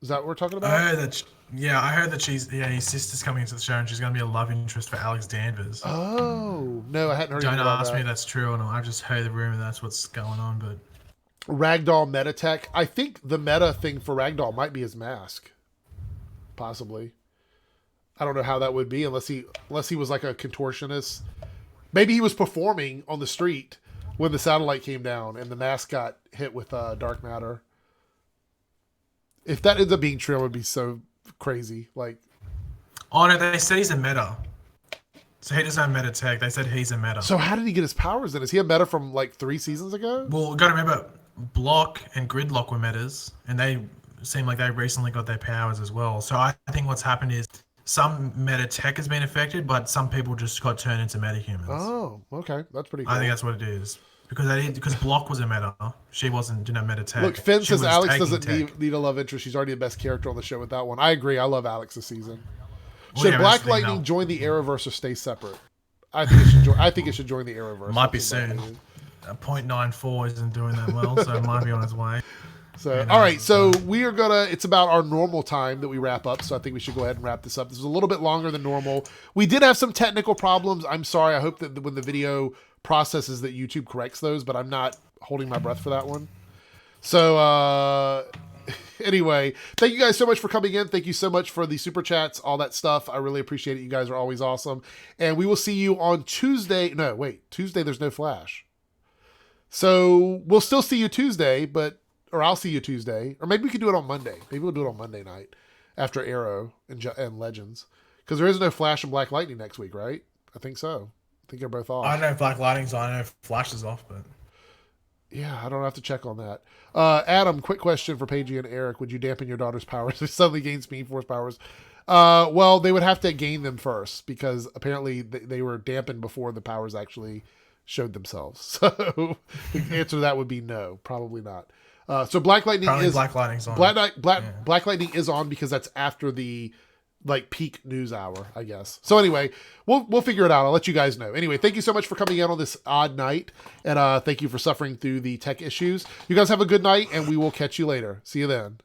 Is that what we're talking about? I heard that. I heard that his sister's coming into the show and she's going to be a love interest for Alex Danvers. Oh no, I hadn't heard. Don't ask me if that's true or not. I've just heard the rumor that's what's going on. But Ragdoll meta tech. I think the meta thing for Ragdoll might be his mask. Possibly. I don't know how that would be unless he was like a contortionist. Maybe he was performing on the street when the satellite came down and the mask got hit with dark matter. If that ends up being true, it would be so crazy. Like, oh no, they said he's a meta. So he doesn't have meta tech. They said he's a meta. So how did he get his powers then? Is he a meta from like 3 seasons ago? Well, got to remember, Block and Gridlock were metas, and they seem like they recently got their powers as well. So I think what's happened is some meta tech has been affected, but some people just got turned into metahumans. Oh, okay, that's pretty cool. I think that's what it is. Because Block was a meta, she didn't have meta tech. Look, Finn She says was Alex taking doesn't need a love interest. She's already the best character on the show with that one. I agree. I love Alex this season. Well, Should yeah, Black that's the thing, Lightning though. join the Arrowverse or stay separate? I think it should join the Arrowverse. Might be That's what soon. that is. 0.94 isn't doing that well, so it might be on its way. So, all right. So we are it's about our normal time that we wrap up. So I think we should go ahead and wrap this up. This was a little bit longer than normal. We did have some technical problems. I'm sorry. I hope that when the video processes that YouTube corrects those, but I'm not holding my breath for that one. So, anyway, thank you guys so much for coming in. Thank you so much for the super chats, all that stuff. I really appreciate it. You guys are always awesome. And we will see you on Tuesday. No, wait, Tuesday, there's no Flash. So we'll still see you Tuesday, or I'll see you Tuesday, or maybe we could do it on Monday. Maybe we'll do it on Monday night after Arrow and Legends, because there is no Flash and Black Lightning next week, right? I think so. I think they're both off. I don't know if Black Lightning's on. I know if Flash is off, but yeah, I don't have to check on that. Adam, quick question for Pagey and Eric. Would you dampen your daughter's powers if suddenly gain Speed Force powers? Well, they would have to gain them first, because apparently they were dampened before the powers actually showed themselves. So the answer to that would be no, probably not. So Black Lightning apparently is Black Lightning's on. Black Lightning is on because that's after the peak news hour, I guess. So anyway, we'll figure it out. I'll let you guys know. Anyway, thank you so much for coming in on this odd night, and thank you for suffering through the tech issues. You guys have a good night, and we will catch you later. See you then.